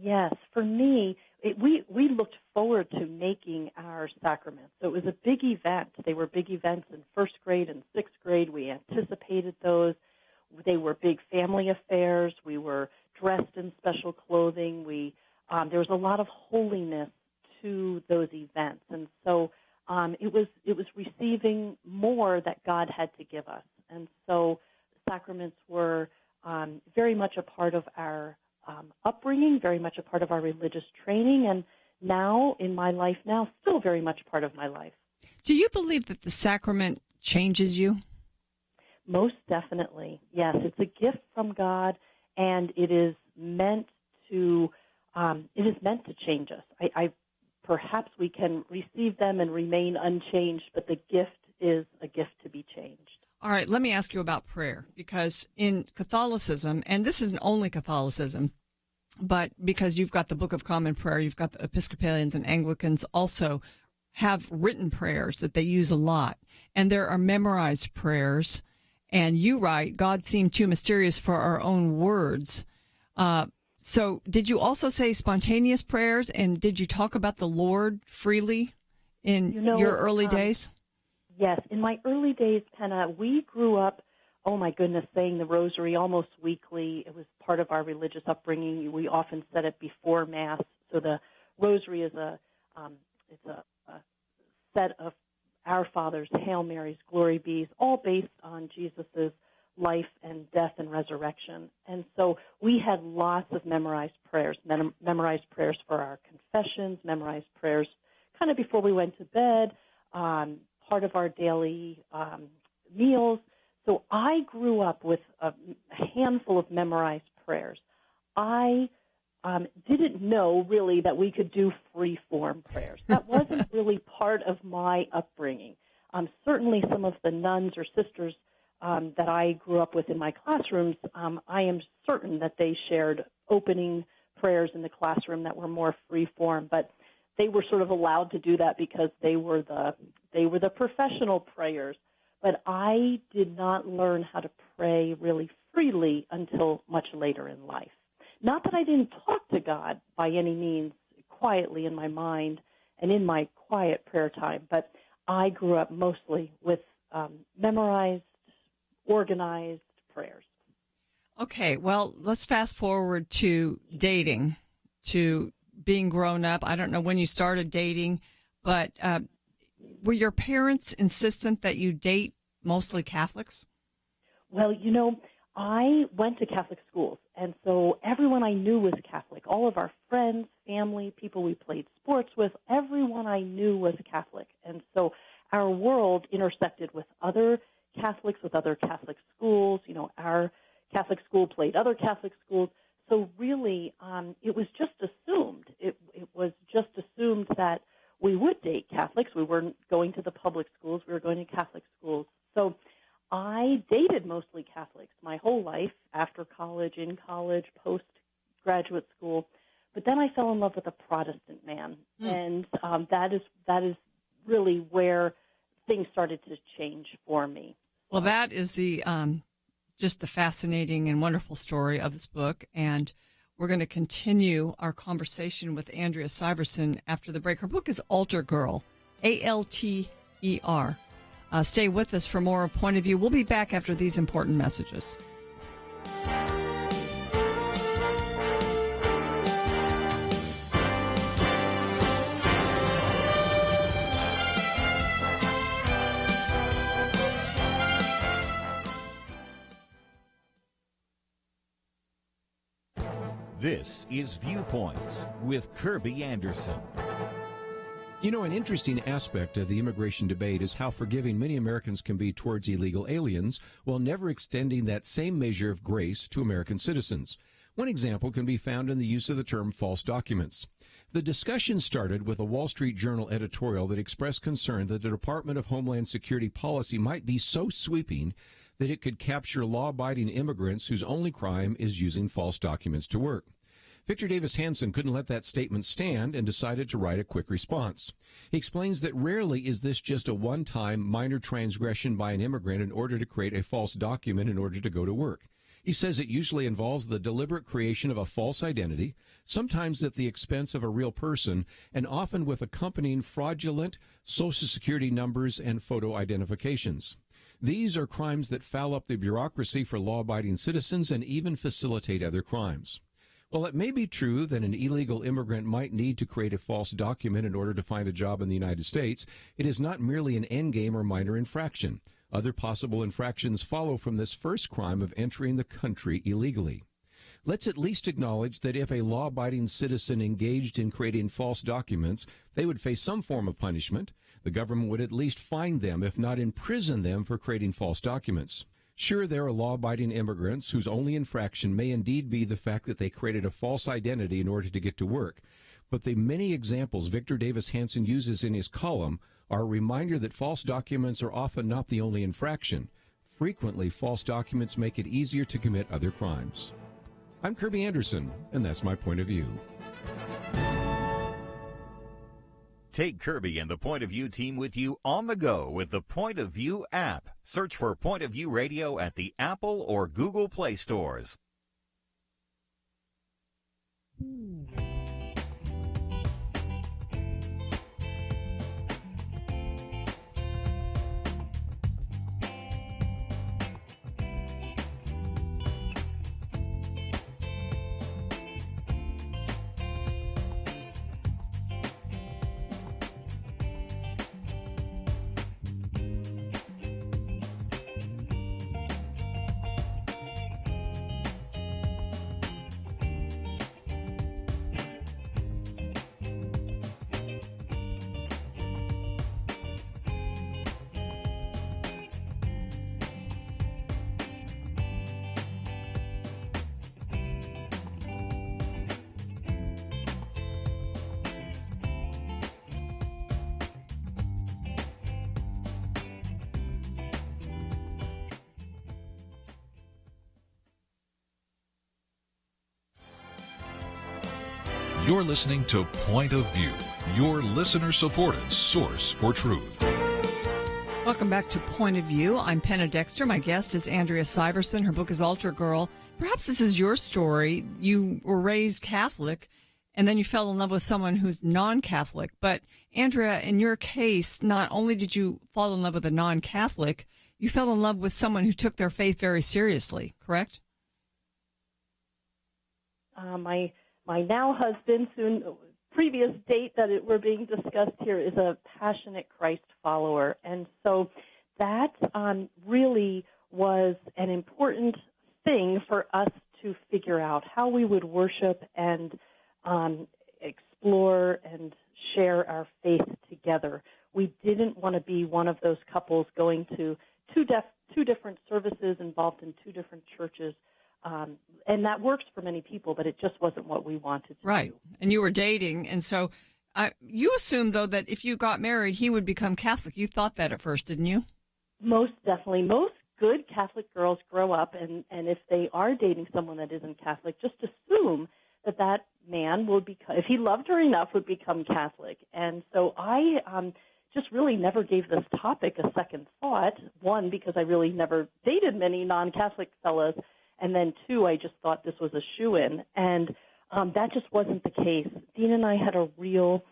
Yes, for me, we looked forward to making our sacraments. So it was a big event. They were big events in first grade and sixth grade. We anticipated those. They were big family affairs. We were dressed in special clothing. There was a lot of holiness to those events, and so it was receiving more that God had to give us. And so sacraments were very much a part of our upbringing, very much a part of our religious training, and now, in my life now, still very much part of my life. Do you believe that the sacrament changes you? Most definitely, yes. It's a gift from God, and it is meant to change us. Perhaps we can receive them and remain unchanged, but the gift is a gift to be changed. All right, let me ask you about prayer, because in Catholicism, and this isn't only Catholicism, but because you've got the Book of Common Prayer, you've got the Episcopalians and Anglicans also have written prayers that they use a lot. And there are memorized prayers. And you write, God seemed too mysterious for our own words. So did you also say spontaneous prayers? And did you talk about the Lord freely in your early days? Yes. In my early days, Penna, we grew up, oh my goodness, saying the rosary almost weekly. It was part of our religious upbringing. We often said it before Mass. So the rosary is a set of Our Fathers, Hail Marys, Glory Bees, all based on Jesus' life and death and resurrection. And so we had lots of memorized prayers for our confessions, memorized prayers kind of before we went to bed, part of our daily meals. So I grew up with a handful of memorized prayers. I didn't know really that we could do free-form prayers. That wasn't really part of my upbringing. Certainly some of the nuns or sisters that I grew up with in my classrooms, I am certain that they shared opening prayers in the classroom that were more free-form, but they were sort of allowed to do that because they were the professional prayers. But I did not learn how to pray really freely until much later in life. Not that I didn't talk to God by any means quietly in my mind and in my quiet prayer time, but I grew up mostly with memorized, organized prayers. Okay, well, let's fast forward to dating, to being grown up. I don't know when you started dating, but were your parents insistent that you date mostly Catholics? Well, I went to Catholic schools, and so everyone I knew was Catholic. All of our friends, family, people we played sports with, everyone I knew was Catholic. And so our world intersected with other Catholics, with other Catholic schools. Our Catholic school played other Catholic schools. So really, it was just assumed. It was just assumed that we would date Catholics. We weren't going to the public schools. We were going to Catholic schools. So I dated mostly Catholics my whole life, after college, in college, post-graduate school. But then I fell in love with a Protestant man, and that is really where things started to change for me. Well, that is the just the fascinating and wonderful story of this book, and we're going to continue our conversation with Andrea Syverson after the break. Her book is Altar Girl, Alter. Stay with us for more Point of View. We'll be back after these important messages. This is Viewpoints with Kirby Anderson. You know, an interesting aspect of the immigration debate is how forgiving many Americans can be towards illegal aliens while never extending that same measure of grace to American citizens. One example can be found in the use of the term false documents. The discussion started with a Wall Street Journal editorial that expressed concern that the Department of Homeland Security policy might be so sweeping that it could capture law-abiding immigrants whose only crime is using false documents to work. Victor Davis Hanson couldn't let that statement stand and decided to write a quick response. He explains that rarely is this just a one-time minor transgression by an immigrant in order to create a false document in order to go to work. He says it usually involves the deliberate creation of a false identity, sometimes at the expense of a real person, and often with accompanying fraudulent Social Security numbers and photo identifications. These are crimes that foul up the bureaucracy for law-abiding citizens and even facilitate other crimes. While it may be true that an illegal immigrant might need to create a false document in order to find a job in the United States, it is not merely an endgame or minor infraction. Other possible infractions follow from this first crime of entering the country illegally. Let's at least acknowledge that if a law-abiding citizen engaged in creating false documents, they would face some form of punishment. The government would at least fine them, if not imprison them, for creating false documents. Sure, there are law-abiding immigrants whose only infraction may indeed be the fact that they created a false identity in order to get to work. But the many examples Victor Davis Hanson uses in his column are a reminder that false documents are often not the only infraction. Frequently, false documents make it easier to commit other crimes. I'm Kirby Anderson, and that's my point of view. Take Kirby and the Point of View team with you on the go with the Point of View app. Search for Point of View Radio at the Apple or Google Play stores. You're listening to Point of View, your listener-supported source for truth. Welcome back to Point of View. I'm Penna Dexter. My guest is Andrea Syverson. Her book is Altar Girl. Perhaps this is your story. You were raised Catholic, and then you fell in love with someone who's non-Catholic. But, Andrea, in your case, not only did you fall in love with a non-Catholic, you fell in love with someone who took their faith very seriously, correct? My now husband, soon previous date that we're being discussed here, is a passionate Christ follower. And so that really was an important thing for us to figure out how we would worship and explore and share our faith together. We didn't want to be one of those couples going to two different services, involved in two different churches. And that works for many people, but it just wasn't what we wanted to do. Right. And you were dating. And so you assumed, though, that if you got married, he would become Catholic. You thought that at first, didn't you? Most definitely. Most good Catholic girls grow up, and if they are dating someone that isn't Catholic, just assume that man will become, if he loved her enough, would become Catholic. And so I just really never gave this topic a second thought. One, because I really never dated many non-Catholic fellas. And then, two, I just thought this was a shoo-in. And that just wasn't the case. Dean and I had a real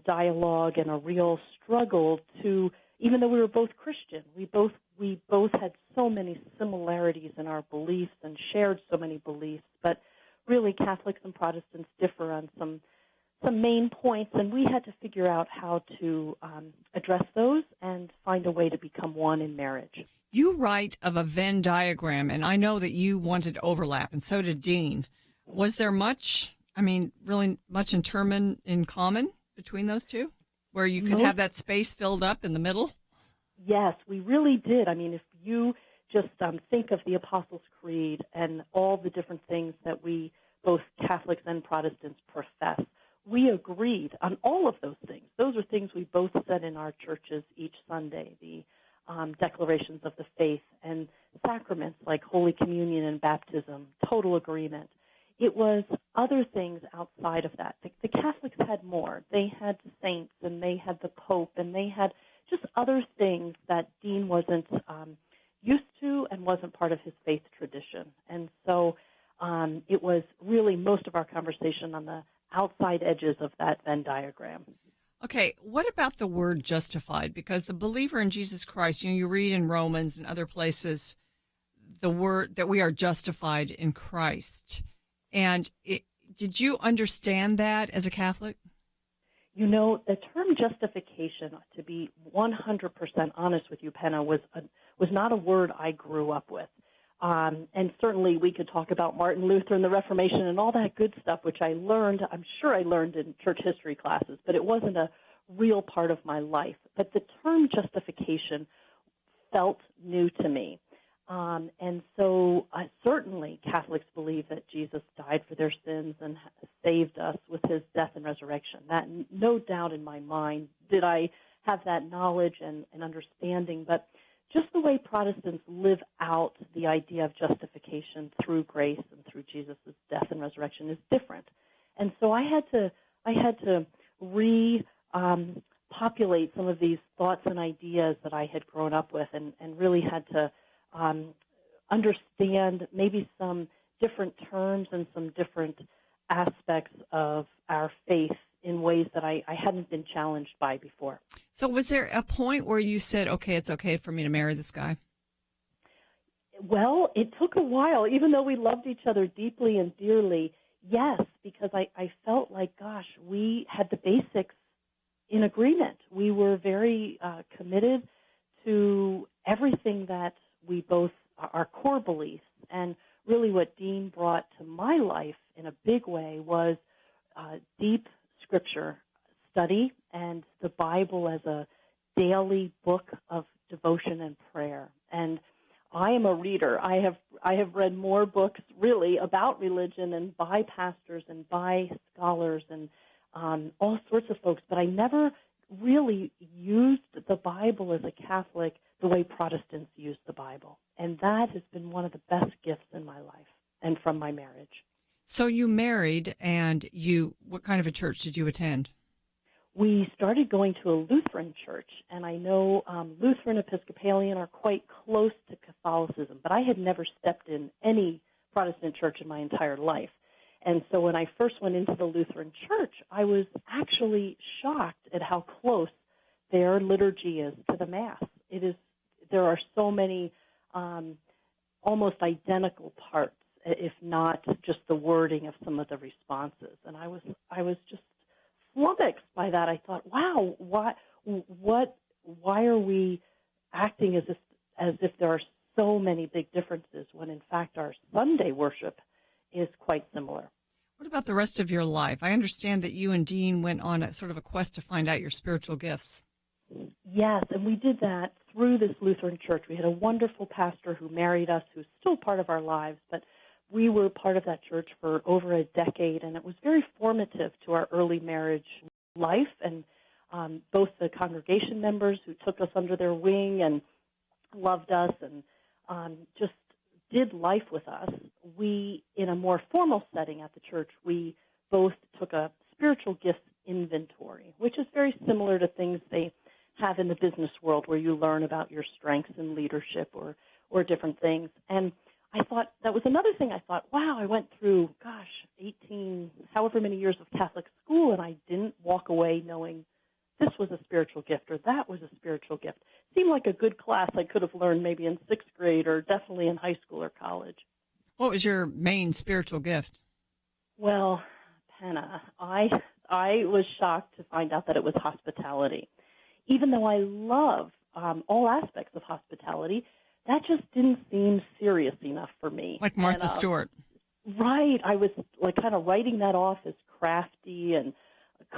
dialogue and a real struggle to, even though we were both Christian, we both had so many similarities in our beliefs and shared so many beliefs. But really, Catholics and Protestants differ on some main points, and we had to figure out how to address those and find a way to become one in marriage. You write of a Venn diagram, and I know that you wanted overlap, and so did Dean. Was there really much in common between those two? where you could have that space filled up in the middle? Yes, we really did. I mean, if you just think of the Apostles' Creed and all the different things that we, both Catholics and Protestants, profess, we agreed on all of those things. Those are things we both said in our churches each Sunday, the declarations of the faith and sacraments like Holy Communion and baptism, total agreement. It was other things outside of that. The Catholics had more. They had saints, and they had the Pope, and they had just other things that Dean wasn't used to and wasn't part of his faith tradition. And so it was really most of our conversation on the outside edges of that Venn diagram. Okay, what about the word justified? Because the believer in Jesus Christ, you read in Romans and other places the word that we are justified in Christ. And did you understand that as a Catholic? You know, the term justification, to be 100% honest with you, Penna, was not a word I grew up with. And certainly we could talk about Martin Luther and the Reformation and all that good stuff, which I'm sure I learned in church history classes, but it wasn't a real part of my life. But the term justification felt new to me. And so certainly Catholics believe that Jesus died for their sins and saved us with his death and resurrection. That, no doubt in my mind, did I have that knowledge and understanding, but just the way Protestants live out the idea of justification through grace and through Jesus' death and resurrection is different. And so I had to repopulate some of these thoughts and ideas that I had grown up with, and really had to understand maybe some different terms and some different aspects of our faith in ways that I hadn't been challenged by before. So was there a point where you said, okay, it's okay for me to marry this guy? Well, it took a while, even though we loved each other deeply and dearly. Yes, because I felt like, gosh, we had the basics in agreement. We were very committed to everything that we both, our core beliefs. And really what Dean brought to my life in a big way was deep Scripture study and the Bible as a daily book of devotion and prayer. And I am a reader. I have read more books really about religion and by pastors and by scholars and all sorts of folks, but I never really used the Bible as a Catholic the way Protestants use the Bible. And that has been one of the best gifts in my life and from my marriage. So you married, and what kind of a church did you attend? We started going to a Lutheran church, and I know Lutheran Episcopalian are quite close to Catholicism, but I had never stepped in any Protestant church in my entire life. And so when I first went into the Lutheran church, I was actually shocked at how close their liturgy is to the Mass. There are so many almost identical parts, if not just the wording of some of the responses. And I was just flummoxed by that. I thought, wow, why are we acting as if there are so many big differences when in fact our Sunday worship is quite similar. What about the rest of your life? I understand that you and Dean went on a sort of a quest to find out your spiritual gifts. Yes, and we did that through this Lutheran church. We had a wonderful pastor who married us, who's still part of our lives, but we were part of that church for over a decade, and it was very formative to our early marriage life, and both the congregation members who took us under their wing and loved us and just did life with us. We, in a more formal setting at the church, we both took a spiritual gifts inventory, which is very similar to things they have in the business world where you learn about your strengths in leadership or different things. And I thought that was another thing. I thought, wow, I went through, 18, however many years of Catholic school, and I didn't walk away knowing this was a spiritual gift or that was a spiritual gift. It seemed like a good class I could have learned maybe in 6th grade or definitely in high school or college. What was your main spiritual gift? Well, Panna, I was shocked to find out that it was hospitality. Even though I love all aspects of hospitality, that just didn't seem serious enough for me. Like Martha Stewart. Right. I was like kind of writing that off as crafty and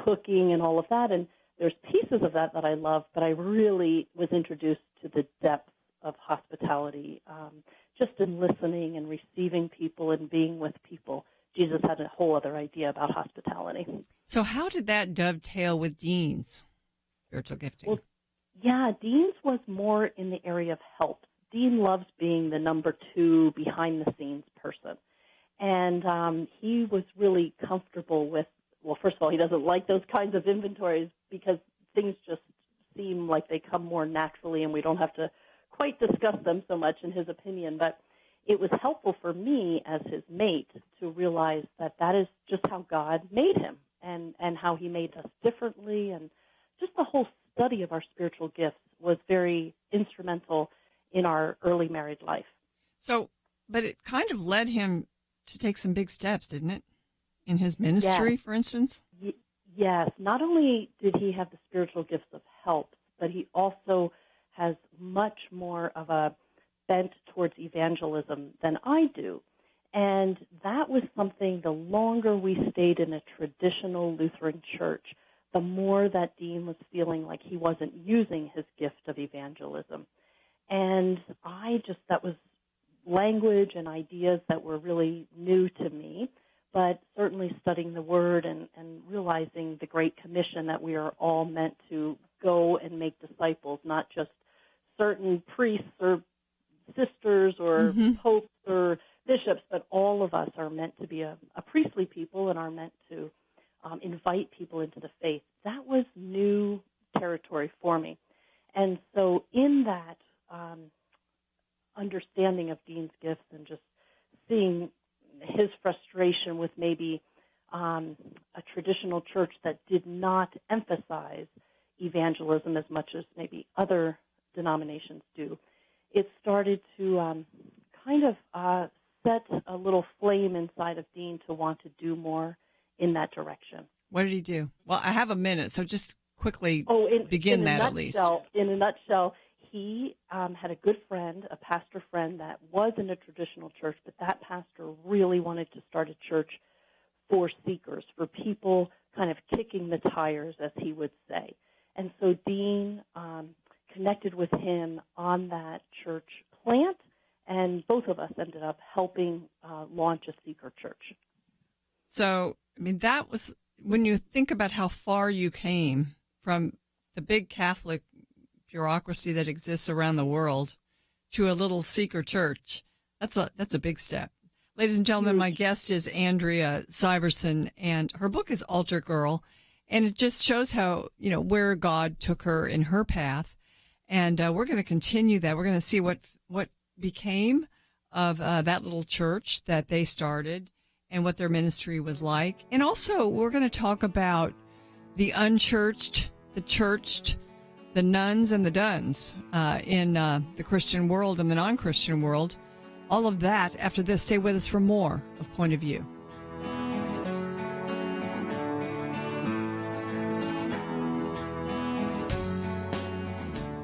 cooking and all of that. And there's pieces of that I love, but I really was introduced to the depth of hospitality, just in listening and receiving people and being with people. Jesus had a whole other idea about hospitality. So how did that dovetail with Dean's spiritual gifting? Well, yeah, Dean's was more in the area of help. Dean loves being the number 2 behind-the-scenes person. And he was really comfortable with, well, first of all, he doesn't like those kinds of inventories because things just seem like they come more naturally and we don't have to quite discuss them so much, in his opinion. But it was helpful for me as his mate to realize that that is just how God made him and how he made us differently. And just the whole study of our spiritual gifts was very instrumental in our early married life. So, but it kind of led him to take some big steps, didn't it? In his ministry, yes. For instance? Yes. Not only did he have the spiritual gifts of help, but he also has much more of a bent towards evangelism than I do. And that was something, the longer we stayed in a traditional Lutheran church, the more that Dean was feeling like he wasn't using his gift of evangelism. And that was language and ideas that were really new to me, but certainly studying the Word and realizing the Great Commission that we are all meant to go and make disciples, not just certain priests or sisters or popes or bishops, but all of us are meant to be a priestly people and are meant to invite people into the faith. That was new territory for me. And so in that understanding of Dean's gifts and just seeing his frustration with maybe a traditional church that did not emphasize evangelism as much as maybe other denominations do, it started to set a little flame inside of Dean to want to do more in that direction. What did he do? Well, I have a minute, so just quickly begin that at least. In a nutshell, he had a good friend, a pastor friend that was in a traditional church, but that pastor really wanted to start a church for seekers, for people kind of kicking the tires, as he would say. And so Dean connected with him on that church plant, and both of us ended up helping launch a seeker church. So, I mean, that was, when you think about how far you came from the big Catholic bureaucracy that exists around the world to a little seeker church, that's a big step. Ladies and gentlemen, my guest is Andrea Syverson, and her book is Altar Girl, and it just shows how, where God took her in her path. And we're going to continue that. We're going to see what became of that little church that they started and what their ministry was like. And also, we're going to talk about the unchurched, the churched, the nuns and the duns in the Christian world and the non-Christian world. All of that after this. Stay with us for more of Point of View.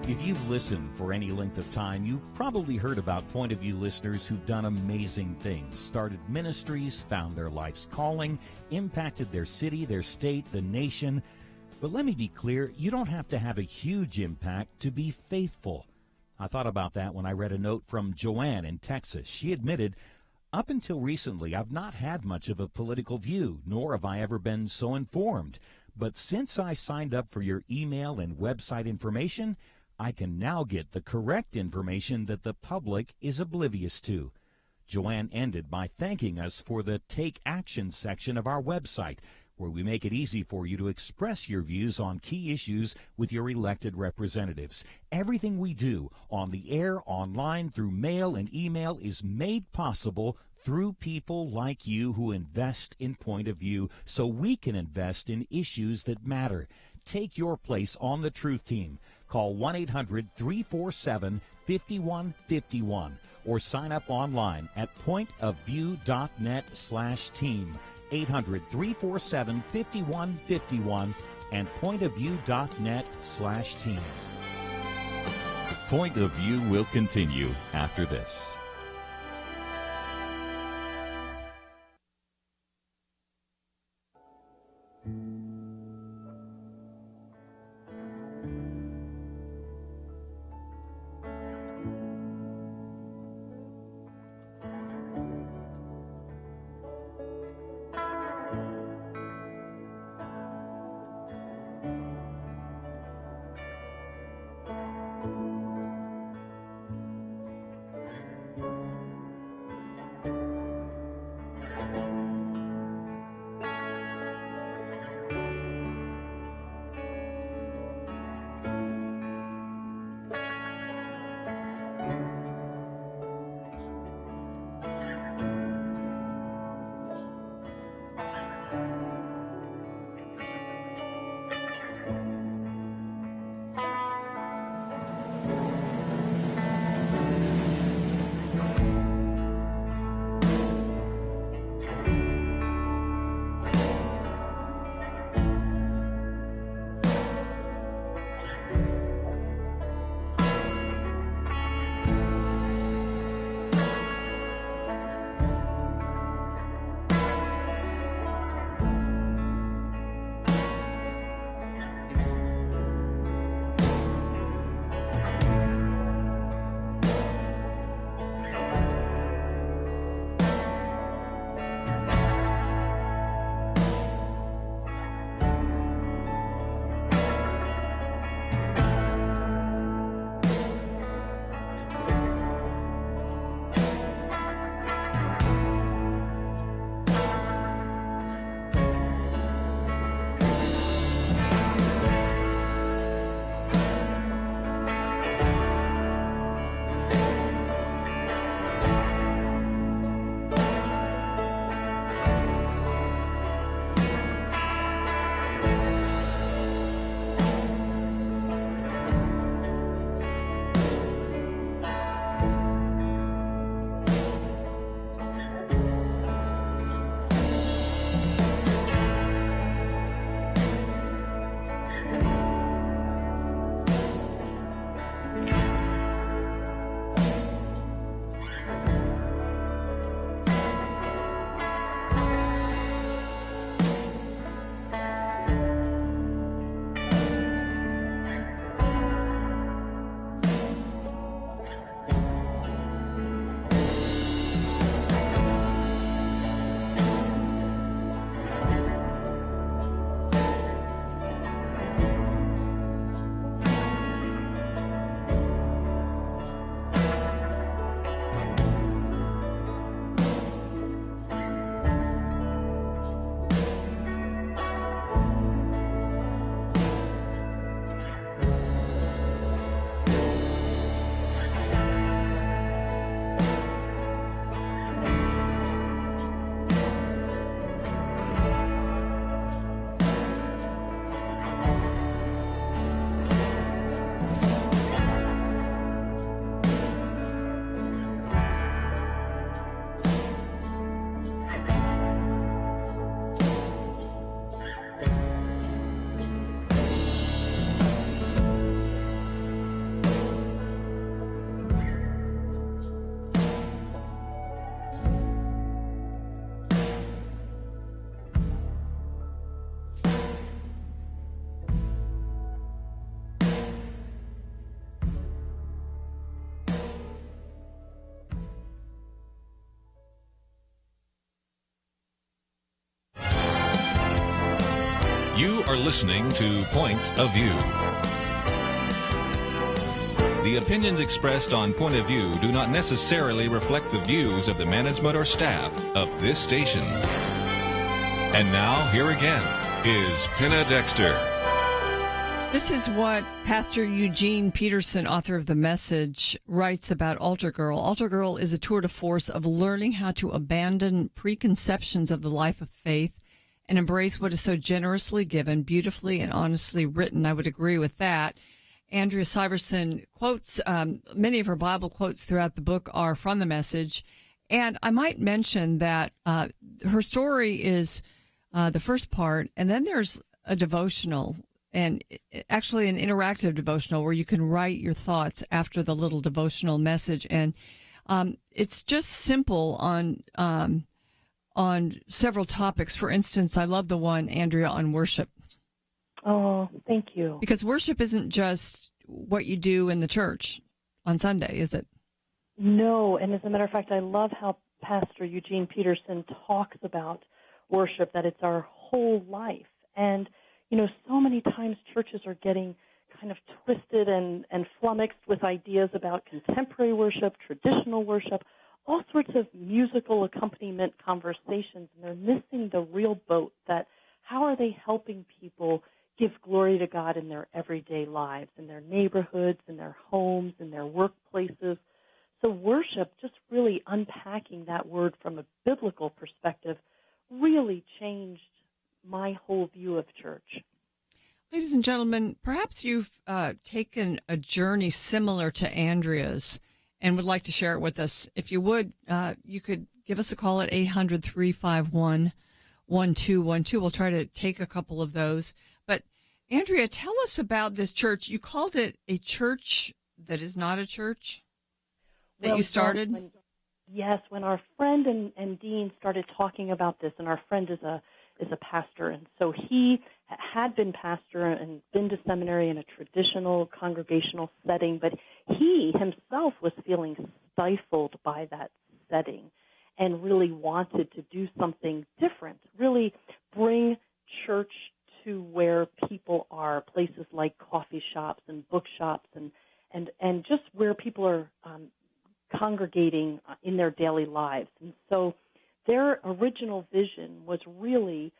If you've listened for any length of time, you've probably heard about Point of View listeners who've done amazing things, started ministries, found their life's calling, impacted their city, their state, the nation. But let me be clear, you don't have to have a huge impact to be faithful. I thought about that when I read a note from Joanne in Texas. She admitted, up until recently, I've not had much of a political view, nor have I ever been so informed. But since I signed up for your email and website information, I can now get the correct information that the public is oblivious to. Joanne ended by thanking us for the Take Action section of our website, where we make it easy for you to express your views on key issues with your elected representatives. Everything we do on the air, online, through mail and email is made possible through people like you who invest in Point of View, so we can invest in issues that matter. Take your place on the Truth Team. Call 1-800-347-5151 or sign up online at pointofview.net/team. 800-347-5151 and pointofview.net/team. Point of View will continue after this. You are listening to Point of View. The opinions expressed on Point of View do not necessarily reflect the views of the management or staff of this station. And now, here again, is Penna Dexter. This is what Pastor Eugene Peterson, author of The Message, writes about Altar Girl. Altar Girl is a tour de force of learning how to abandon preconceptions of the life of faith and embrace what is so generously given, beautifully and honestly written. I would agree with that. Andrea Syverson quotes, many of her Bible quotes throughout the book are from The Message. And I might mention that her story is the first part, and then there's a devotional, and actually an interactive devotional where you can write your thoughts after the little devotional message. And it's just simple on several topics. For instance, I love the one, Andrea, on worship. Oh, thank you. Because worship isn't just what you do in the church on Sunday, is it? No, and as a matter of fact, I love how Pastor Eugene Peterson talks about worship, that it's our whole life. And, you know, so many times churches are getting kind of twisted and flummoxed with ideas about contemporary worship, traditional worship, all sorts of musical accompaniment conversations, and they're missing the real boat, that how are they helping people give glory to God in their everyday lives, in their neighborhoods, in their homes, in their workplaces. So worship, just really unpacking that word from a biblical perspective, really changed my whole view of church. Ladies and gentlemen, perhaps you've taken a journey similar to Andrea's and would like to share it with us. If you would, you could give us a call at 800-351-1212. We'll try to take a couple of those. But Andrea, tell us about this church. You called it a church that is not a church that you started? When our friend and Dean started talking about this, and our friend is a pastor, and so he had been pastor and been to seminary in a traditional congregational setting, but he himself was feeling stifled by that setting and really wanted to do something different, really bring church to where people are, places like coffee shops and bookshops and just where people are congregating in their daily lives. And so their original vision was really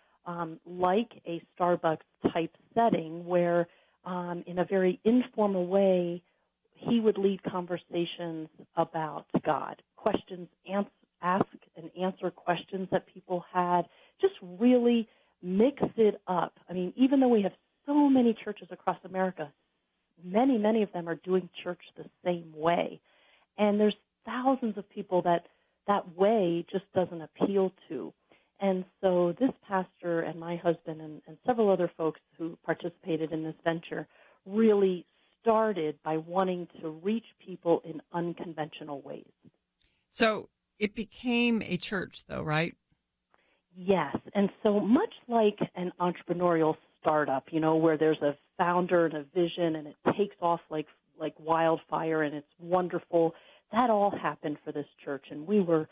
like a Starbucks-type setting where, in a very informal way, he would lead conversations about God, questions, ask and answer questions that people had, just really mix it up. I mean, even though we have so many churches across America, many of them are doing church the same way. And there's thousands of people that way just doesn't appeal to. And so this pastor and my husband and several other folks who participated in this venture really started by wanting to reach people in unconventional ways. So it became a church, though, right? Yes. And so much like an entrepreneurial startup, you know, where there's a founder and a vision and it takes off like wildfire and it's wonderful, that all happened for this church. And we were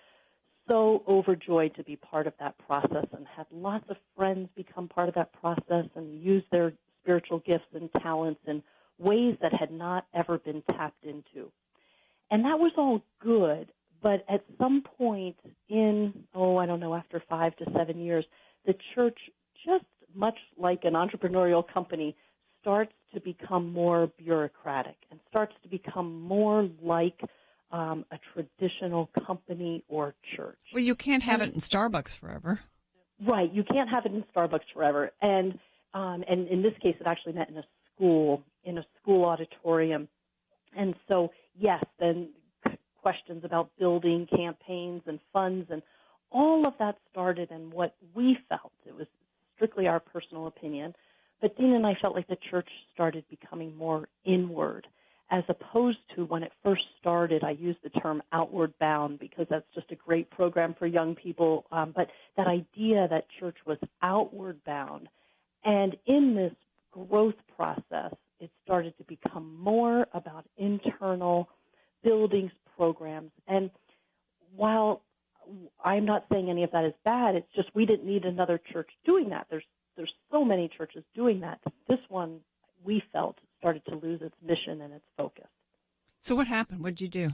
so overjoyed to be part of that process and had lots of friends become part of that process and use their spiritual gifts and talents in ways that had not ever been tapped into. And that was all good, but at some point after 5 to 7 years, the church, just much like an entrepreneurial company, starts to become more bureaucratic and starts to become more like a traditional company or church. Well, you can't have it in Starbucks forever. Right. You can't have it in Starbucks forever. And in this case, it actually meant in a school auditorium. And so, yes, then questions about building campaigns and funds and all of that started, and what we felt, it was strictly our personal opinion, but Dean and I felt like the church started becoming more inward, as opposed to when it first started. I use the term outward bound because that's just a great program for young people, but that idea that church was outward bound. And in this growth process, it started to become more about internal buildings, programs. And while I'm not saying any of that is bad, it's just we didn't need another church doing that. There's there's so many churches doing that. This one, we felt, started to lose its mission and its focus. So what happened? What did you do?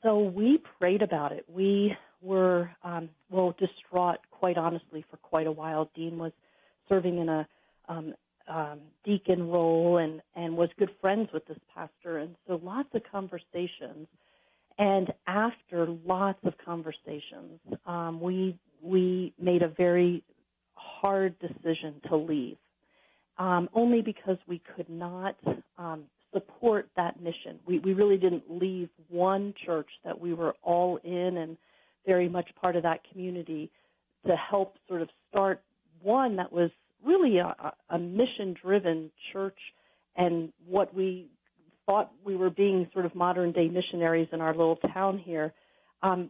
So we prayed about it. We were, distraught, quite honestly, for quite a while. Dean was serving in a deacon role and was good friends with this pastor. And so lots of conversations. And after lots of conversations, we made a very hard decision to leave, only because we could not support that mission. We really didn't leave one church that we were all in and very much part of that community to help sort of start one that was really a mission-driven church, and what we thought we were being sort of modern-day missionaries in our little town here.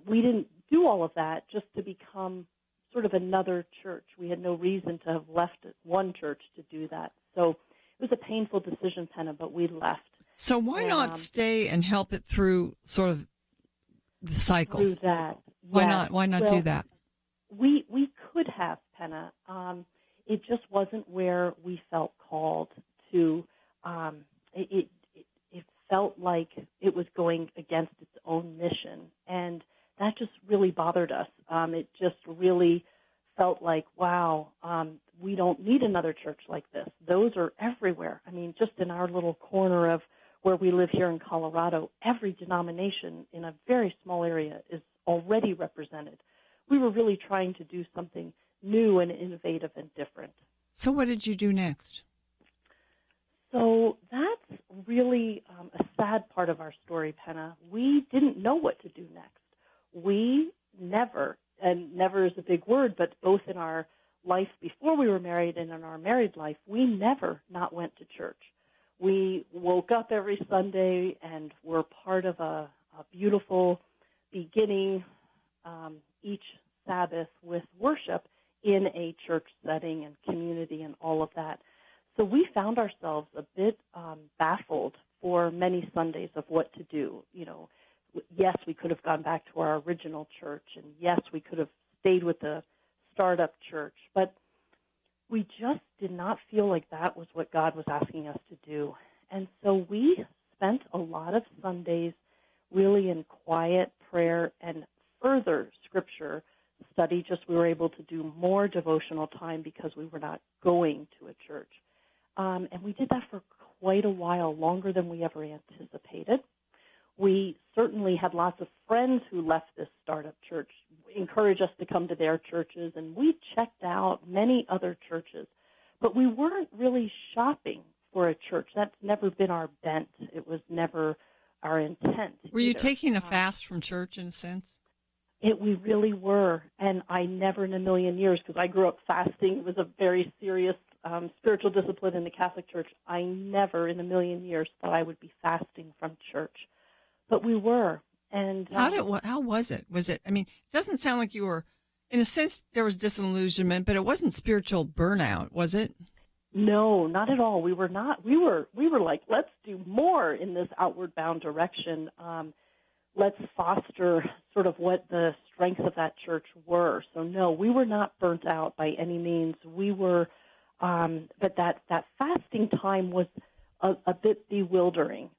We didn't do all of that just to become sort of another church. We had no reason to have left one church to do that. So it was a painful decision, Penna, but we left. So why not stay and help it through sort of the cycle? Through that. Why yes. not? Why not do that? We could have, Penna. It just wasn't where we felt called to. It felt like it was going against its own mission, and that just really bothered us. It just really felt like, wow, we don't need another church like this. Those are everywhere. I mean, just in our little corner of where we live here in Colorado, every denomination in a very small area is already represented. We were really trying to do something new and innovative and different. So what did you do next? So that's really a sad part of our story, Penna. We didn't know what to do next. We never, and never is a big word, but both in our life before we were married and in our married life, we never not went to church. We woke up every Sunday and were part of a beautiful beginning each Sabbath with worship in a church setting and community and all of that. So we found ourselves a bit baffled for many Sundays of what to do. You know, yes, we could have gone back to our original church, and yes, we could have stayed with the startup church, but we just did not feel like that was what God was asking us to do. And so we spent a lot of Sundays really in quiet prayer and further scripture study. Just we were able to do more devotional time because we were not going to a church. And we did that for quite a while, longer than we ever anticipated. We certainly had lots of friends who left this startup church, encourage us to come to their churches, and we checked out many other churches. But we weren't really shopping for a church. That's never been our bent. It was never our intent. Were you taking a fast from church in a sense? We really were, and I never in a million years, because I grew up fasting. It was a very serious spiritual discipline in the Catholic Church. I never in a million years thought I would be fasting from church, but we were. And how was it? Was it? I mean, it doesn't sound like you were. In a sense, there was disillusionment, but it wasn't spiritual burnout, was it? No, not at all. We were not. We were like, let's do more in this outward bound direction. Let's foster sort of what the strengths of that church were. So no, we were not burnt out by any means. We were, but that fasting time was a bit bewildering.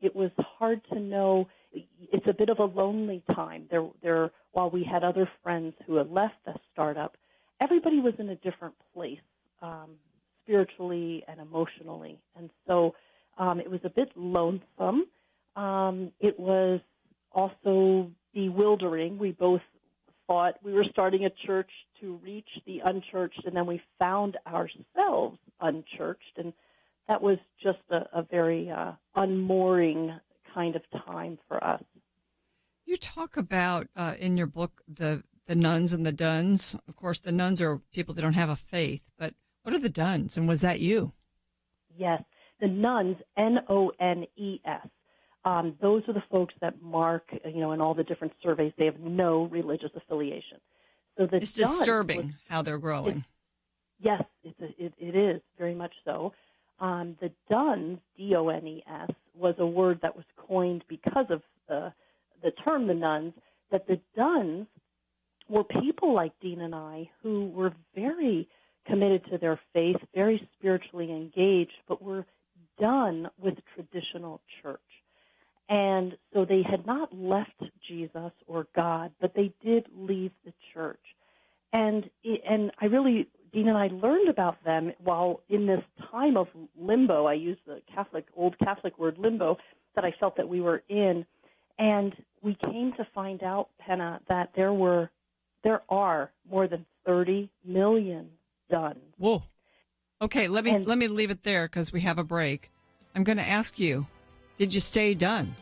It was hard to know. It's a bit of a lonely time. There, while we had other friends who had left the startup, everybody was in a different place, spiritually and emotionally, and so it was a bit lonesome. It was also bewildering. We both thought we were starting a church to reach the unchurched, and then we found ourselves unchurched, and that was just a very unmooring kind of time for us. You talk about in your book the nuns and the duns. Of course, the nuns are people that don't have a faith, but what are the duns, and was that you? Yes, the nuns, N-O-N-E-S. Those are the folks that mark, in all the different surveys, they have no religious affiliation. So it's disturbing how they're growing. Yes, it is, very much so. The duns, D-O-N-E-S, was a word that was coined because of the term the nuns, that the duns were people like Dean and I who were very committed to their faith, very spiritually engaged, but were done with traditional church. And so they had not left Jesus or God, but they did leave the church. And I really, Dean and I learned about them while in this time of limbo. I use the old Catholic word limbo that I felt that we were in. And we came to find out, Penna, that there are more than 30 million done. Whoa. Okay, let me leave it there because we have a break. I'm going to ask you, did you stay done?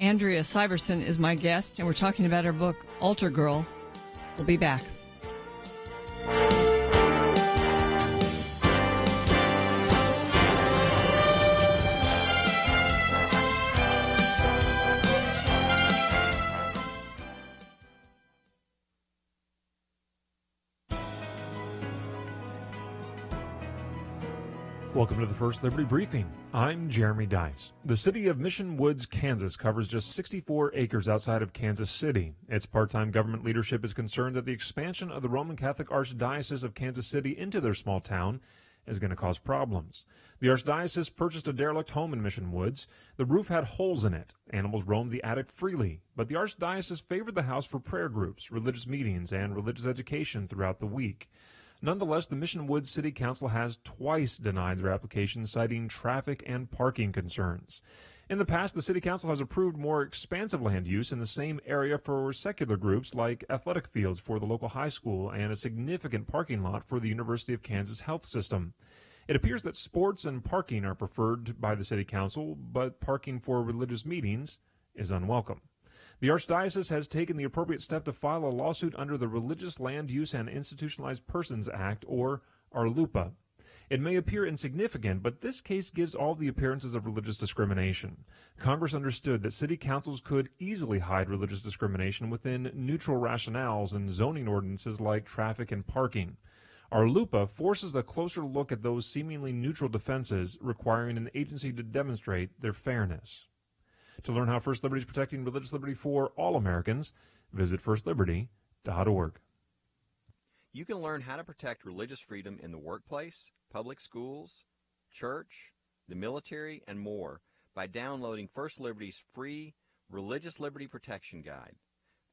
Andrea Syverson is my guest, and we're talking about her book, Altar Girl. We'll be back. Welcome to the First Liberty Briefing. I'm Jeremy Dice. The city of Mission Woods, Kansas covers just 64 acres outside of Kansas City. Its part-time government leadership is concerned that the expansion of the Roman Catholic Archdiocese of Kansas City into their small town is going to cause problems. The Archdiocese purchased a derelict home in Mission Woods. The roof had holes in it. Animals roamed the attic freely. But the Archdiocese favored the house for prayer groups, religious meetings, and religious education throughout the week. Nonetheless, the Mission Woods City Council has twice denied their application, citing traffic and parking concerns. In the past, the City Council has approved more expansive land use in the same area for secular groups like athletic fields for the local high school and a significant parking lot for the University of Kansas Health System. It appears that sports and parking are preferred by the City Council, but parking for religious meetings is unwelcome. The Archdiocese has taken the appropriate step to file a lawsuit under the Religious Land Use and Institutionalized Persons Act, or RLUPA. It may appear insignificant, but this case gives all the appearances of religious discrimination. Congress understood that city councils could easily hide religious discrimination within neutral rationales and zoning ordinances like traffic and parking. RLUPA forces a closer look at those seemingly neutral defenses, requiring an agency to demonstrate their fairness. To learn how First Liberty is protecting religious liberty for all Americans, visit firstliberty.org. You can learn how to protect religious freedom in the workplace, public schools, church, the military, and more by downloading First Liberty's free Religious Liberty Protection Guide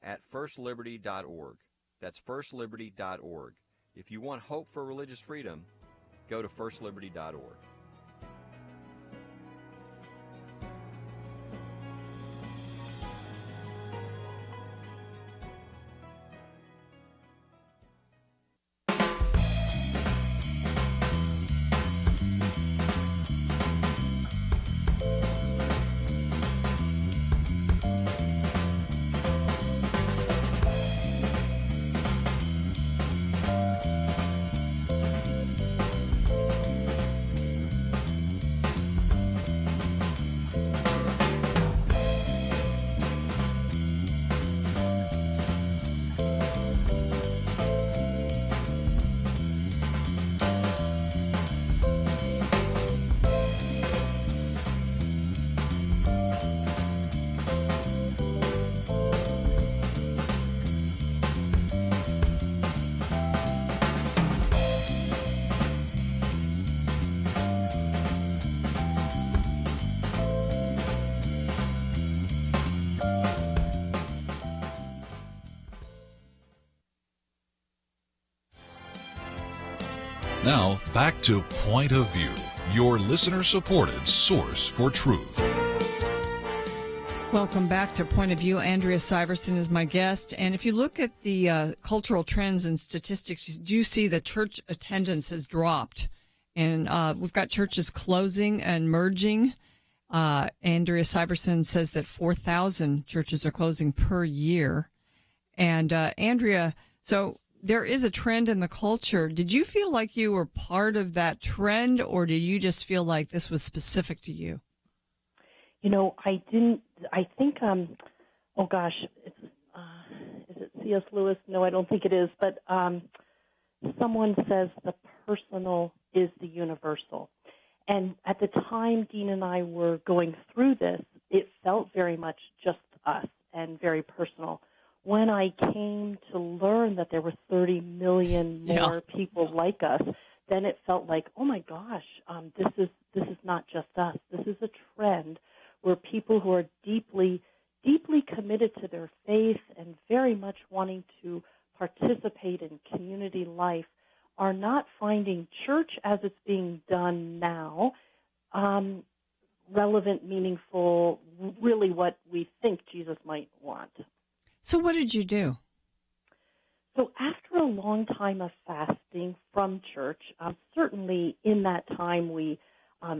at firstliberty.org. That's firstliberty.org. If you want hope for religious freedom, go to firstliberty.org. Now, back to Point of View, your listener-supported source for truth. Welcome back to Point of View. Andrea Syverson is my guest. And if you look at the cultural trends and statistics, you do see that church attendance has dropped. And we've got churches closing and merging. Andrea Syverson says that 4,000 churches are closing per year. And Andrea, so there is a trend in the culture. Did you feel like you were part of that trend, or did you just feel like this was specific to you? You know, I didn't. I think, oh gosh, is it C.S. Lewis? No, I don't think it is. But someone says the personal is the universal. And at the time Dean and I were going through this, it felt very much just us and very personal. when I came to learn that there were 30 million more people like us, then it felt like, oh my gosh, this is not just us. This is a trend where people who are deeply committed to their faith and very much wanting to participate in community life are not finding church as it's being done now relevant, meaningful, really what we think Jesus might want. So what did you do? So after a long time of fasting from church, certainly in that time we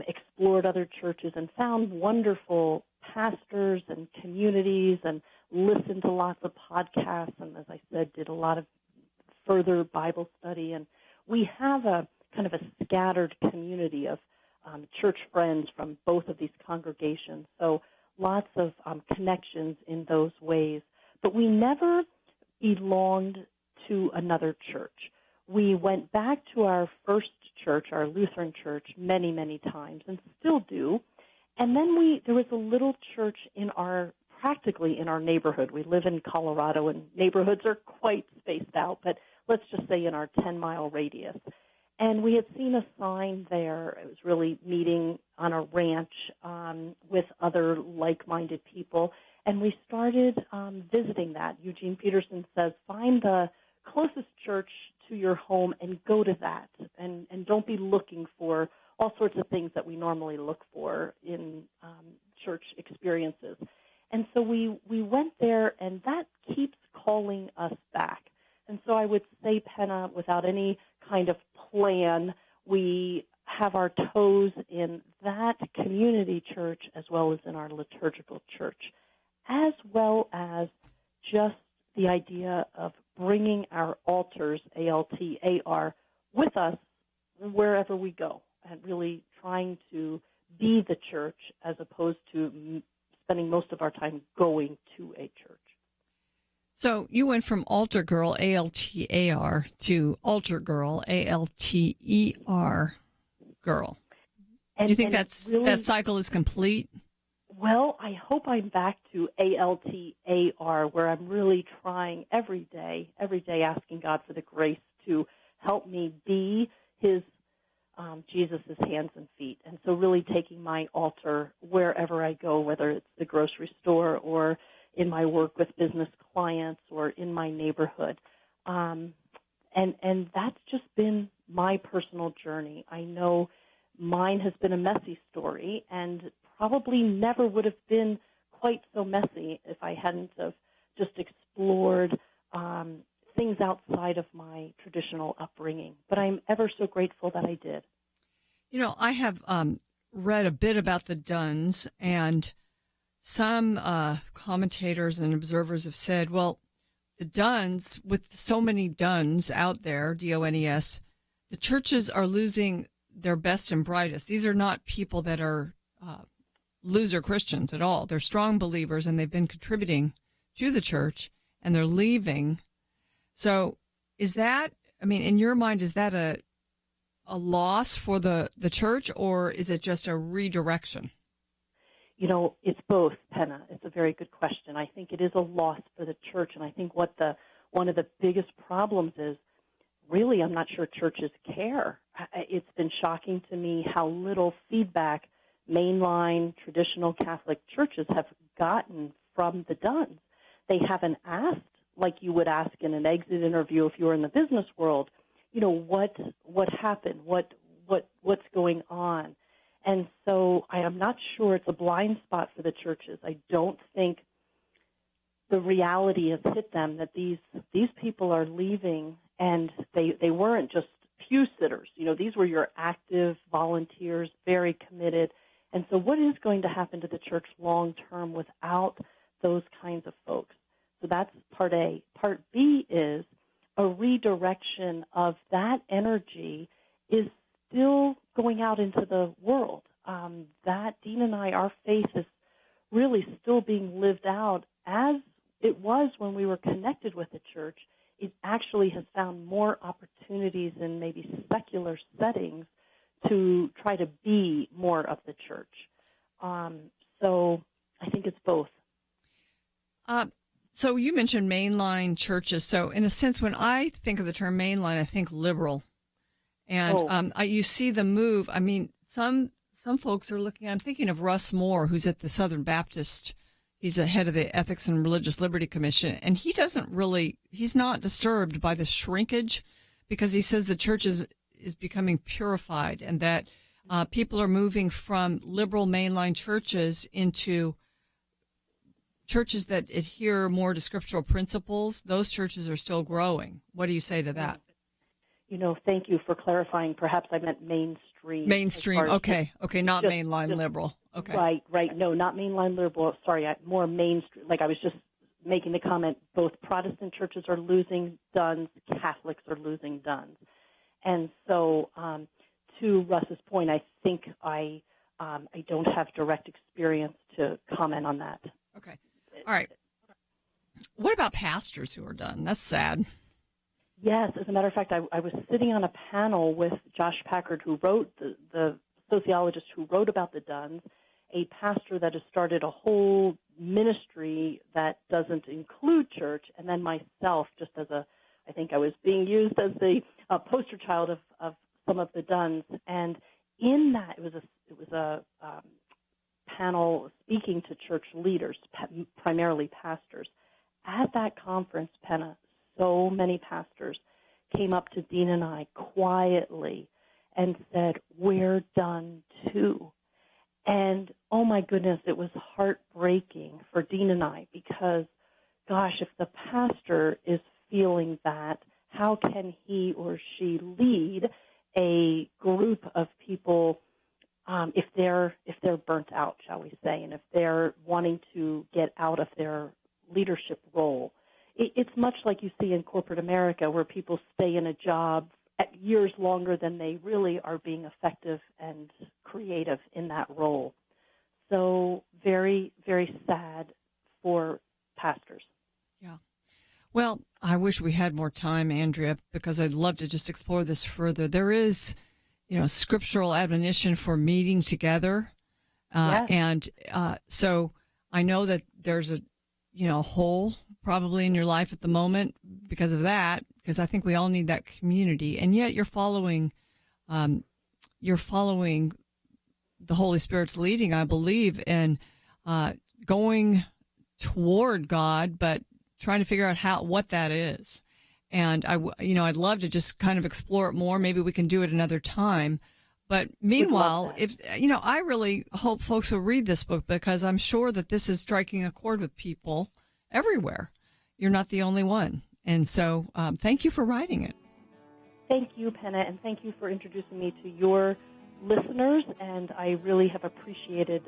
explored other churches and found wonderful pastors and communities and listened to lots of podcasts and, as I said, did a lot of further Bible study. And we have a kind of a scattered community of church friends from both of these congregations, so lots of connections in those ways. But we never belonged to another church. We went back to our first church, our Lutheran church, many, many times and still do. And then there was a little church practically in our neighborhood. We live in Colorado and neighborhoods are quite spaced out, but let's just say in our 10-mile radius. And we had seen a sign there. It was really meeting on a ranch with other like-minded people. And we started visiting that. Eugene Peterson says, find the closest church to your home and go to that. And don't be looking for all sorts of things that we normally look for in church experiences. And so we went there, and that keeps calling us back. And so I would say, Penna, without any kind of plan, we have our toes in that community church as well as in our liturgical church, as well as just the idea of bringing our altars, A-L-T-A-R, with us wherever we go, and really trying to be the church as opposed to spending most of our time going to a church. So you went from altar girl, A-L-T-A-R, to altar girl, A-L-T-E-R, girl. Do you think that cycle is complete? Well, I hope I'm back to A-L-T-A-R, where I'm really trying every day asking God for the grace to help me be his Jesus' hands and feet. And so really taking my altar wherever I go, whether it's the grocery store or in my work with business clients or in my neighborhood. And that's just been my personal journey. I know mine has been a messy story and probably never would have been quite so messy if I hadn't have just explored things outside of my traditional upbringing. But I'm ever so grateful that I did. You know, I have read a bit about the Duns, and some commentators and observers have said, well, the Duns, with so many Duns out there, D-O-N-E-S, the churches are losing their best and brightest. These are not people that are loser Christians at all. They're strong believers, and they've been contributing to the church, and they're leaving. So is that, I mean, in your mind, is that a loss for the church, or is it just a redirection? You know, it's both, Penna. It's a very good question. I think it is a loss for the church, and I think one of the biggest problems is, really, I'm not sure churches care. It's been shocking to me how little feedback mainline traditional Catholic churches have gotten from the Duns. They haven't asked, like you would ask in an exit interview if you were in the business world, you know, what happened, what's going on. And so I am not sure it's a blind spot for the churches. I don't think the reality has hit them that these people are leaving, and they weren't just pew sitters. You know, these were your active volunteers, very committed. And so what is going to happen to the church long term without those kinds of folks? So that's part A. Part B is a redirection of that energy is still going out into the world. That, Dean and I, our faith is really still being lived out as it was when we were connected with the church. It actually has found more opportunities in maybe secular settings to try to be more of the church. So I think it's both. So you mentioned mainline churches. So in a sense, when I think of the term mainline, I think liberal. And you see the move. I mean, some folks are looking, I'm thinking of Russ Moore, who's at the Southern Baptist. He's the head of the Ethics and Religious Liberty Commission. And he's not disturbed by the shrinkage, because he says the church is becoming purified, and that people are moving from liberal mainline churches into churches that adhere more to scriptural principles. Those churches are still growing. What do you say to that? Thank you for clarifying. Perhaps I meant mainstream. Mainstream. Okay, not mainline liberal. Okay. Right. No, not mainline liberal. Sorry, more mainstream. Like I was just making the comment, both Protestant churches are losing duns, Catholics are losing duns. And so to Russ's point, I think I don't have direct experience to comment on that. Okay. All right. What about pastors who are done? That's sad. Yes. As a matter of fact, I was sitting on a panel with Josh Packard, who wrote, the sociologist who wrote about the duns, a pastor that has started a whole ministry that doesn't include church, and then myself, just as I think I was being used as the poster child of some of the duns. And in that, it was a panel speaking to church leaders, primarily pastors. At that conference, Penna, so many pastors came up to Dean and I quietly and said, "We're done too." And oh my goodness, it was heartbreaking for Dean and I, because, gosh, if the pastor is feeling that, how can he or she lead a group of people if they're burnt out, shall we say, and if they're wanting to get out of their leadership role? It's much like you see in corporate America, where people stay in a job at years longer than they really are being effective and creative in that role. So very, very sad for pastors. Yeah. Well, I wish we had more time, Andrea, because I'd love to just explore this further. There is, scriptural admonition for meeting together. Yes. And so I know that there's a hole probably in your life at the moment because of that, because I think we all need that community. And yet you're following the Holy Spirit's leading, I believe, in going toward God, but trying to figure out what that is. And I'd love to just kind of explore it more. Maybe we can do it another time. But meanwhile, I really hope folks will read this book, because I'm sure that this is striking a chord with people everywhere. You're not the only one. And so thank you for writing it. Thank you, Penna, and thank you for introducing me to your listeners, and I really have appreciated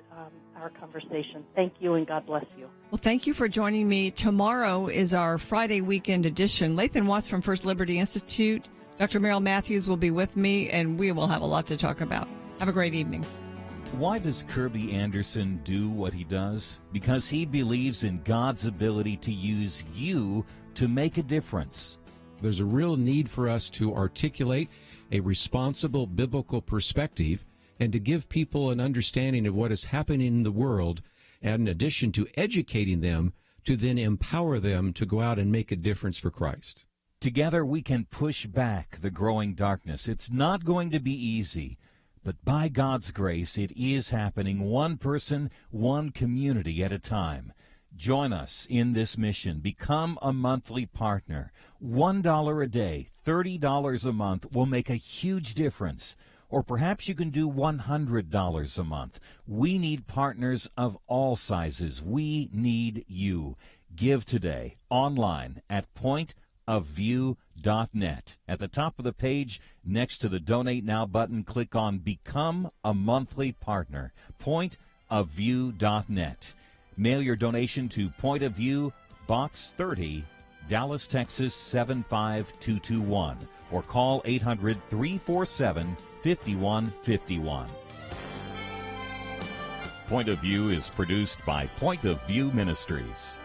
our conversation. Thank you, and God bless you. Well, thank you for joining me. Tomorrow is our Friday weekend edition. Lathan Watts from First Liberty Institute, Dr. Merrill Matthews will be with me, and we will have a lot to talk about. Have a great evening. Why does Kirby Anderson do what he does? Because he believes in God's ability to use you to make a difference. There's a real need for us to articulate a responsible biblical perspective and to give people an understanding of what is happening in the world, and in addition to educating them, to then empower them to go out and make a difference for Christ. Together we can push back the growing darkness. It's not going to be easy, but by God's grace, it is happening, one person, one community at a time. Join us in this mission. Become a monthly partner. $1 a day, $30 a month will make a huge difference. Or perhaps you can do $100 a month. We need partners of all sizes. We need you. Give today online at pointofview.net. At the top of the page, next to the Donate Now button, click on Become a Monthly Partner. Pointofview.net. Mail your donation to Point of View, Box 30, Dallas, Texas 75221, or call 800-347-5151. Point of View is produced by Point of View Ministries.